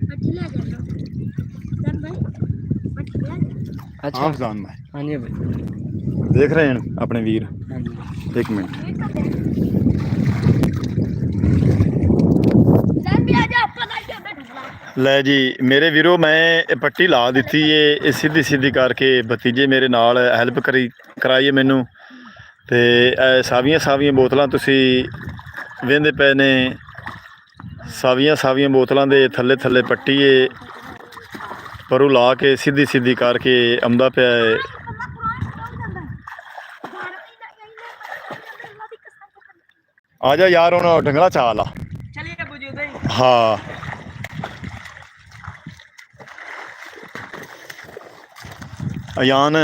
मच्छी ले जा लो चल भाई मच्छी ले जा अच्छा हाँ फजान भाई हाँ जी भाई देख रहे हैं अपने वीर हाँ जी एक मिनट चल भी आ जा पता क्या बैठा ਲੈ ਜੀ ਮੇਰੇ ਵੀਰੋ ਮੈਂ ਇਹ ਪੱਟੀ ਲਾ ਦਿੱਤੀ ਏ ਇਹ ਸਿੱਧੀ ਸਿੱਧੀ ਕਰਕੇ ਭਤੀਜੇ ਮੇਰੇ ਨਾਲ ਹੈਲਪ ਕਰਾਈਏ ਮੈਨੂੰ ਤੇ ਇਹ ਸਾਵੀਆਂ ਬੋਤਲਾਂ ਤੁਸੀਂ ਵੇਂਦੇ ਪਏ ਨੇ ਸਾਵੀਆਂ ਬੋਤਲਾਂ ਦੇ ਥੱਲੇ ਪੱਟੀ ਏ ਪਰੂ ਲਾ ਕੇ ਸਿੱਧੀ ਕਰਕੇ ਆਉਂਦਾ ਪਿਆ ਏ ਆ ਜਾ ਯਾਰ ਹੁਣ ਢੰਗਲਾ ਚਾਲ ਆ चलिए अबू जी उधर ਹਾਂ ਅਯਾਨ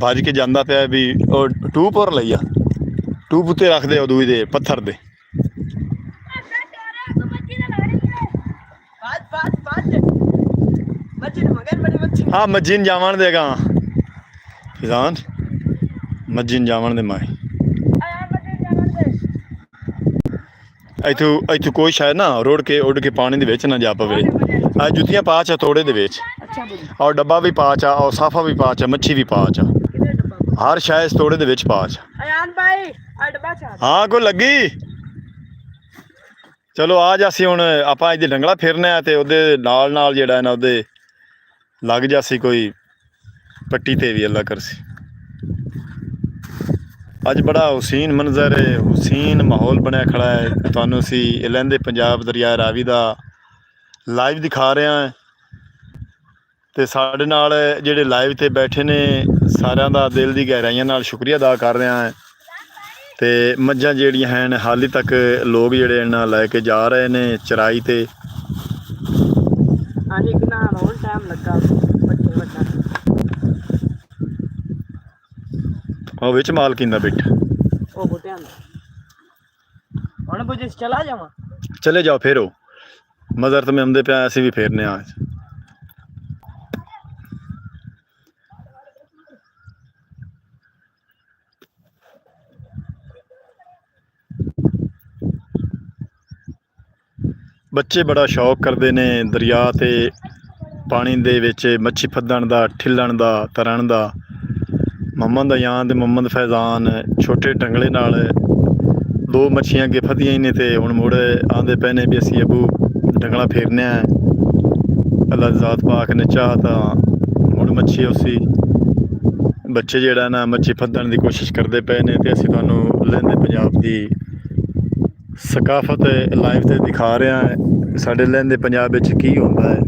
ਭੱਜ ਕੇ ਜਾਂਦਾ ਪਿਆ ਵੀ ਉਹ ਟੂਬ ਪਰ ਲਈਆ ਟੂਬ ਉੱਤੇ ਰੱਖਦੇ ਉਹ ਦੂਈ ਦੇ ਪੱਥਰ ਦੇ ਹਾਂ ਮਜੀਨ ਜਾਵਣ ਦੇਗਾ ਫਿਜ਼ਾਨ ਮਜੀਨ ਜਾਵਣ ਦੇ ਮੈਂ ਇੱਥੋਂ ਕੋਈ ਸ਼ਾਇਦ ਨਾ ਰੋੜ ਕੇ ਉੱਡ ਕੇ ਪਾਣੀ ਦੇ ਵਿੱਚ ਨਾ ਜਾ ਪਵੇ ਆ ਜੁੱਤੀਆਂ ਪਾ ਚਾ ਤੋੜੇ ਦੇ ਵਿੱਚ ਔਰ ਡੱਬਾ ਵੀ ਪਾ ਚਾ ਔਰ ਸਾਫਾ ਵੀ ਪਾ ਚਾ ਮੱਛੀ ਵੀ ਪਾ ਚਾ ਹਰ ਸ਼ਾਇਦ ਤੋੜੇ ਦੇ ਵਿੱਚ ਪਾ ਚਾ अयान भाई अडबा चाह ਹਾਂ ਕੋਈ ਲੱਗੀ ਚਲੋ ਆ ਜਾਸੀ ਹੁਣ ਆਪਾਂ ਇਹਦੇ ਡੰਗਲਾ ਫਿਰਨਾ ਹੈ ਤੇ ਉਹਦੇ ਨਾਲ ਜਿਹੜਾ ਨਾ ਉਹਦੇ ਲੱਗ ਜਾਸੀ ਕੋਈ ਪੱਟੀ ਤੇ ਵੀ ਅੱਲਾ ਕਰਸੀ ਅੱਜ ਬੜਾ ਹੁਸੀਨ ਮੰਜ਼ਰ ਹੈ ਹੁਸੀਨ ਮਾਹੌਲ ਬਣਿਆ ਖੜਾ ਹੈ ਤੁਹਾਨੂੰ ਅਸੀਂ ਲਹਿੰਦੇ ਪੰਜਾਬ ਦਰਿਆ ਰਾਵੀ ਦਾ ਲਾਈਵ ਦਿਖਾ ਰਹੇ ਹਾਂ ਤੇ ਸਾਡੇ ਨਾਲ ਜਿਹੜੇ ਲਾਈਵ ਤੇ ਬੈਠੇ ਨੇ ਸਾਰਿਆਂ ਦਾ ਦਿਲ ਦੀ ਗਹਿਰਾਈਆਂ ਨਾਲ ਸ਼ੁਕਰੀਆ ਅਦਾ ਕਰ ਰਿਹਾ ਹਾਂ ਤੇ ਮੱਝਾਂ ਜਿਹੜੀਆਂ ਹਨ ਹਾਲੇ ਤੱਕ ਲੋਕ ਜਿਹੜੇ ਇਹਨਾਂ ਲੈ ਕੇ ਜਾ ਰਹੇ ਨੇ ਚਰਾਈ ਤੇ हाँ जी कितना रोल टाइम लगा बच्चे बच्चा ਉਹ ਵਿੱਚ ਮਾਲਕਿਨ ਦਾ ਬੈਠਾ ओ बुटियां ਹੁਣ ਬੁਝੇ ਚਲਾ ਜਾਵਾਂ ਚਲੇ ਜਾਓ ਫੇਰੋ ਮਜ਼ਰ ਤੇ ਮੈਂ ਆਉਂਦੇ ਪਿਆ ਅਸੀਂ ਵੀ ਫੇਰਨੇ ਆ ਅੱਜ ਬੱਚੇ ਬੜਾ ਸ਼ੌਕ ਕਰਦੇ ਨੇ ਦਰਿਆ ਤੇ ਪਾਣੀ ਦੇ ਵਿੱਚ ਮੱਛੀ ਫੱਦਣ ਦਾ, ਠਿੱਲਣ ਦਾ, ਤਰਨ ਦਾ। ਮੁਹੰਮਦ ਅਯਾਨ ਤੇ ਮੁਹੰਮਦ ਫੈਜ਼ਾਨ ਛੋਟੇ ਟੰਗਲੇ ਨਾਲ 2 ਮੱਛੀਆਂ ਅੱਗੇ ਫਦੀਆਂ ਹੀ ਨੇ ਤੇ ਹੁਣ ਮੁੜ ਆਂਦੇ ਪਏ ਨੇ ਵੀ ਅਸੀਂ ਅੱਗੂ ਡੰਗਲਾ ਫੇਰਨੇ ਆ। ਅੱਲਾ ਦੀ ਜ਼ਾਤ ਪਾਕ ਨੇ ਚਾਹ ਤਾਂ ਹੁਣ ਮੱਛੀ ਉਸੀ ਬੱਚੇ ਜਿਹੜਾ ਨਾ ਮੱਛੀ ਫੱਦਣ ਦੀ ਕੋਸ਼ਿਸ਼ ਕਰਦੇ ਪਏ ਨੇ ਤੇ ਅਸੀਂ ਤੁਹਾਨੂੰ ਲਹਿੰਦੇ ਪੰਜਾਬ ਦੀ ਸਕਾਫਤ ਲਾਈਵ ਤੇ ਦਿਖਾ ਰਹੇ ਹਾਂ। ਸਾਡੇ ਲਹਿੰਦੇ ਪੰਜਾਬ ਵਿੱਚ ਕੀ ਹੁੰਦਾ ਹੈ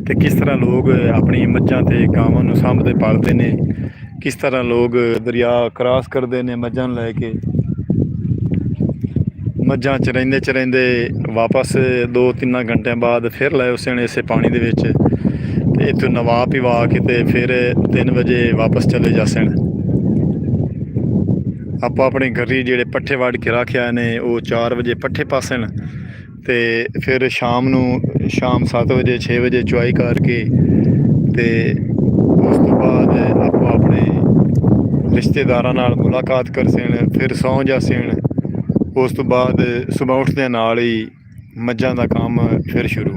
ਤੇ ਕਿਸ ਤਰ੍ਹਾਂ ਲੋਕ ਆਪਣੀ ਮੱਝਾਂ ਤੇ ਗਾਵਾਂ ਨੂੰ ਸਾਂਭਦੇ ਪਾਲਦੇ ਨੇ, ਕਿਸ ਤਰ੍ਹਾਂ ਲੋਕ ਦਰਿਆ ਕ੍ਰਾਸ ਕਰਦੇ ਨੇ ਮੱਝਾਂ ਨੂੰ ਲੈ ਕੇ। ਮੱਝਾਂ ਚਰਾਉਂਦੇ ਵਾਪਸ 2-3 ਘੰਟਿਆਂ ਬਾਅਦ ਫਿਰ ਲੈ ਉਸੇ ਨੇ ਇਸੇ ਪਾਣੀ ਦੇ ਵਿੱਚ ਤੇ ਇੱਥੋਂ ਨਵਾ ਪਿਵਾ ਕੇ ਤੇ ਫਿਰ 3 ਵਜੇ ਵਾਪਸ ਚਲੇ ਜਾਸਣ। ਆਪਾਂ ਆਪਣੇ ਘਰੀ ਜਿਹੜੇ ਪੱਠੇ ਵੱਢ ਕੇ ਰੱਖਿਆ ਨੇ ਉਹ 4 ਵਜੇ ਪੱਠੇ ਪਾਸਣ ਤੇ ਫਿਰ ਸ਼ਾਮ 7 ਵਜੇ 6 ਵਜੇ ਚੁਆਈ ਕਰਕੇ ਤੇ ਉਸ ਤੋਂ ਬਾਅਦ ਆਪਾਂ ਆਪਣੇ ਰਿਸ਼ਤੇਦਾਰਾਂ ਨਾਲ ਮੁਲਾਕਾਤ ਕਰ ਸਣ, ਫਿਰ ਸੌਂ ਜਾ ਸਣ। ਉਸ ਤੋਂ ਬਾਅਦ ਸੁਬਾਹ ਉੱਠਦੇ ਨਾਲ ਹੀ ਮੱਝਾਂ ਦਾ ਕੰਮ ਫਿਰ ਸ਼ੁਰੂ।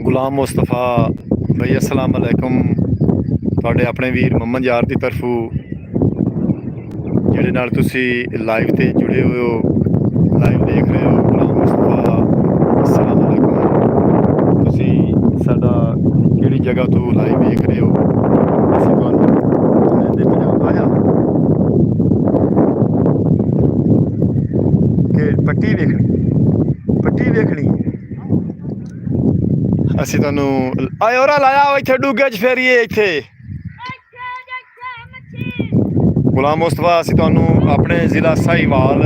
ਗੁਲਾਮ ਮੁਸਤਫਾ ਬਈ ਅਸਲਾਮ ਅਲੈਕੁਮ, ਤੁਹਾਡੇ ਆਪਣੇ ਵੀਰ ਮੁਹੰਮਦ ਯਾਰ ਦੀ ਤਰਫੋਂ ਜਿਹੜੇ ਨਾਲ ਤੁਸੀਂ ਲਾਈਵ ਤੇ ਜੁੜੇ ਹੋਏ ਹੋ, ਲਾਈਵ ਦੇਖ ਰਹੇ ਹੋ। ਗੁਲਾਮ ਮੁਸਤਫਾ ਅਸਲਾਮ ਅਲੈਕੁਮ, ਤੁਸੀਂ ਸਾਡਾ ਕਿਹੜੀ ਜਗ੍ਹਾ ਤੋਂ ਲਾਈਵ ਵੇਖ ਰਹੇ ਹੋ? ਅਸੀਂ ਤੁਹਾਨੂੰ ਲਹਿੰਦੇ ਪੰਜਾਬ ਆ ਜਾ ਕਿ ਪੱਟੀ ਵੇਖਣੀ ਅਸੀਂ ਤੁਹਾਨੂੰ ਆਏ ਹੋਰਾ ਲਾਇਆ ਇੱਥੇ ਡੂਗੇ 'ਚ ਫੇਰੀਏ ਇੱਥੇ। ਗੁਲਾਮ ਮੁਸਤਫਾ ਅਸੀਂ ਤੁਹਾਨੂੰ ਆਪਣੇ ਜ਼ਿਲ੍ਹਾ ਸਾਹੀਵਾਲ,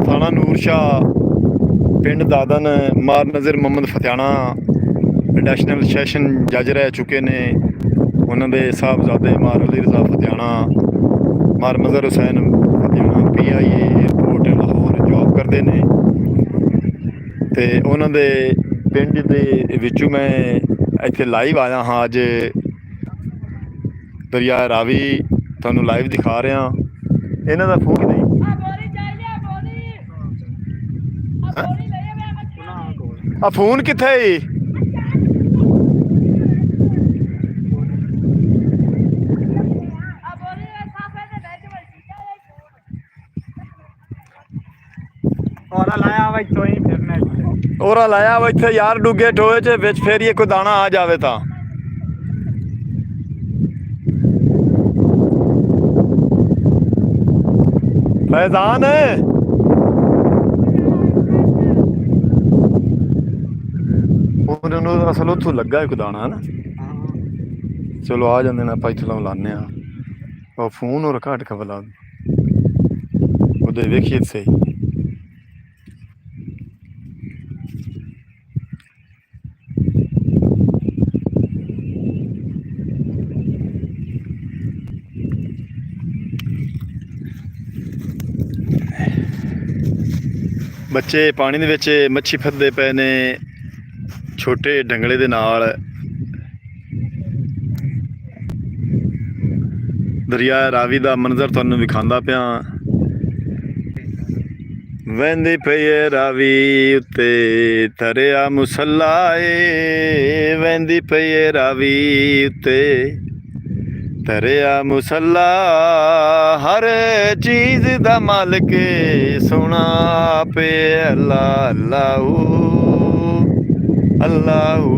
ਥਾਣਾ ਨੂਰ ਸ਼ਾਹ, ਪਿੰਡ ਦਾਦਨ, ਮਾਰ ਨਜ਼ਰ ਮੁਹੰਮਦ ਫਤਿਆਣਾ ਨੈਸ਼ਨਲ ਸੈਸ਼ਨ ਜੱਜ ਰਹਿ ਚੁੱਕੇ ਨੇ। ਉਹਨਾਂ ਦੇ ਸਾਹਿਬਜ਼ਾਦੇ ਮਾਰ ਅਲੀ ਰਜ਼ਾ ਫਤਿਆਣਾ, ਮਾਰ Mazhar Hussain Fatyana PIA airport Lahore job ਕਰਦੇ ਨੇ ਤੇ ਉਹਨਾਂ ਦੇ ਪਿੰਡ ਦੇ ਵਿੱਚੋਂ ਮੈਂ ਇੱਥੇ ਲਾਈਵ ਆਇਆ ਹਾਂ। ਅੱਜ ਦਰਿਆ ਰਾਵੀ ਤੁਹਾਨੂੰ ਲਾਈਵ ਦਿਖਾ ਰਿਹਾ। ਇਹਨਾਂ ਦਾ ਫੋਨ ਨਹੀਂ ਆ, ਫੋਨ ਕਿੱਥੇ? ਔਰਾ ਲਾਇਆ ਵਾ ਇੱਥੇ ਯਾਰ ਡੁੱਗੇ ਟੋਏ 'ਚ ਵਿੱਚ ਫੇਰੀਏ ਕੋਈ ਦਾਣਾ ਆ ਜਾਵੇ ਤਾਂ। ਫੈਜ਼ਾਨ ਉਹਨੂੰ ਅਸਲ ਉੱਥੋਂ ਲੱਗਾ ਇੱਕ ਦਾਣਾ ਨਾ। ਚਲੋ ਆ ਜਾਂਦੇ ਨੇ, ਆਪਾਂ ਇੱਥੋਂ ਲਾਉਂਦੇ ਹਾਂ। ਉਹ ਫੋਨ ਹੋਰ ਘੱਟ ਖਬਲਾ ਉਹਦੇ ਵੇਖੀਏ ਸਹੀ। ਬੱਚੇ ਪਾਣੀ ਦੇ ਵਿੱਚ ਮੱਛੀ ਫੱਦੇ ਪਏ ਨੇ ਛੋਟੇ ਡੰਗਲੇ ਦੇ ਨਾਲ। ਦਰਿਆ ਰਾਵੀ ਦਾ ਮੰਜ਼ਰ ਤੁਹਾਨੂੰ ਵਿਖਾਉਂਦਾ ਪਿਆ। ਵਹਿੰਦੀ ਪਈ ਏ ਰਾਵੀ ਉੱਤੇ ਤਰਿਆ ਮੁਸੱਲਾ ਏ, ਵਹਿੰਦੀ ਪਈ ਏ ਰਾਵੀ ਉੱਤੇ ਤਰਿਆ ਮੁਸੱਲਾ। ਹਰ ਚੀਜ਼ ਦਾ ਮਾਲਕ ਸੋਹਣਾ ਪੇ ਅੱਲਾ ਅੱਲਾਹੂ ਅੱਲਾਹੂ।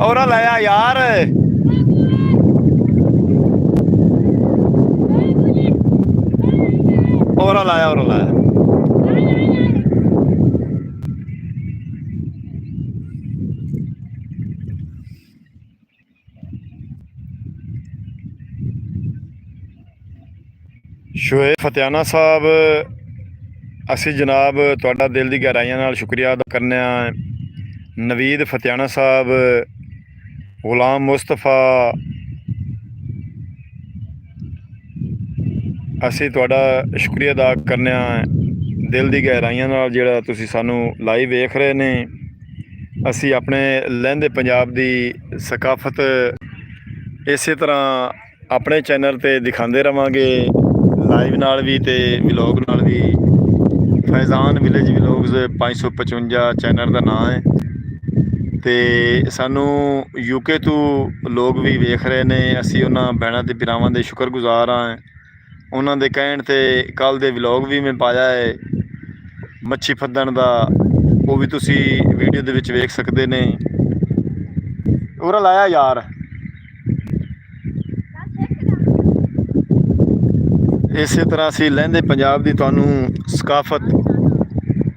ਔਰਾ ਲਾਇਆ ਯਾਰ, ਔਰਾ ਲਾਇਆ, ਔਰਾ ਲਾਇਆ। ਸ਼ੋਏਬ ਫਤਿਆਣਾ ਸਾਹਿਬ, ਅਸੀਂ ਜਨਾਬ ਤੁਹਾਡਾ ਦਿਲ ਦੀ ਗਹਿਰਾਈਆਂ ਨਾਲ ਸ਼ੁਕਰੀਆ ਅਦਾ ਕਰਨੇ ਆ। ਨਵੀਦ ਫਤਿਆਣਾ ਸਾਹਿਬ, ਗੁਲਾਮ ਮੁਸਤਫਾ, ਅਸੀਂ ਤੁਹਾਡਾ ਸ਼ੁਕਰੀਆ ਅਦਾ ਕਰਨੇ ਆ ਦਿਲ ਦੀ ਗਹਿਰਾਈਆਂ ਨਾਲ ਜਿਹੜਾ ਤੁਸੀਂ ਸਾਨੂੰ ਲਾਈਵ ਵੇਖ ਰਹੇ ਨੇ। ਅਸੀਂ ਆਪਣੇ ਲਹਿੰਦੇ ਪੰਜਾਬ ਦੀ ਸਕਾਫਤ ਇਸੇ ਤਰ੍ਹਾਂ ਆਪਣੇ ਚੈਨਲ ਤੇ ਦਿਖਾਉਂਦੇ ਰਵਾਂਗੇ, ਲਾਈਵ ਨਾਲ ਵੀ ਤੇ ਵਲੌਗ ਨਾਲ ਵੀ। ਫੈਜ਼ਾਨ ਵਿਲੇਜ ਵਲੌਗਸ 555 ਚੈਨਲ ਦਾ ਨਾਮ ਹੈ। ਤੇ ਸਾਨੂੰ ਯੂਕੇ ਤੋਂ ਲੋਕ ਵੀ ਵੇਖ ਰਹੇ ਨੇ। ਅਸੀਂ ਉਹਨਾਂ ਭੈਣਾਂ ਤੇ ਭਰਾਵਾਂ ਦੇ ਸ਼ੁਕਰਗੁਜ਼ਾਰ ਹਾਂ। ਉਹਨਾਂ ਦੇ ਕਹਿਣ ਤੇ ਕੱਲ ਦੇ ਵਲੌਗ ਵੀ ਮੈਂ ਪਾਇਆ ਹੈ ਮੱਛੀ ਫੱਦਣ ਦਾ, ਉਹ ਵੀ ਤੁਸੀਂ ਵੀਡੀਓ ਦੇ ਵਿੱਚ ਵੇਖ ਸਕਦੇ ਨੇ। ਉਰਾ ਲਾਇਆ ਯਾਰ। ਇਸੇ ਤਰ੍ਹਾਂ ਅਸੀਂ ਲਹਿੰਦੇ ਪੰਜਾਬ ਦੀ ਤੁਹਾਨੂੰ ਸਕਾਫਤ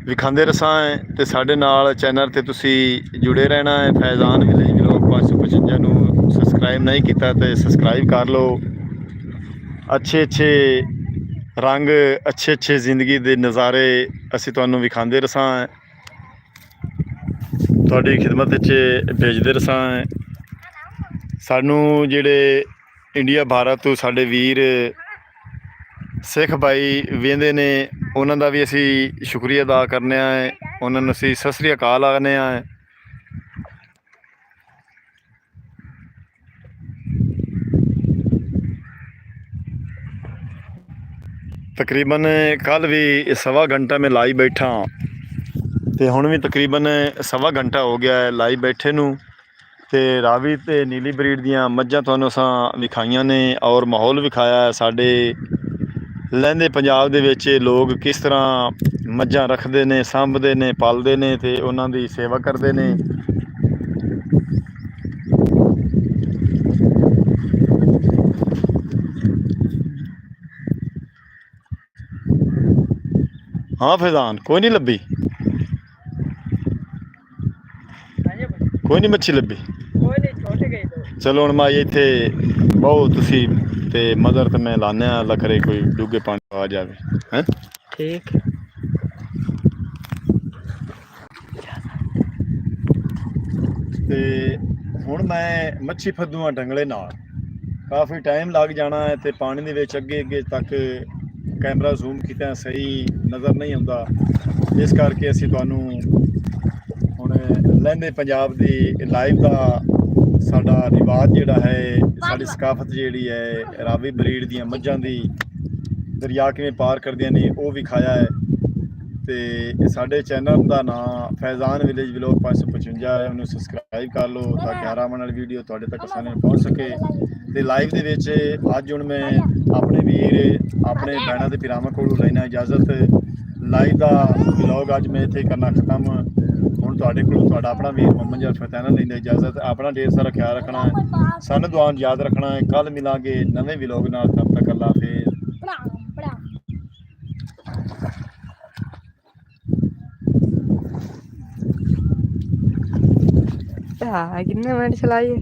ਵਿਖਾਉਂਦੇ ਰਸਾਂ ਹੈ ਤੇ ਸਾਡੇ ਨਾਲ ਚੈਨਲ ਤੇ ਤੁਸੀਂ ਜੁੜੇ ਰਹਿਣਾ ਹੈ। ਫੈਜ਼ਾਨ ਵਿਲੇਜ ਵਲੌਗ 555 ਨੂੰ ਸਬਸਕ੍ਰਾਈਬ ਨਹੀਂ ਕੀਤਾ ਤੇ ਸਬਸਕ੍ਰਾਈਬ ਕਰ ਲਓ। ਅੱਛੇ ਰੰਗ, ਅੱਛੇ ਜ਼ਿੰਦਗੀ ਦੇ ਨਜ਼ਾਰੇ ਅਸੀਂ ਤੁਹਾਨੂੰ ਵਿਖਾਉਂਦੇ ਰਸਾਂ ਹੈ, ਤੁਹਾਡੀ ਖਿਦਮਤ ਵਿੱਚ ਭੇਜਦੇ ਰਸਾਂ ਹੈ। ਸਾਨੂੰ ਜਿਹੜੇ ਇੰਡੀਆ ਭਾਰਤ ਤੋਂ ਸਾਡੇ ਵੀਰ ਸਿੱਖ ਭਾਈ ਵੇਂਦੇ ਨੇ, ਉਹਨਾਂ ਦਾ ਵੀ ਅਸੀਂ ਸ਼ੁਕਰੀਆ ਅਦਾ ਕਰਨੇ ਆ। ਉਹਨਾਂ ਨੂੰ ਅਸੀਂ ਸਤਿ ਸ੍ਰੀ ਅਕਾਲ ਆਖਦੇ ਹਾਂ। ਤਕਰੀਬਨ ਕੱਲ ਵੀ ਸਵਾ ਘੰਟਾ ਮੈਂ ਲਾਈ ਬੈਠਾ ਤੇ ਹੁਣ ਵੀ ਤਕਰੀਬਨ ਸਵਾ ਘੰਟਾ ਹੋ ਗਿਆ ਹੈ ਲਾਈ ਬੈਠੇ ਨੂੰ। ਤੇ ਰਾਵੀ ਤੇ ਨੀਲੀ ਬਰੀਡ ਦੀਆਂ ਮੱਝਾਂ ਤੁਹਾਨੂੰ ਅਸਾਂ ਵਿਖਾਈਆਂ ਨੇ ਔਰ ਮਾਹੌਲ ਵਿਖਾਇਆ ਸਾਡੇ ਲਹਿੰਦੇ ਪੰਜਾਬ ਦੇ ਵਿੱਚ ਲੋਕ ਕਿਸ ਤਰ੍ਹਾਂ ਮੱਝਾਂ ਰੱਖਦੇ ਨੇ, ਸਾਂਭਦੇ ਨੇ, ਪਾਲਦੇ ਨੇ ਤੇ ਉਹਨਾਂ ਦੀ ਸੇਵਾ ਕਰਦੇ ਨੇ। ਹਾਂ ਫੈਜ਼ਾਨ, ਕੋਈ ਨਹੀਂ ਲੱਭੀ, ਕੋਈ ਨਹੀਂ ਮੱਛੀ ਲੱਭੀ। ਕੋਈ ਨਹੀਂ, ਛੁੱਟ ਗਈ ਦੋ। ਚਲੋ ਹੁਣ ਮਾਈ ਇੱਥੇ ਬਹੁਤ ਤੁਸੀਂ ਤੇ ਮਦਰ ਤੇ ਮੈਂ ਲਾਉਂਦੇ ਹਾਂ, ਅੱਲਾ ਕਰੇ ਕੋਈ ਡੂੰਘੇ ਪਾਣੀ ਆ ਜਾਵੇ ਹੈ। ਠੀਕ। ਤੇ ਹੁਣ ਮੈਂ ਮੱਛੀ ਫੱਦੂਆਂ ਡੰਗਲੇ ਨਾਲ, ਕਾਫੀ ਟਾਈਮ ਲੱਗ ਜਾਣਾ ਹੈ ਤੇ ਪਾਣੀ ਦੇ ਵਿੱਚ ਅੱਗੇ ਤੱਕ ਕੈਮਰਾ ਜ਼ੂਮ ਕੀਤਾ ਸਹੀ ਨਜ਼ਰ ਨਹੀਂ ਆਉਂਦਾ। ਇਸ ਕਰਕੇ ਅਸੀਂ ਤੁਹਾਨੂੰ ਹੁਣ ਲਹਿੰਦੇ ਪੰਜਾਬ ਦੀ ਲਾਈਵ ਦਾ ਸਾਡਾ ਰਿਵਾਜ ਜਿਹੜਾ ਹੈ, ਸਾਡੀ ਸਕਾਫਤ ਜਿਹੜੀ ਹੈ, ਰਾਵੀ ਬਰੀਡ ਦੀਆਂ ਮੱਝਾਂ ਦੀ ਦਰਿਆ ਕਿਵੇਂ ਪਾਰ ਕਰਦੀਆਂ ਨੇ ਉਹ ਵਿਖਾਇਆ ਹੈ। ਤੇ ਸਾਡੇ ਚੈਨਲ ਦਾ ਨਾਮ ਫੈਜ਼ਾਨ ਵਿਲੇਜ ਵਲੌਗ 555 ਹੈ, ਉਹਨੂੰ ਸਬਸਕ੍ਰਾਈਬ ਕਰ ਲਓ ਤਾਂ ਕਿ ਹਰ ਆਉਣ ਵਾਲੀ ਵੀਡੀਓ ਤੁਹਾਡੇ ਤੱਕ ਆਸਾਨੀ ਨਾਲ ਪਹੁੰਚ ਸਕੇ। ਤੇ ਲਾਈਵ ਦੇ ਵਿੱਚ ਅੱਜ ਹੁਣ ਮੈਂ ਆਪਣੇ ਵੀਰ, ਆਪਣੇ ਭੈਣਾਂ ਦੇ ਭਰਾਵਾਂ ਕੋਲੋਂ ਲੈਣਾ ਇਜਾਜ਼ਤ। ਲਾਈਵ ਦਾ ਵਲੌਗ ਅੱਜ ਮੈਂ ਇੱਥੇ ਕਰਨਾ ਖਤਮ। ਹੁਣ ਤੁਹਾਡੇ ਕੋਲੋਂ ਤੁਹਾਡਾ ਆਪਣਾ ਵੀਰ ਮੁਹੰਮਦ ਜਫਰ ਫਤਿਹ ਲੈਂਦਾ ਇਜਾਜ਼ਤ। ਆਪਣਾ ਢੇਰ ਸਾਰਾ ਖਿਆਲ ਰੱਖਣਾ ਹੈ, ਸਾਨੂੰ ਦੁਆ ਯਾਦ ਰੱਖਣਾ ਹੈ। ਕੱਲ ਮਿਲਾਂਗੇ ਨਵੇਂ ਵਲੌਗ ਨਾਲ, ਤਬ ਤੱਕ ਅੱਲਾ ਹਾਫਿਜ਼। ਕਿੰਨੇ ਮਿੰਟ ਚਲਾਈਏ?